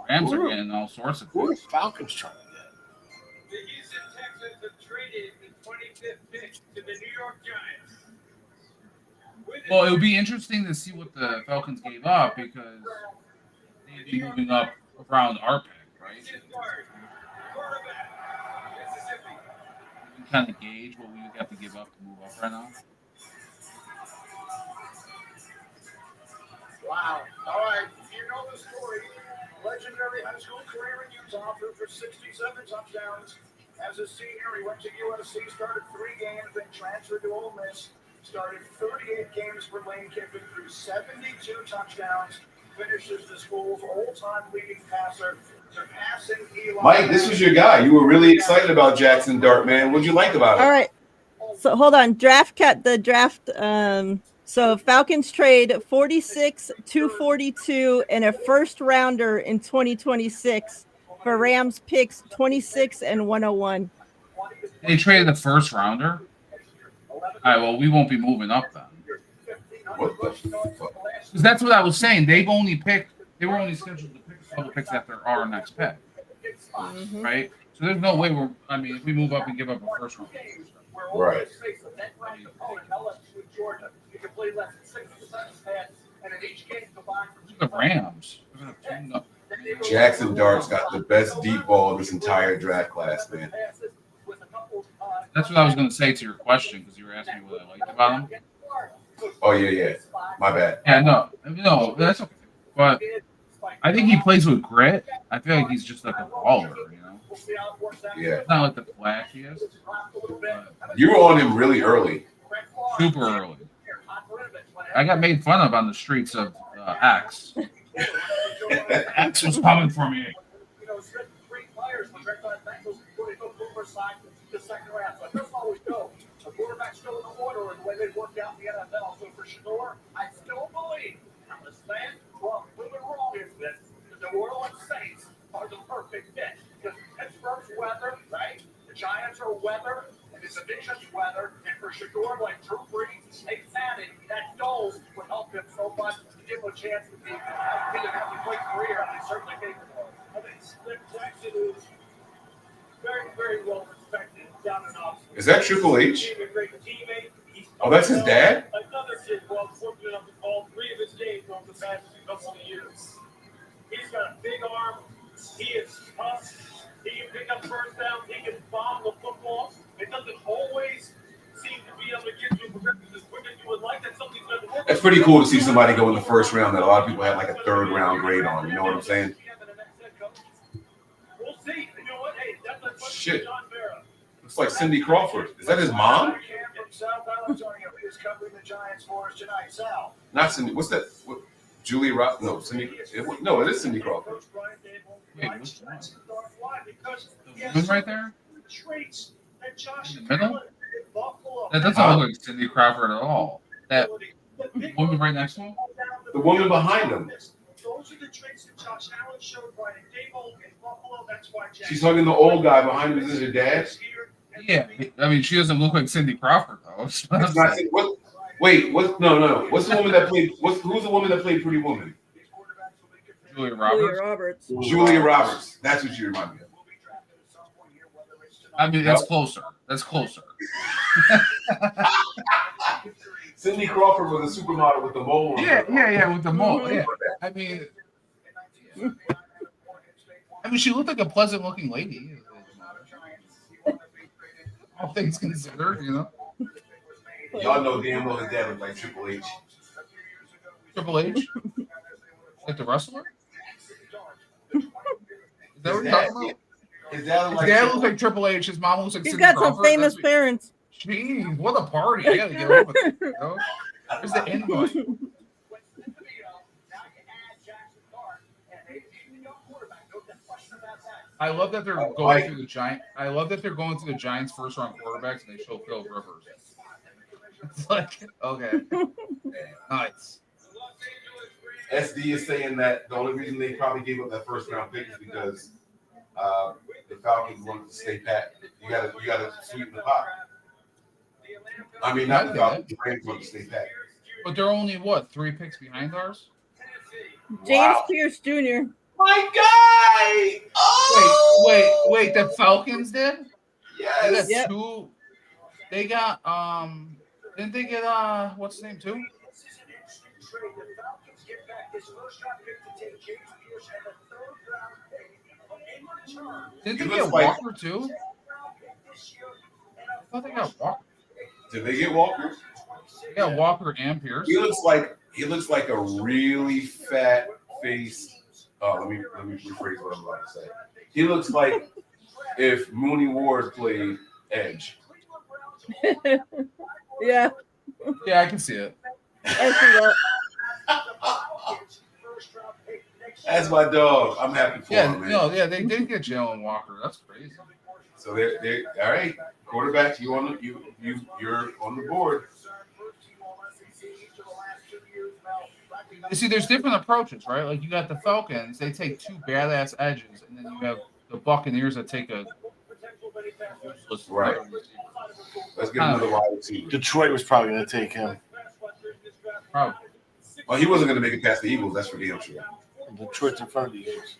Rams are getting all sorts of Who are the things. Falcons trying to get? The Houston Texans have traded the 25th pick to the New York Giants. With Well, it would be interesting to see what the Falcons gave up because they'd be moving up around our pick, right? quarterback, Mississippi. We can kind of gauge what we would have to give up to move up right now. Wow. All right. You know the story. Legendary high school career in Utah, threw for 67 touchdowns. As a senior, he went to USC, started 3 games, then transferred to Ole Miss. Started 38 games for Lane Kiffin, threw 72 touchdowns. Finishes the school's all-time leading passer, surpassing Eli. Mike, this was your guy. You were really excited about Jackson Dart, man. What'd you like about it? All right. So hold on. Draft. So Falcons trade 46, 242, and a first rounder in 2026 for Rams picks 26 and 101. They traded the first rounder. All right, well, we won't be moving up then. What the fuck? Because that's what I was saying. They were only scheduled to pick a couple picks after our next pick, Mhm. right? So there's no way if we move up and give up a first round. Right. completed less than 60% of his passes, and in each game combined The Rams. Jackson Dart's got the best deep ball of this entire draft class, man. That's what I was going to say to your question because you were asking me what I liked about him. Oh yeah. My bad. Yeah, no, that's okay. But I think he plays with grit. I feel like he's just like a baller, you know. Yeah. It's not like the flashiest. You were on him really early. Super early. I got made fun of on the streets of X. X was coming for me. The quarterback's still in the order and the way they work out in the NFL. So for Shador, I still believe, I'm a fan, well, proven wrong is this, that the New Orleans Saints are the perfect fit. Because Pittsburgh's weather, right? The Giants are weather, and the division's weather. And for Shador, like Drew Brees, Nate Manning, that Doles would help him so much to give him a chance to be a great career, and he's certainly capable. I think Slick Jackson is very, very well respected down in Austin. Is that Triple H? Oh, that's his dad? Another kid who I'm fortunate enough to call 3 of his games over the past couple of years. He's got a big arm. He is tough. He can pick up first down. He can bomb the football. It doesn't always seem to be able to get you progression as quick as you would like. That's something that's going to work. It's pretty cool to see somebody go in the first round that a lot of people had like a 3rd round grade on. You know what I'm saying? We'll see. You know what? Hey, that's a question Shit. for John Barra. Looks like Cindy Crawford. Is that his mom? Not Cindy. What's that? What, Julie Rock? No, Cindy. No, it is Cindy Crawford. Wait, which one? The woman right there? In the middle? That doesn't look like Cindy Crawford at all. That woman right next to him? The woman behind him. Those are the traits that Josh Allen showed Brian Dable in Buffalo. That's why She's hugging the old guy behind him. Is this her dad? Yeah. I mean, she doesn't look like Cindy Crawford, though. It's not, what, wait, what? No. What's the woman that played? Who's the woman that played Pretty Woman? Julia Roberts. Julia Roberts. That's what you remind me of. I mean, that's closer. That's closer. Cindy Crawford was a supermodel with the mole. Yeah, with the mole. Yeah. I mean, she looked like a pleasant-looking lady. All things considered, you know. Y'all know damn well his dad looked like Triple H. Triple H? Like the wrestler? Is that what you're talking about? His dad looks like Triple H. His mom looks like He's Cindy got Crawford. some famous parents. Jeez, what a party. I gotta get over it. You know? Where's the invite? I love that they're going through the Giants. I love that they're going through the Giants' first round quarterbacks and they show Phil Rivers. It's like, okay. Nice. SD is saying that the only reason they probably gave up that first round pick is because the Falcons wanted to stay pat. You gotta sweeten the pot. I mean, not the Falcons. The Rams wanted to stay pat. But they're only what, 3 picks behind ours? James Pierce Jr. My guy! Oh! Wait, the Falcons did? Yes. They got 2. They got didn't they get what's his name too? Didn't they get Walker too? I thought they got Walker. Did they get Walker? They got Walker and Pierce. He looks like a really fat faced. Oh, let me rephrase what I'm about to say. He looks like if Mooney Ward played Edge. Yeah. Yeah, I can see it. I see that. That's my dog. I'm happy for him, man. They did get Jalen Walker. That's crazy. So they're all right. Quarterback, you're on the board. You see, there's different approaches, right? Like you got the Falcons, they take 2 badass edges, and then you have the Buccaneers that take a useless right. Let's get another wide receiver. Detroit was probably going to take him. Probably. Well, he wasn't going to make it past the Eagles. That's for damn sure. Detroit's in front of the Eagles.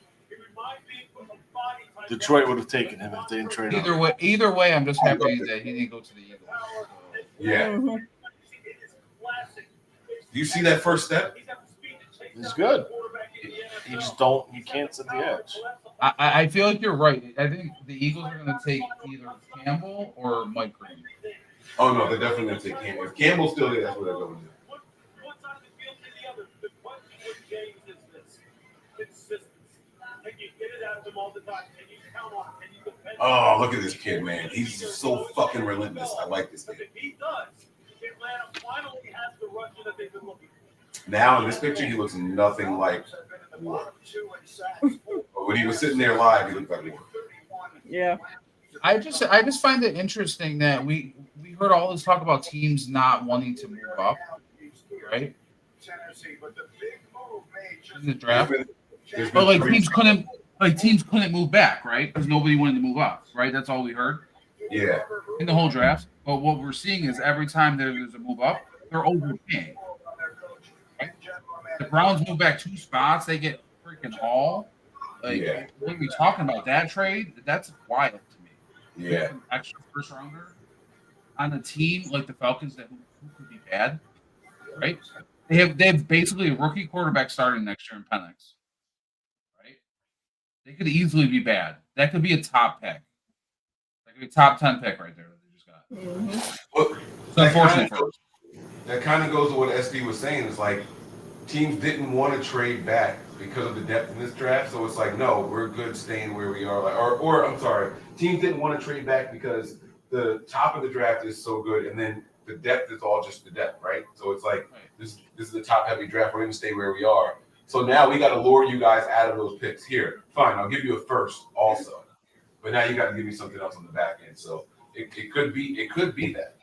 Detroit would have taken him if they didn't trade him. Either way, I'm just happy that he didn't go to the Eagles. Yeah. Mhm. Do you see that first step? He's good. You just don't. You can't set the edge. I feel like you're right. I think the Eagles are going to take either Campbell or Mike Green. Oh no, they're definitely going to take Campbell. If Campbell's still there, that's what they're going to do. Oh, look at this kid, man. He's so fucking relentless. I like this kid. Now in this picture, he looks nothing like Ward. But when he was sitting there live, he looked like Ward. Yeah. I just find it interesting that we heard all this talk about teams not wanting to move up, right? In the draft, but like teams couldn't move back, right? Because nobody wanted to move up, right? That's all we heard. Yeah. In the whole draft. But what we're seeing is every time there's a move up, they're overpaying. Right? The Browns move back 2 spots, they get freaking all. Like, what are we talking about? That trade? That's wild to me. Yeah. An extra first rounder on a team like the Falcons that who could be bad, right? They have basically a rookie quarterback starting next year in Penix, right? They could easily be bad. That could be a top pick. That could be a top 10 pick right there that they just got. Well, It's unfortunate for us. That kind of goes to what SD was saying. It's like teams didn't want to trade back because of the depth in this draft. So it's like, no, we're good staying where we are. Like, or I'm sorry, teams didn't want to trade back because the top of the draft is so good, and then the depth is all just the depth, right? So it's like this is the top heavy draft. We're going to stay where we are. So now we got to lure you guys out of those picks. Here, fine, I'll give you a first also, but now you got to give me something else on the back end. So it could be that.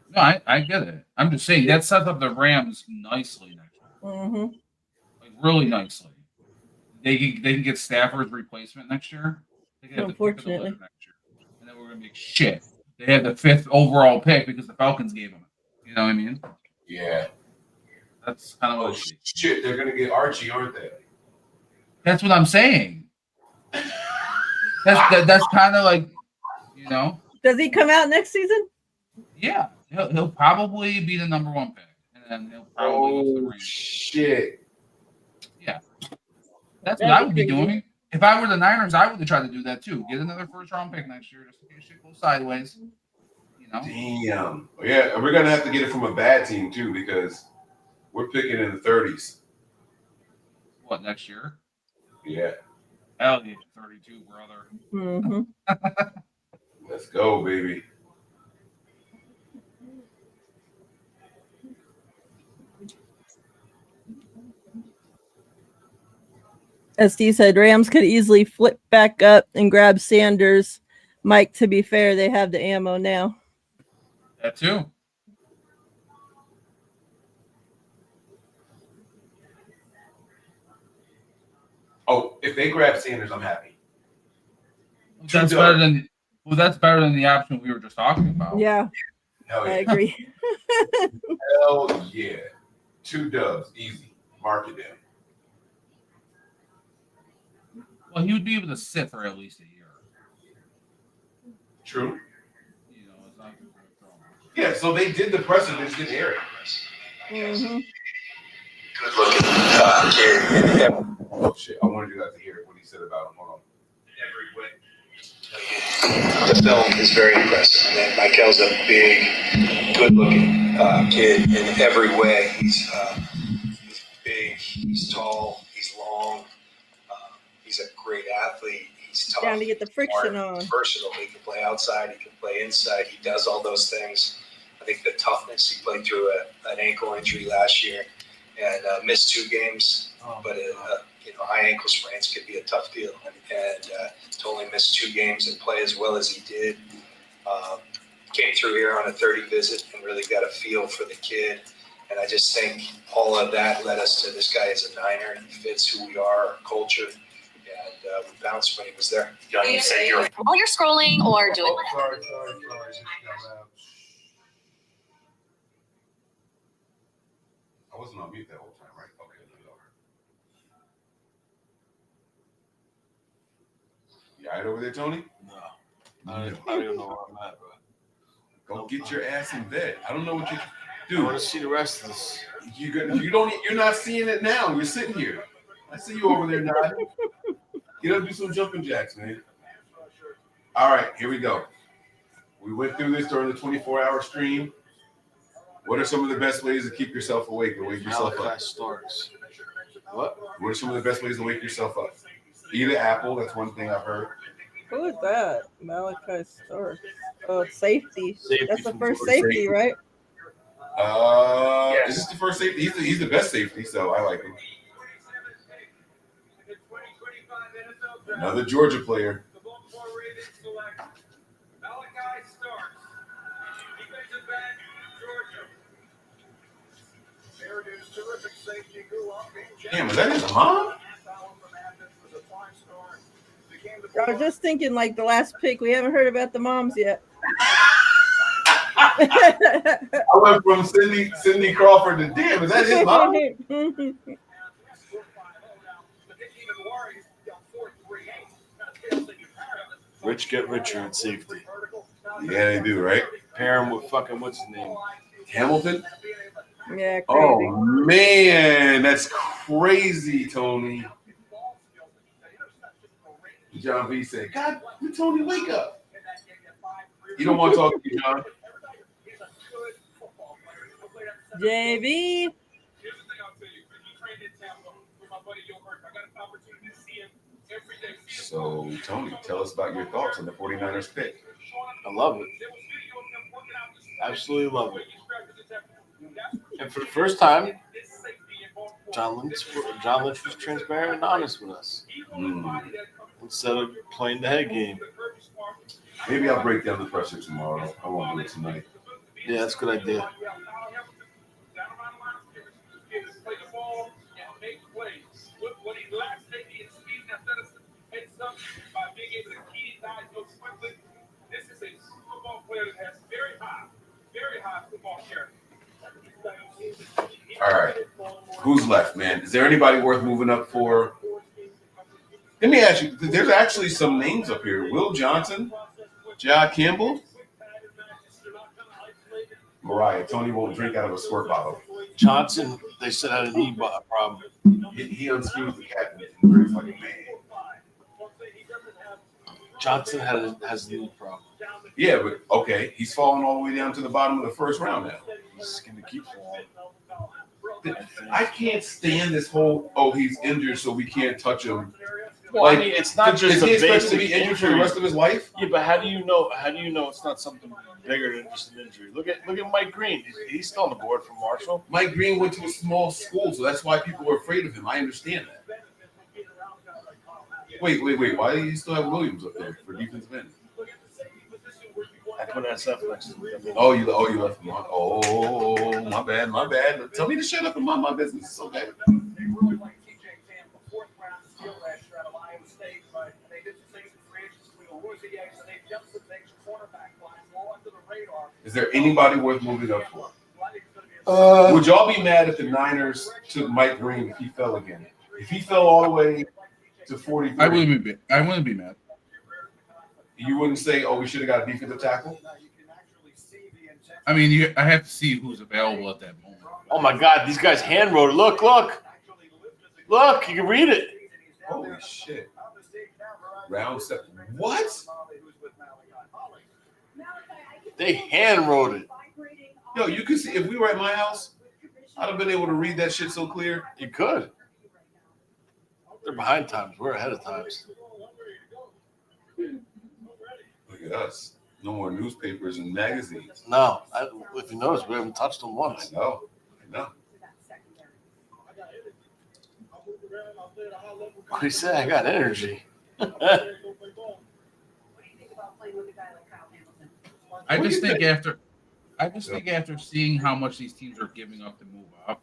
No, I get it. I'm just saying that sets up the Rams nicely next year. Mm-hmm. Like really nicely. They can get Stafford's replacement next year. They can have the pick of the litter next year. And then we're gonna make shit. They had the 5th overall pick because the Falcons gave them it. You know what I mean? Yeah. That's kind of what Oh shit, they're gonna get Archie, aren't they? That's what I'm saying. That's kind of like, you know. Does he come out next season? Yeah, he'll probably be the number 1 pick, and then he'll probably go to the Rams. Shit. Yeah, that's what I would be doing. If I were the Niners, I would have tried to do that too. Get another 1st-round pick next year just in case shit goes sideways. You know. Damn. Yeah, and we're gonna have to get it from a bad team too because we're picking in the 30s. What, next year? Yeah. Hell yeah, 32, brother. Mm-hmm. Let's go, baby. SD said Rams could easily flip back up and grab Sanders. Mike, to be fair, they have the ammo now. That too. Oh, if they grab Sanders, I'm happy. That's better than the option we were just talking about. Yeah. Hell yeah. I agree. Hell yeah. 2 dubs, easy. Mark it down. Well, he would be able to sit for at least a year. True. You know, it's not good for a throw. Yeah, so they did the press and just didn't air it. Mm-hmm. Good looking kid. Oh shit! I wanted you guys to hear what he said about him. Hold on. The film is very impressive. And Michael's a big, good-looking kid in every way. He's big, he's tall, he's long. He's a great athlete. He's tough. Down to get the friction smart, on. Versatile. He can play outside. He can play inside. He does all those things. I think the toughness. He played through an ankle injury last year and missed 2 games. But high ankle sprains could be a tough deal. And to only miss 2 games and play as well as he did, came through here on a 30 visit and really got a feel for the kid. And I just think all of that led us to this guy is a Niner. He fits who we are, our culture. And we bounced when he was there. While you're scrolling or doing Sorry. I wasn't on mute that whole time, right? Okay, no, you all right over there, Tony? No. I don't even know where I'm at, bro. Go get your ass in bed. I don't know what you. Dude, I want to see the rest of this. You're not seeing it now. You're sitting here. I see you over there nodding. Get up, do some jumping jacks, man. All right, here we go. We went through this during the 24-hour stream. What are some of the best ways to keep yourself awake or wake yourself up? Malachi Starks. What? What are some of the best ways to wake yourself up? Eat an apple. That's one thing I've heard. Who is that? Malachi Starks. Oh, safety. Safety That's the from first Florida safety, State. right? Is this the first safety? He's the best safety, so I like him. Another Georgia player. The Baltimore Ravens select Malachi Starks, defensive back, Georgia. Meridian's terrific safety grew up in Damn, is that his mom? I was just thinking, like the last pick, we haven't heard about the moms yet. I went from Cindy Crawford to damn, is that his mom? Rich get richer in safety. Yeah, they do, right? Pair him with fucking what's his name? Hamilton? Yeah, crazy. Oh man, that's crazy, Tony. John V said, God, Tony, wake up. You don't want to talk to you, John. JV. So, Tony, tell us about your thoughts on the 49ers pick. I love it. Absolutely love it. And for the first time, John Lynch was transparent and honest with us. Instead of playing the head game. Maybe I'll break down the pressure tomorrow. I won't do it tonight. Yeah, that's a good idea. This is a football player that has very high football character. All right. Who's left, man? Is there anybody worth moving up for? Let me ask you. There's actually some names up here. Will Johnson, Ja Campbell, Mariah. Tony won't drink out of a squirt bottle. Johnson, they said had a knee problem. He unscrewed the captain. Very fucking man. Johnson has a knee problem. Yeah, but okay, he's falling all the way down to the bottom of the first round now. He's going to keep falling. I can't stand this whole, he's injured, so we can't touch him. Well, Like, I mean, it's not just is a he expected basic to be injured for the injury. rest of his life? Yeah, but how do you know? How do you know it's not something bigger than just an injury? Look at Mike Green. He's still on the board for Marshall. Mike Green went to a small school, so that's why people were afraid of him. I understand that. Wait. Why do you still have Williams up there for defensive end? I put SF next to him. Oh, you left him on. Oh, my bad. Tell me to shut up and mind my business. It's okay. Is there anybody worth moving up for? Would y'all be mad if the Niners took Mike Green if he fell again? If he fell all the way to 43, I wouldn't be mad. You wouldn't say, "Oh, we should have got a defensive tackle." I mean, I have to see who's available at that moment. Oh my God, these guys hand wrote it. Look, you can read it. Holy shit! Round 7. What? They hand wrote it. Yo, you could see if we were at my house, I'd have been able to read that shit so clear. You could. They're behind times. We're ahead of times. Look at us. No more newspapers and magazines. No, if you notice, we haven't touched them once. I know. What do you say? I got energy. I just think after seeing how much these teams are giving up to move up,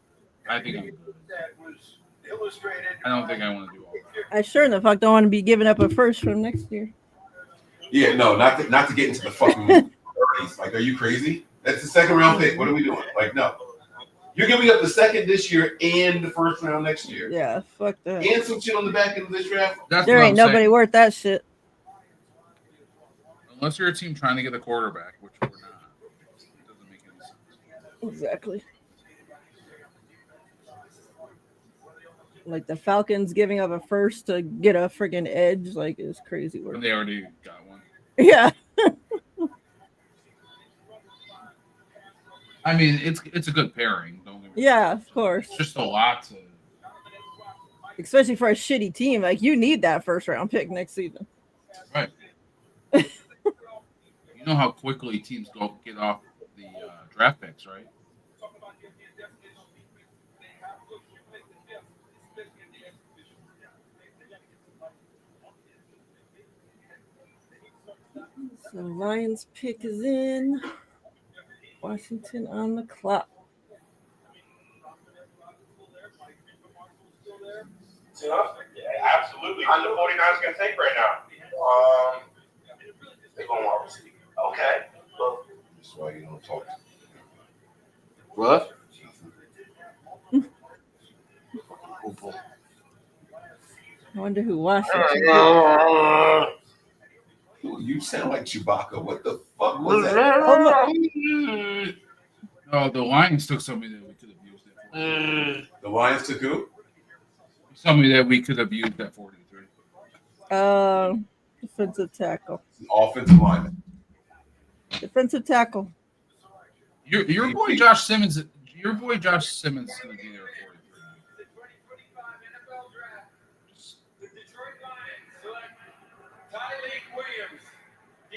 I think I'm good. I don't think I want to do all that. I sure in the fuck don't want to be giving up a first from next year. Yeah, no, not to get into the fucking 30s. Like, are you crazy? That's the second round pick. What are we doing? Like, no. You're giving up the second this year and the first round next year. Yeah, fuck that. And some shit on the back end of this draft. There ain't nobody worth that shit. Unless you're a team trying to get a quarterback, which we're not. It doesn't make any sense. Exactly. Like the Falcons giving up a first to get a friggin' edge, like it's crazy work. And they already got one. Yeah. I mean, it's a good pairing. Don't get me Yeah, of course. It's just a lot to. Especially for a shitty team, like you need that first round pick next season. Right. You know how quickly teams get off the draft picks, right? So Lions pick is in. Washington on the clock. Yeah, absolutely. I'm the 49ers going to take right now. They're going wide receiver. Okay. Well, That's why you don't talk. What? I wonder who Washington. You sound like Chewbacca. What the fuck was that? No, the Lions took somebody that we could have used at 43. The Lions took who? Somebody that we could have used at 43. Defensive tackle. Offensive lineman. Defensive tackle. Your boy Josh Simmons. Your boy Josh Simmons is going to be there at 43.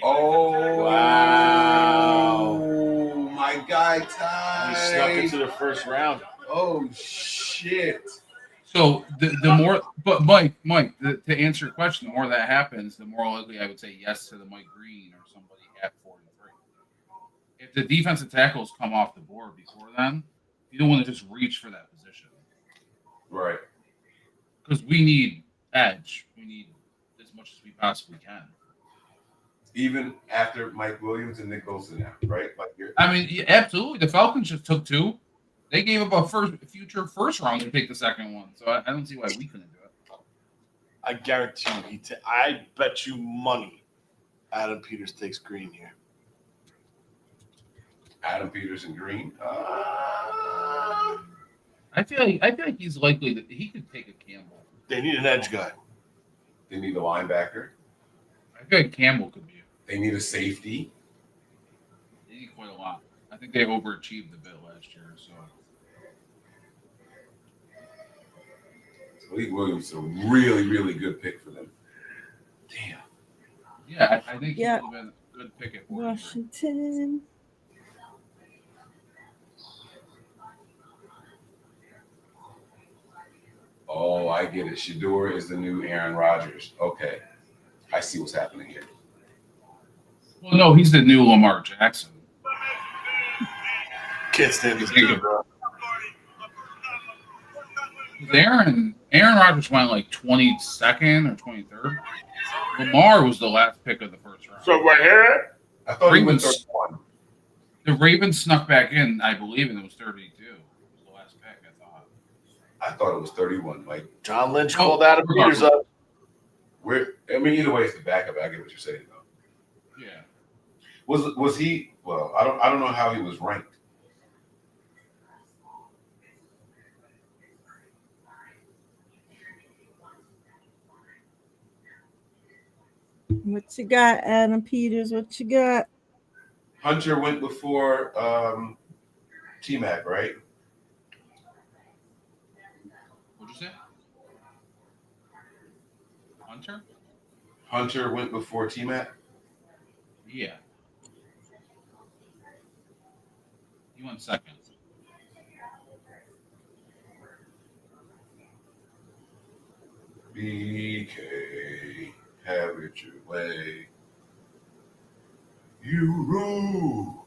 Oh, wow. My guy, Ty. He snuck into the first round. Oh, shit. So the more, but Mike, to answer your question, the more that happens, the more likely I would say yes to the Mike Green or somebody at 43. If the defensive tackles come off the board before then, you don't want to just reach for that position. Right. Because we need edge. We need as much as we possibly can. Even after Mike Williams and Nick Bosa now, right? Like I mean, yeah, absolutely. The Falcons just took two. They gave up a future first round to take the second one. So I don't see why we couldn't do it. I guarantee you, I bet you money Adam Peters takes Green here. Adam Peters and Green. I feel like he's likely that he could take a Campbell. They need an edge guy. They need a linebacker. I feel like Campbell could be. They need a safety. They need quite a lot. I think they overachieved a bit last year. So Malik Williams is a really, really good pick for them. Damn. Yeah, I think he Yeah. would have been a good pick at 43. Washington. Oh, I get it. Shador is the new Aaron Rodgers. Okay. I see what's happening here. Well, no, he's the new Lamar Jackson. Can't stand this dude, bro. Aaron Rodgers went like 22nd or 23rd. Lamar was the last pick of the first round. So right here? I thought he went Ravens- 31. The Ravens snuck back in, I believe, and it was 32. It was the last pick, I thought. I thought it was 31. Like John Lynch called Adam Peters up. Either way, it's the backup. I get what you're saying, though. Yeah. Was he? Well, I don't know how he was ranked. What you got, Adam Peters? What you got? Hunter went before T-Mac, right? What'd you say? Hunter? Hunter went before T-Mac. Yeah. He went second. BK, have it your way. You rule.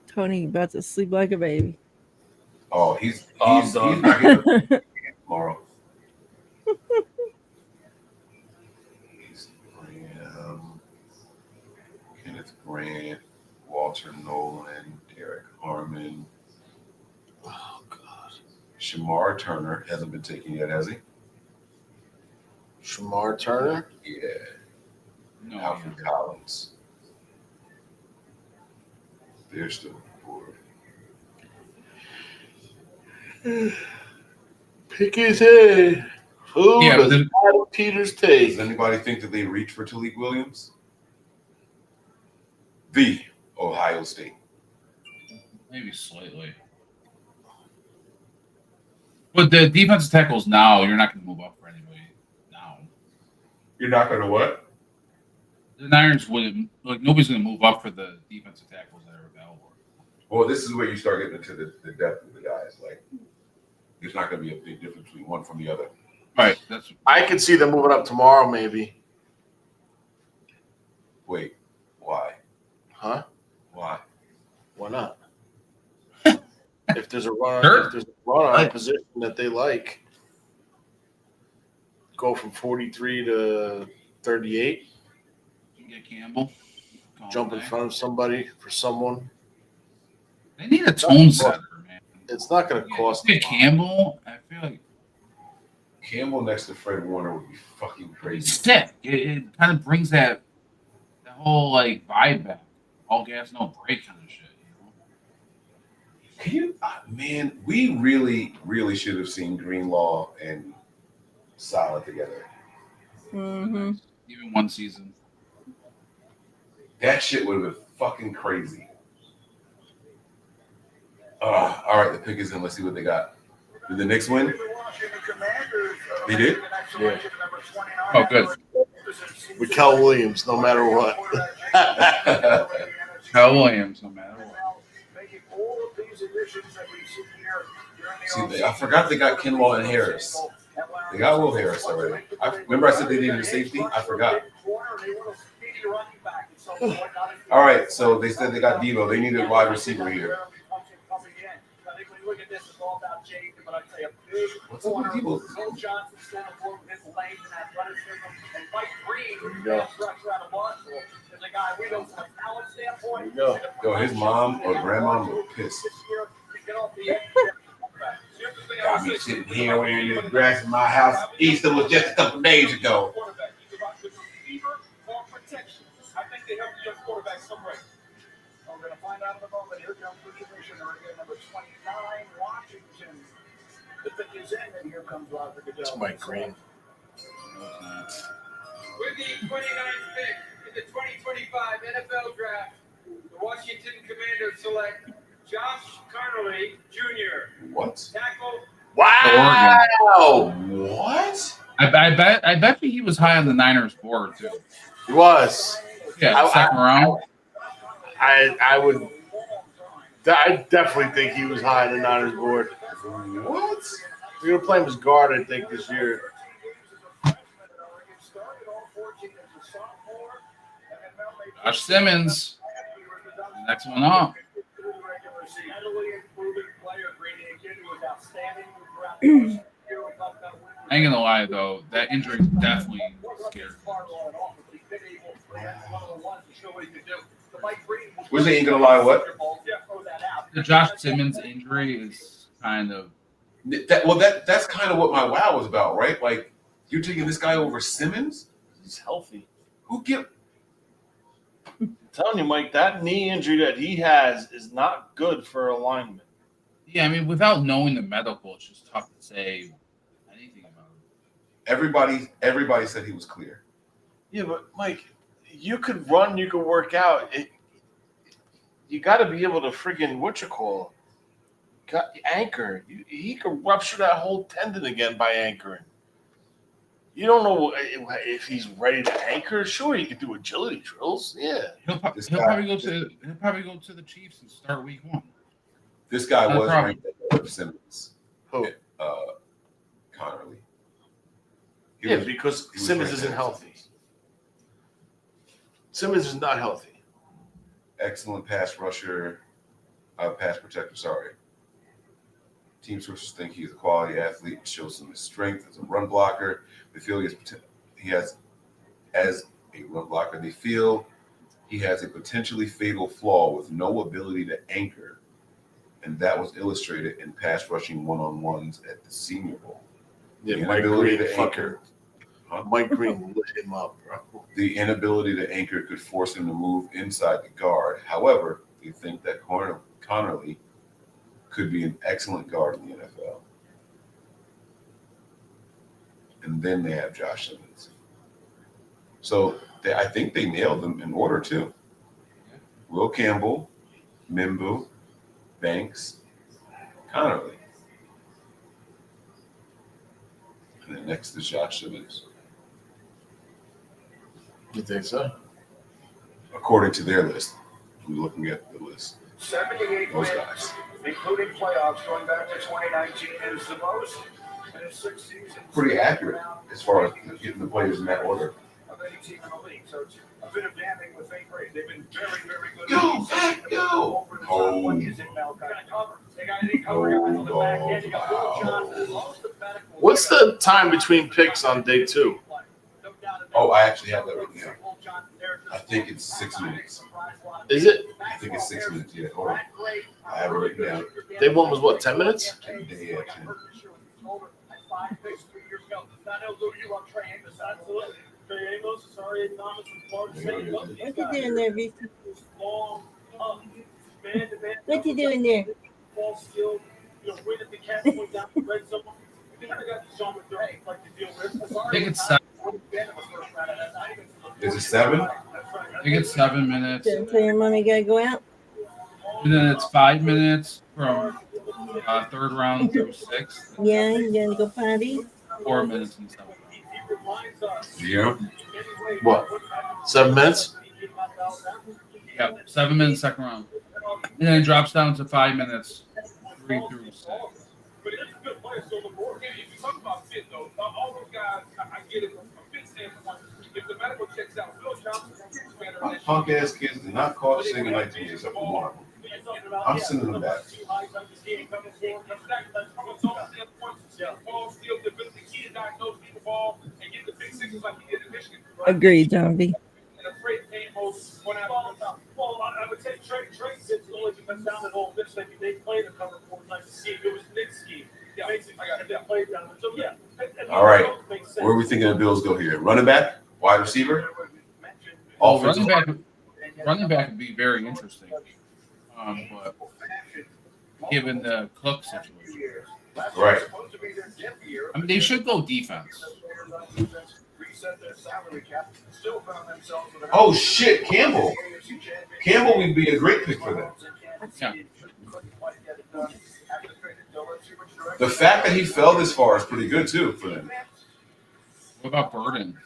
Tony about to sleep like a baby. Oh, he's done. not gonna tomorrow. He's Kenneth Grant, Walter Nolan, Derek Harmon. Oh God. Shamar Turner hasn't been taken yet, has he? Shamar Turner. Yeah. No. Alfred Collins. They're still bored. Pick his head. Who Yeah, does but Adam Peters take? Does anybody think that they reach for Talik Williams? The Ohio State. Maybe slightly. But the defensive tackles now, you're not going to move up for anybody now. You're not going to what? The Niners wouldn't, like, nobody's going to move up for the defensive tackles that are available. Well, this is where you start getting into the depth of the guys. Like, there's not going to be a big difference between one from the other. Right. That's. I could see them moving up tomorrow, maybe. Wait, why? Huh? Why? Why not? If there's a run, Sure. if there's a run on a position that they like, go from 43 to 38. Get Campbell. Jump in front of somebody for someone. They need a tone setter, man. It's not going to cost. Get Campbell. I feel like Campbell next to Fred Warner would be fucking crazy. he's sick. It kind of brings that whole like vibe back. All gas, no brake kind of shit. Can you, man? We really should have seen Greenlaw and Saleh together. Mm-hmm. Even one season. That shit would have been fucking crazy. All right, the pick is in. Let's see what they got. Did the Knicks win? They did? Yeah. Oh, good. With Cal Williams, no matter what. Cal Williams, no matter what. See, I forgot they got Kinlaw and Harris. They got Will Harris already. Remember I said they needed a safety? I forgot. All right, so they said they got Devo. They needed a wide receiver here. What's up with Devo? There you go. Yo, his mom or grandma were pissed. Got me sitting here wearing the grass in my house. Easter was just a couple days ago. I think they helped the young quarterback some way. We're going to find out in a moment. Here comes the commissioner again, number 29, Washington. The pick is in, and here comes Roger Goodell. It's Mike Green. With the 29th pick in the 2025 NFL Draft, the Washington Commanders select Josh Carnley Jr. What? Tackle. Wow! What? I bet he was high on the Niners board too. He was. Yeah, second round. I definitely think he was high on the Niners board. What? We're gonna play him as guard, I think, this year. Josh Simmons. Next one up. I ain't gonna lie though, that injury definitely scared me. Where's the ain't gonna lie? What? The Josh Simmons injury is kind of That's kind of what my wow was about, right? Like you're taking this guy over Simmons? He's healthy. Who give? I'm telling you, Mike, that knee injury that he has is not good for a lineman. yeah. I mean, without knowing the medical, it's just tough to say anything about it. Everybody said he was clear. Yeah, but Mike, you could run, you could work out. You got to be able to friggin' anchor. He could rupture that whole tendon again by anchoring. You don't know if he's ready to anchor. Sure, he could do agility drills. Yeah, He'll probably go to the Chiefs and start week 1. This guy Not a was problem. ranked ahead of Simmons. Who? Connerly. Yeah, because he was Simmons ranked isn't ahead of healthy. Simmons is not healthy. Excellent pass rusher, pass protector. Sorry. Team sources think he's a quality athlete. Shows some strength as a run blocker. They feel he has as a run blocker. They feel he has a potentially fatal flaw with no ability to anchor, and that was illustrated in pass rushing one-on-ones at the Senior Bowl. Yeah, The Mike inability Green, to fucker. anchor Mike Green lit him up, bro. The inability to anchor could force him to move inside the guard. However, they think that Connerly could be an excellent guard in the NFL. And then they have Josh Simmons. So I think they nailed them in order too. Will Campbell, Mimbu, Banks, Connerly. And then next is Josh Simmons. You think so? According to their list. I'm looking at the list. 78 Those wins, guys. including playoffs, going back to 2019, is the most in a 6 seasons. Pretty accurate as far as getting the players in that order. Of any team in the league. So it's a bit of damning with fake rate. They've been very, very good. Go, back, go! Oh. What's the time between picks on day 2? Oh, I actually have that right now. I think it's 6 minutes. Is it? I think it's 6 minutes. Yeah, hold on. I have it written down. Day 1 was what, 10 minutes? Yeah, 10. What you doing there, VC? What you doing there? I think it's 7. Is it 7? I think it's 7 minutes. So your mommy gotta go out? And then it's 5 minutes from third round through 6th. Yeah, you gonna go potty? 4 minutes and 7. Yeah. What? 7 minutes? Yeah, 7 minutes second round. And then it drops down to 5 minutes, 3 through 6. But it's a good player still on the board. If you talk about fit, though, all those guys, I get it from a fit standpoint. If the medical checks out, Phil Johnson is better My punk ass kids did not call singing like to me except for one of them. I'm sending them back. Agreed, John B. I would say Trey said only because down at Ole Miss, they played a cover 4 times a scheme. It was Nick's scheme. Yeah, basically, they played down there. So, yeah. All right. Where are we thinking the Bills go here? Running back? Wide receiver? Offensive Running back would be very interesting. But given the Cook situation. Right. I mean, they should go defense. Oh, shit. Campbell. Campbell would be a great pick for them. Yeah. The fact that he fell this far is pretty good, too, for them. What about Burden?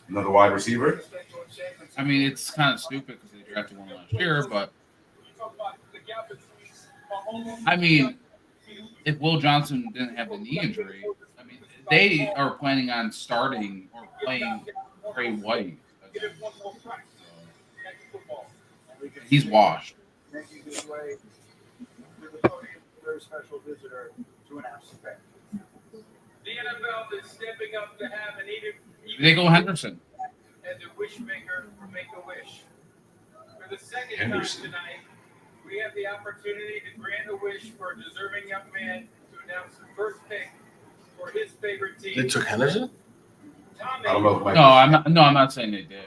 Another wide receiver? I mean, it's kind of stupid because they drafted one last year, but I mean, if Will Johnson didn't have the knee injury, I mean, they are planning on starting or playing Trey White. He's washed. Very special visitor to announce the pick. The NFL is stepping up to have an even They go Henderson. as a wish maker for Make-A-Wish. For the second Henderson. time tonight, we have the opportunity to grant a wish for a deserving young man to announce the first pick for his favorite team. They took Henderson? I don't know if Mike. No, I'm not saying they did.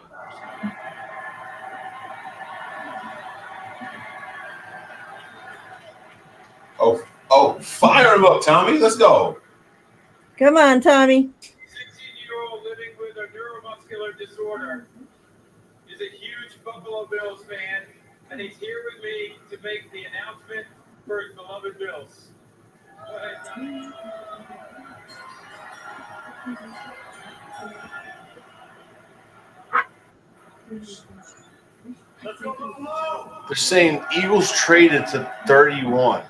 Oh, fire him up, Tommy. Let's go. Come on, Tommy. 16-year-old living with a neuromuscular disorder is a huge Buffalo Bills fan, and he's here with me to make the announcement for his beloved Bills. Go ahead, Tommy. Let's go, Buffalo! They're saying Eagles traded to 31.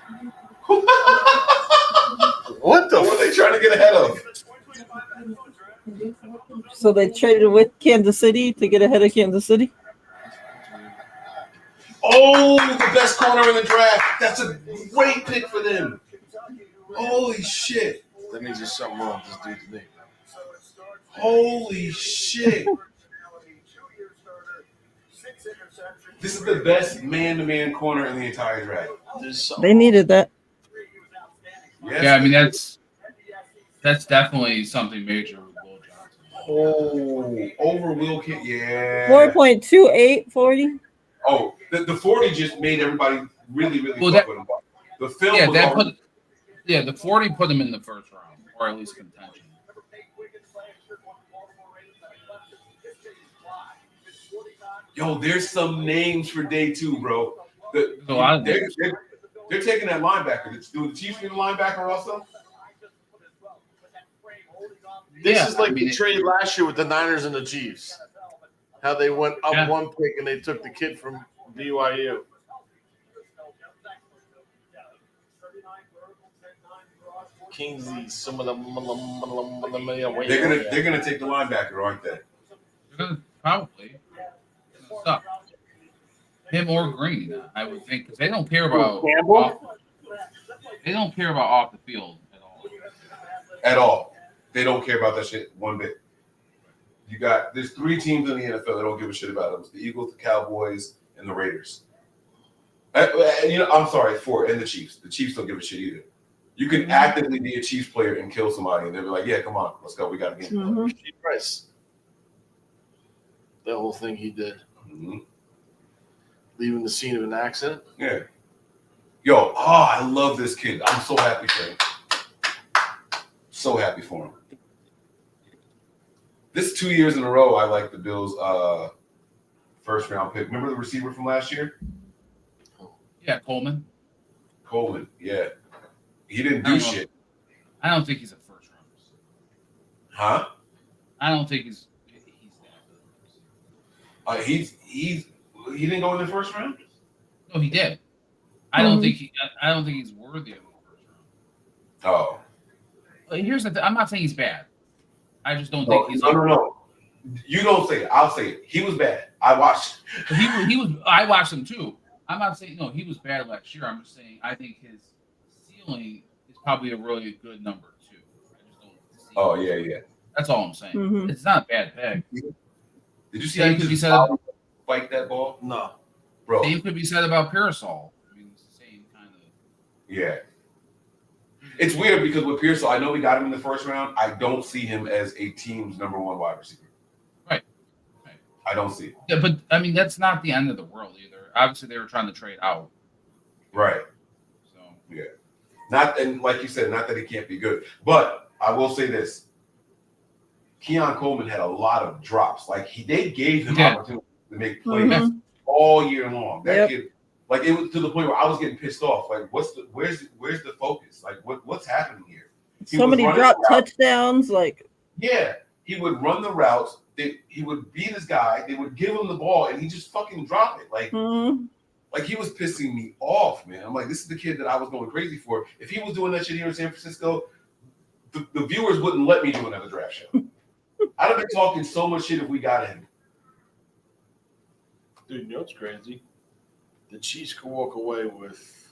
What the? What are they trying to get ahead of? So they traded with Kansas City to get ahead of Kansas City? Oh, the best corner in the draft. That's a great pick for them. Holy shit. That means there's something wrong with this dude's name. Holy shit. This is the best man-to-man corner in the entire draft. They needed that. Yes. Yeah, I mean that's definitely something major Oh, over Will Kent. Yeah. 4.28 40. Oh, the 40 just made everybody really Well, fuck that- with him. The film Yeah, was that already- the 40 put him in the first round, or at least contention. Yo, there's some names for day 2, bro. There's a lot of They're, names. they're taking that linebacker. Do the Chiefs need a linebacker also? This Yeah, is like I mean, the trade last year with the Niners and the Chiefs. How they went up Yeah. one pick and they took the kid from BYU. Kingsley, some of them. They're gonna take the linebacker, aren't they? They're gonna probably suck. Him or Green, I would think, because they don't care about they don't care about off the field at all. At all. They don't care about that shit one bit. There's 3 teams in the NFL that don't give a shit about them. It's the Eagles, the Cowboys, and the Raiders. I'm sorry, 4, and the Chiefs. The Chiefs don't give a shit either. You can actively be a Chiefs player and kill somebody, and they'll be like, "Yeah, come on, let's go. We got a game." Rasheed Rice. That whole thing he did. Leaving the scene of an accident. Yeah. Yo, I love this kid. I'm so happy for him. So happy for him. This 2 years in a row, I like the Bills' first round pick. Remember the receiver from last year? Yeah, Coleman. Coleman, yeah. He didn't I do don't know. shit. I don't think he's a first round. Huh? I don't think he's He didn't go in the first round? No, he did. I don't think he's worthy of a first round. Oh. But here's the thing. I'm not saying he's bad. I just don't No, think he's no. You don't say it. I'll say it. He was bad. I watched. He was. I watched him too. I'm not saying no. He was bad last year. I'm just saying I think his ceiling is probably a really good number 2. I just don't see Oh, yeah. That's all I'm saying. Mhm. It's not a bad pick. Did you see Same how could be he said. just spiked that ball? No. Bro. Same could be said about Parasol. I mean, it's the same kind of. Yeah. It's weird because with Pearsall, I know we got him in the first round. I don't see him as a team's number 1 wide receiver. Right. I don't see it. Yeah, but I mean, that's not the end of the world either. Obviously, they were trying to trade out. Right. So yeah. And like you said, not that he can't be good, but I will say this: Keon Coleman had a lot of drops. Like they gave him opportunity to make plays all year long. That kid, like it was to the point where I was getting pissed off. Like, where's the focus? Like, what's happening here? Somebody dropped touchdowns. Like, yeah, he would run the routes. He would beat his guy. They would give him the ball, and he just fucking drop it. Like he was pissing me off, man. I'm like, this is the kid that I was going crazy for. If he was doing that shit here in San Francisco, the viewers wouldn't let me do another draft show. I'd have been talking so much shit if we got him. Dude, you know what's crazy? The Chiefs could walk away with,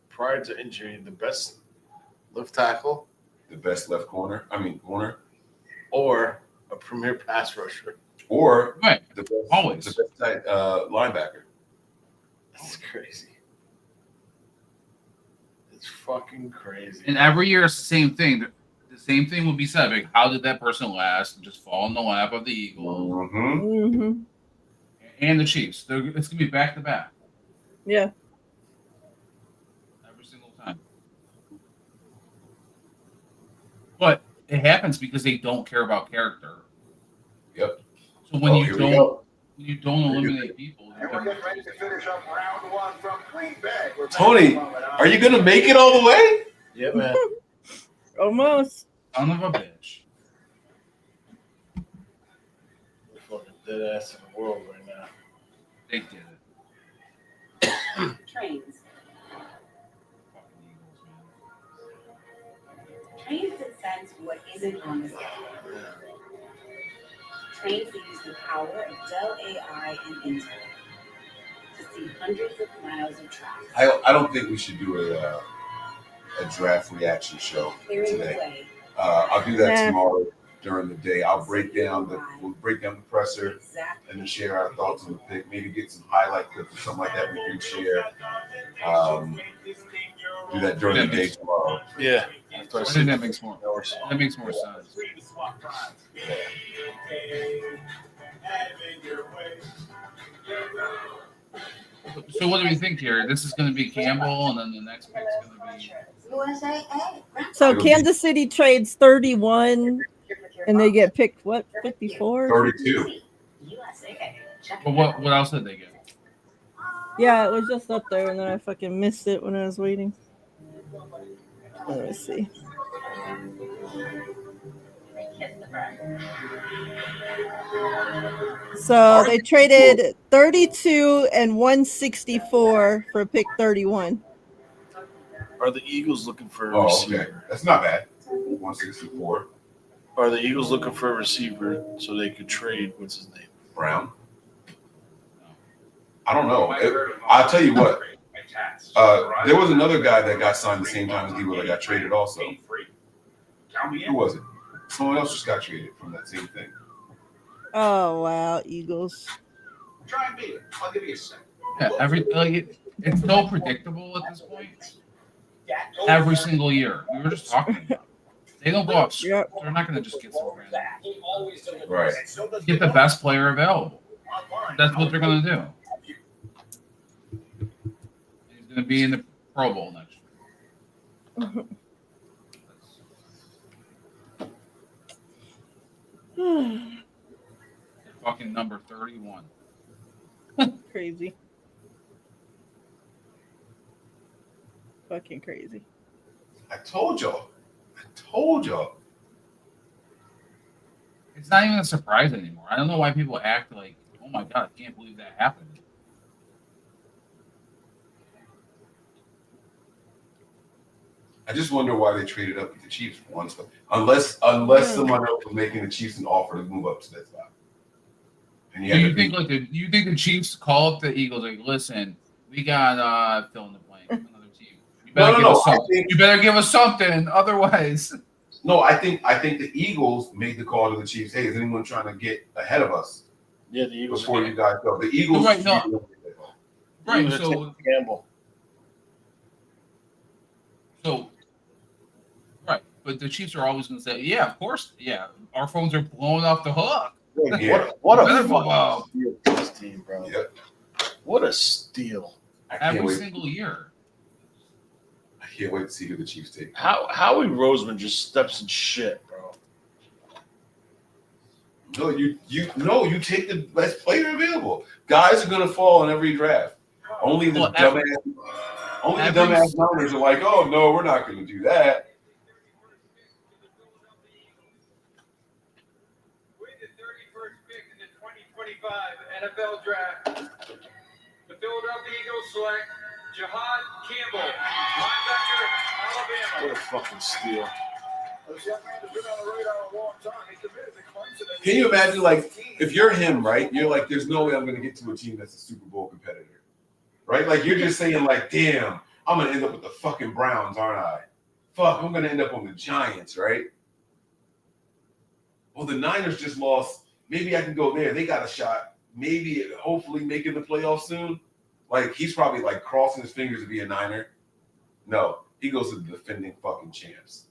prior to injury, the best left tackle, the best left corner, or a premier pass rusher, or right. the best, Always. the best tight, linebacker. That's crazy. It's fucking crazy. And every year, it's the same thing. The same thing will be said. Like, how did that person last? Just fall in the lap of the Eagles and the Chiefs. It's gonna be back to back yeah. every single time. But it happens because they don't care about character. Yep. So when here we go. you don't eliminate people, And we're getting ready to finish up round 1 from Green Bay. We're back Tony, to Muhammad are you gonna make it all the way? Yeah, man. Almost. son of a bitch. We're fucking dead ass in the world right now. They did it. Trains. Trains that sense what isn't on the schedule. Trains that use the power of Dell AI and Intel to see hundreds of miles of traffic. I don't think we should do a draft reaction show Clearing the today. way. I'll do that Nah. tomorrow during the day. We'll break down the presser and then share our thoughts on the pick. Maybe get some highlight clips or something like that we can share. Do that during the day tomorrow. Yeah. I think that makes more sense. Yeah. So what do we think here? This is going to be Campbell, and then the next pick's going to be. So Kansas City trades 31, and they get picked what 54? 32. But what else did they get? Yeah, it was just up there, and then I fucking missed it when I was waiting. Let me see. So they traded 32 and 164 for pick 31. Are the Eagles looking for a Oh, receiver? okay. That's not bad. 164. Are the Eagles looking for a receiver so they could trade? What's his name? Brown. I don't know. I'll tell you what. There was another guy that got signed the same time as Debo that got traded also. Who was it? Someone else just got traded from that same thing. Oh wow, Eagles. Try and beat it. I'll give you a second. Yeah, it's so predictable at this point. Every single year, we were just talking about it. They don't go up. Yep. They're not going to just get some random. Right. Get the best player available. That's what they're going to do. He's going to be in the Pro Bowl next year. Fucking number 31. Crazy. Fucking crazy. I told y'all. It's not even a surprise anymore. I don't know why people act like, oh my God, I can't believe that happened. I just wonder why they traded up with the Chiefs once, unless someone else was making the Chiefs an offer to move up to that spot. And Do you think the Chiefs call up the Eagles like, listen, we got fill in the blank, another team. You better give us something. You better give us something, otherwise. No, I think the Eagles made the call to the Chiefs. Hey, is anyone trying to get ahead of us? Yeah, the Eagles. Before you guys go, the Eagles. Right, no. Right, so Campbell. So, right, but the Chiefs are always going to say, yeah, of course, yeah, our phones are blowing off the hook. Yeah, what a Better fucking steal for this team, bro. Yep. What a steal. Every single year. I can't wait to see who the Chiefs take. Howie Roseman just steps in shit, bro. No, you take the best player available. Guys are gonna fall in every draft. Only the dumbass owners are like, oh no, we're not gonna do that. With the 31st pick in the 2025 NFL Draft, the Philadelphia Eagles select Jihad Campbell, linebacker, Alabama. What a fucking steal. Can you imagine, like, if you're him, right? You're like, there's no way I'm gonna get to a team that's a Super Bowl competitor, right? Like, you're just saying, like, damn, I'm gonna end up with the fucking Browns, aren't I? Fuck, I'm gonna end up on the Giants, right? Well, the Niners just lost. Maybe I can go there. They got a shot. Maybe, hopefully, making the playoffs soon. Like, he's probably like crossing his fingers to be a Niner. No, he goes to the defending fucking champs.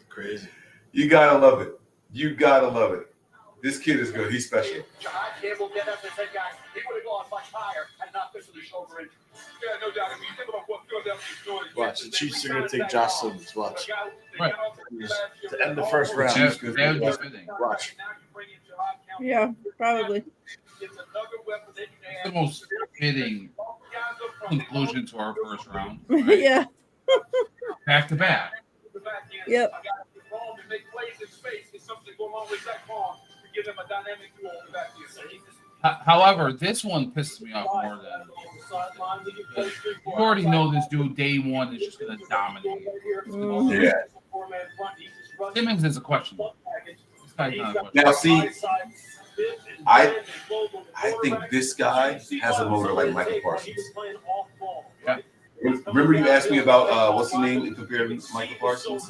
Crazy. You gotta love it. You gotta love it. This kid is good. He's special. Jihad Campbell get up and said, guys, he would have gone much higher had not been for the shoulder injury. Yeah, no doubt. I mean, think about what Philadelphia's doing. Watch, the Chiefs are going to take Josh Simmons. Watch. Right. To end the first round. They're defending. Watch. Yeah, probably. It's the most fitting conclusion to our first round. Right? Yeah. Back to back. Yep. However, this one pisses me off more than you already know this dude day one is just going to dominate. Yeah. Simmons is a question. This guy's not a question. Now, see, I think this guy has a motor like Michael Parsons. Yeah. Remember you asked me about what's the name in compared to Michael Parsons?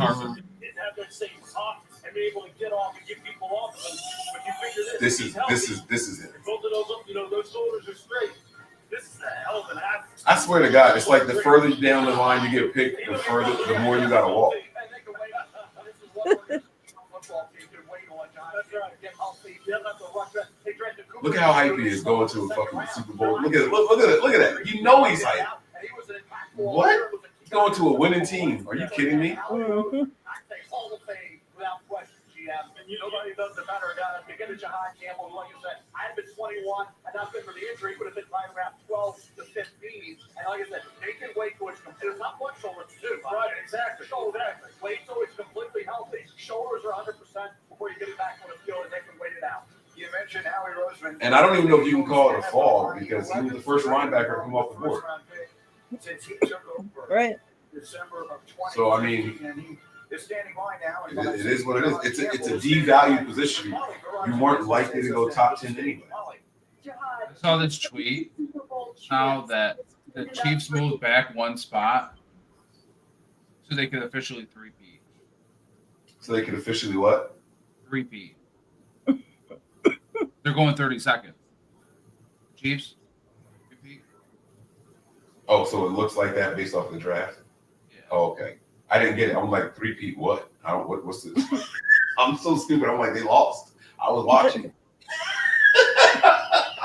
This is it. Both of those, those shoulders are straight. This is a hell of an athlete. I swear to God, it's like the further down the line you get picked, the more you gotta walk. Look at how hype he is going to a fucking Super Bowl. Look at it. Look at that. You know he's hype. What? He's going to a winning team. Are you kidding me? Nobody does the better guy. To get a Jahad Campbell, like I said, I had been 21, and not been for the injury, would have been right around 12 to 15. And like I said, they can wait till it's complete. There's not much shoulders to do. Right, exactly. Shoulders, wait till it's completely healthy. Shoulders are 100% before you get it back on the field, and they can wait it out. You mentioned Howie Roseman. And I don't even know if you can call it a fall because he was the first linebacker to come off the board. Since he took over December of 20. So, I mean, is standing by now. it is what it is. It's a devalued position. You weren't likely to go top 10 anyway. I saw this tweet now that the Chiefs moved back one spot so they could officially three-peat. So they could officially what? Three-peat. They're going 32nd. Chiefs? Three-peat. Oh, so it looks like that based off the draft? Yeah. Oh, okay. I didn't get it. I'm like, three-peat what? I don't, what's this? I'm so stupid. I'm like, they lost. I was watching.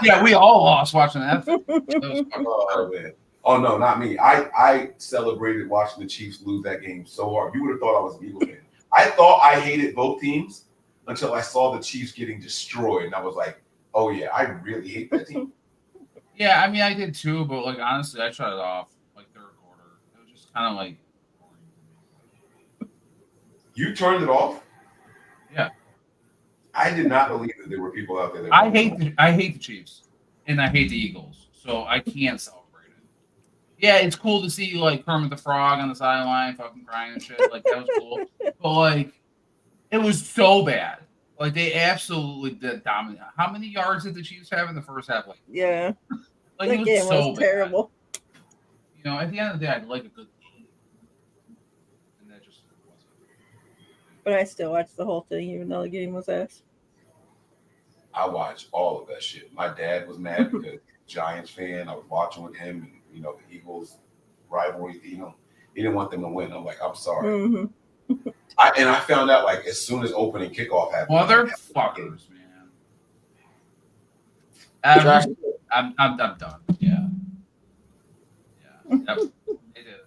Yeah, we all lost watching that. Oh, man. Oh, no, not me. I celebrated watching the Chiefs lose that game so hard. You would have thought I was an Eagle fan. I thought I hated both teams until I saw the Chiefs getting destroyed. And I was like, oh, yeah, I really hate that team. Yeah, I mean, I did too, but like honestly, I shut it off like third quarter. It was just kind of like. You turned it off? Yeah. I did not believe that there were people out there that I hate the Chiefs and I hate the Eagles, so I can't celebrate it. Yeah, it's cool to see like Kermit the Frog on the sideline fucking crying and shit. Like that was cool. But like it was so bad. Like they absolutely did dominate. How many yards did the Chiefs have in the first half? Like Yeah. Like that it game was so was bad. terrible. You know, at the end of the day, I'd like a good game. And that just wasn't. But I still watched the whole thing, even though the game was ass. I watched all of that shit. My dad was mad because he's a Giants fan. I was watching with him, and you know the Eagles rivalry. You know, he didn't want them to win. I'm like, I'm sorry. Mm-hmm. I found out like as soon as opening kickoff happened. Motherfuckers, man. I'm done. Yeah. Yep. They did.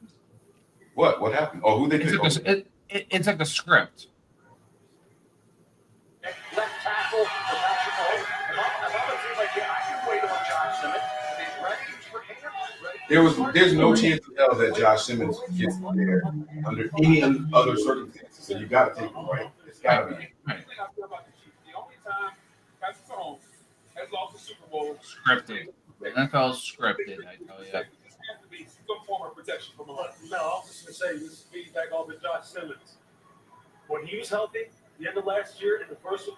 What happened? Oh, who they picked? It's like the script. Left tackle for Patrick Mahomes. If I'm a team like that, I can wait on Josh Simmons. He's ready for him. There's no chance in hell that Josh Simmons gets there under any other circumstances. So you got to take him right. It's got to be. The only time Patrick Mahomes has lost the Super Bowl. Scripted. NFL scripted, I tell you. There has to be some form of protection from Mahomes. No, I was just going to say, this is feedback off of Josh Simmons. When he was healthy, the end of last year and the first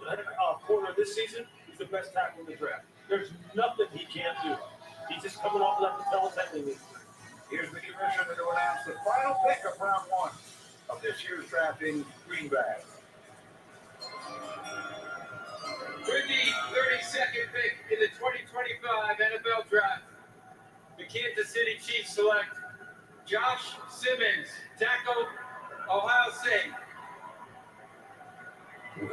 quarter of this season, he's the best tackle in the draft. There's nothing he can't do. He's just coming off of that patella tendon. Here's the commissioner to announce the final pick of round one of this year's draft in Green Bay. With the 32nd pick in the 2025 NFL Draft, the Kansas City Chiefs select Josh Simmons, tackle, Ohio State.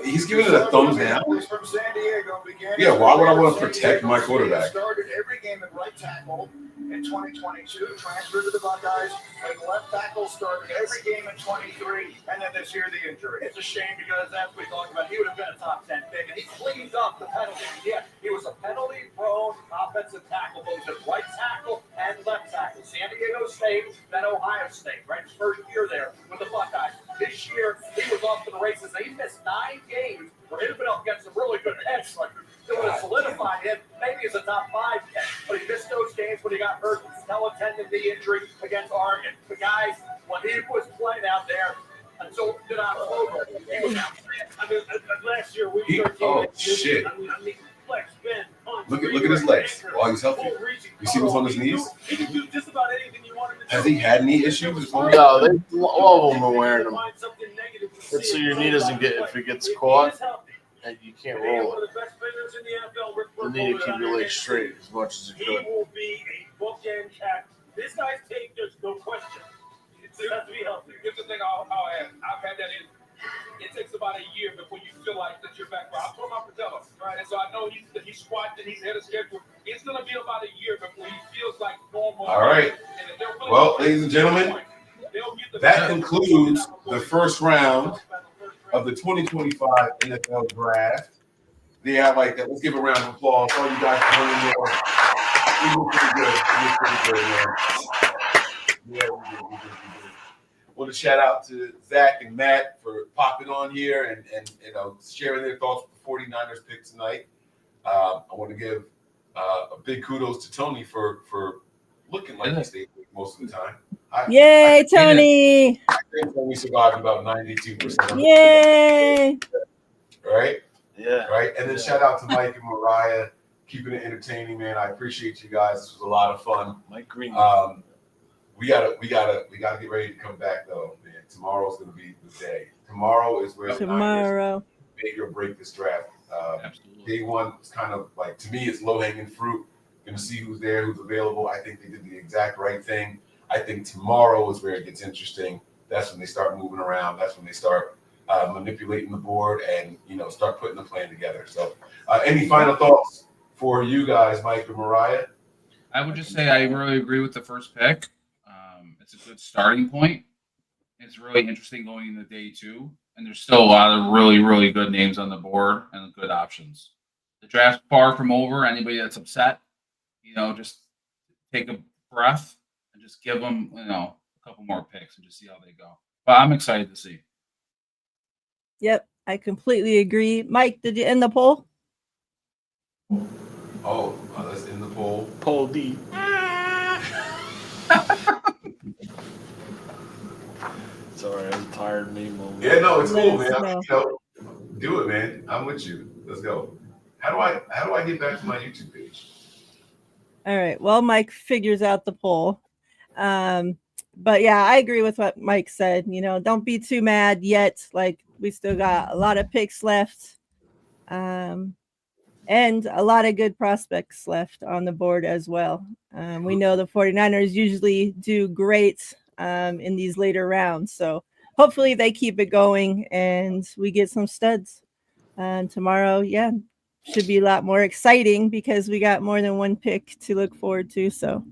He's giving it a thumbs down. From San Diego began Yeah, why would I want to protect my quarterback? Started every game at right tackle in 2022, transferred to the Buckeyes, and left tackle started every game in 23, and then this year the injury. It's a shame because as we talked about, he would have been a top 10 pick, and he cleaned up the penalty. Yeah, he was a penalty-prone offensive tackle, both at right tackle and left tackle. San Diego State, then Ohio State, right? His first year there with the Buckeyes. This year, he was off to the races. He missed 9 games where he'd been up against some really good heads. It would have solidified him maybe as a top 5 pick. But he missed those games when he got hurt with patella tendon knee injury against Oregon. But guys, when he was playing out there until mid-October, he was outstanding. I mean, last year we were 13. Oh shit! I mean, flex, bend, punch, Look at his legs. While he's healthy. You see what's on his knees? He can do just about anything you want him to do. Has he had knee issues? No, all of them are wearing them. It's so your knee doesn't get, if it gets caught, and you can't roll it. The knee will keep your legs straight as much as you He could. will be a bookend cat This guy's take, there's no question. It has to be healthy. Here's the thing I'll add. I've had that in. It takes about a year before you feel like that you're back. I told my patella, right? And so I know he's squatting, he's ahead of schedule. It's going to be about a year before he feels like normal. All right. Well, ladies and gentlemen, that concludes the first round of the 2025 NFL Draft. Yeah, I like that. Let's give a round of applause. All you guys for learning more. We did pretty good. We did pretty good, man. Yeah, we did. Want to shout out to Zach and Matt for popping on here and sharing their thoughts with the 49ers pick tonight. I want to give a big kudos to Tony for looking like he stayed most of the time. Yay, Tony! I think Tony survived about 92%. Yay! Right? Yeah. Right. And then shout out to Mike and Mariah, keeping it entertaining, man. I appreciate you guys. This was a lot of fun. Mike Green. We gotta get ready to come back though, man. Tomorrow's gonna be the day. Tomorrow is where the Niners make or break this draft. Day one is kind of like, to me, it's low hanging fruit. Gonna see who's there, who's available. I think they did the exact right thing. I think tomorrow is where it gets interesting. That's when they start moving around. That's when they start manipulating the board and start putting the plan together. So, any final thoughts for you guys, Mike and Mariah? I would just say I really agree with the first pick. It's a good starting point. It's really interesting going into day two, and there's still a lot of really, really good names on the board and good options. The draft's far from over. Anybody that's upset, just take a breath and just give them, a couple more picks and just see how they go. But I'm excited to see. Yep, I completely agree. Mike, did you end the poll? Oh, let's end the poll. Poll D. Sorry, I was tired meme moment. Yeah, no, it's cool, man. Do it, man. I'm with you. Let's go. How do I get back to my YouTube page? All right. Well, Mike figures out the poll. But yeah, I agree with what Mike said. Don't be too mad yet. Like, we still got a lot of picks left. And a lot of good prospects left on the board as well. We know the 49ers usually do great in these later rounds. So hopefully they keep it going and we get some studs. Tomorrow, should be a lot more exciting because we got more than one pick to look forward to. So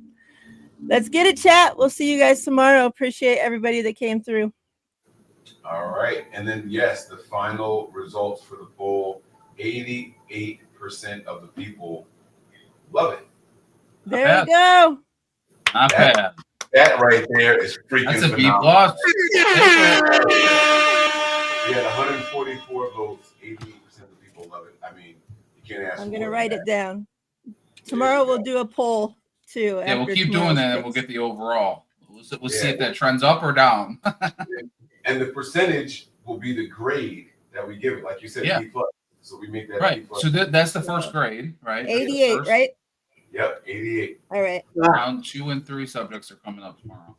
let's get it, chat. We'll see you guys tomorrow. Appreciate everybody that came through. All right. And then, yes, the final results for the poll, 88% of the people love it. There we go. Not bad. That right there is freaking That's a B phenomenal. plus. We had 144 votes. 88% of the people love it. I mean, you can't ask. I'm going to write it down. Tomorrow we'll do a poll too. Yeah, we'll keep doing that and we'll get the overall. We'll see if that trends up or down. And the percentage will be the grade that we give it. Like you said, B plus. So we make that right. B plus. So that's the first grade, right? 88, right? Yep, 88. All right. Round 2 and 3 subjects are coming up tomorrow.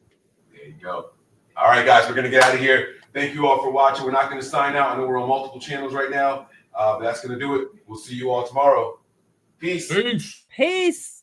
There you go. All right, guys, we're going to get out of here. Thank you all for watching. We're not going to sign out. I know we're on multiple channels right now, but that's going to do it. We'll see you all tomorrow. Peace. Peace. Peace.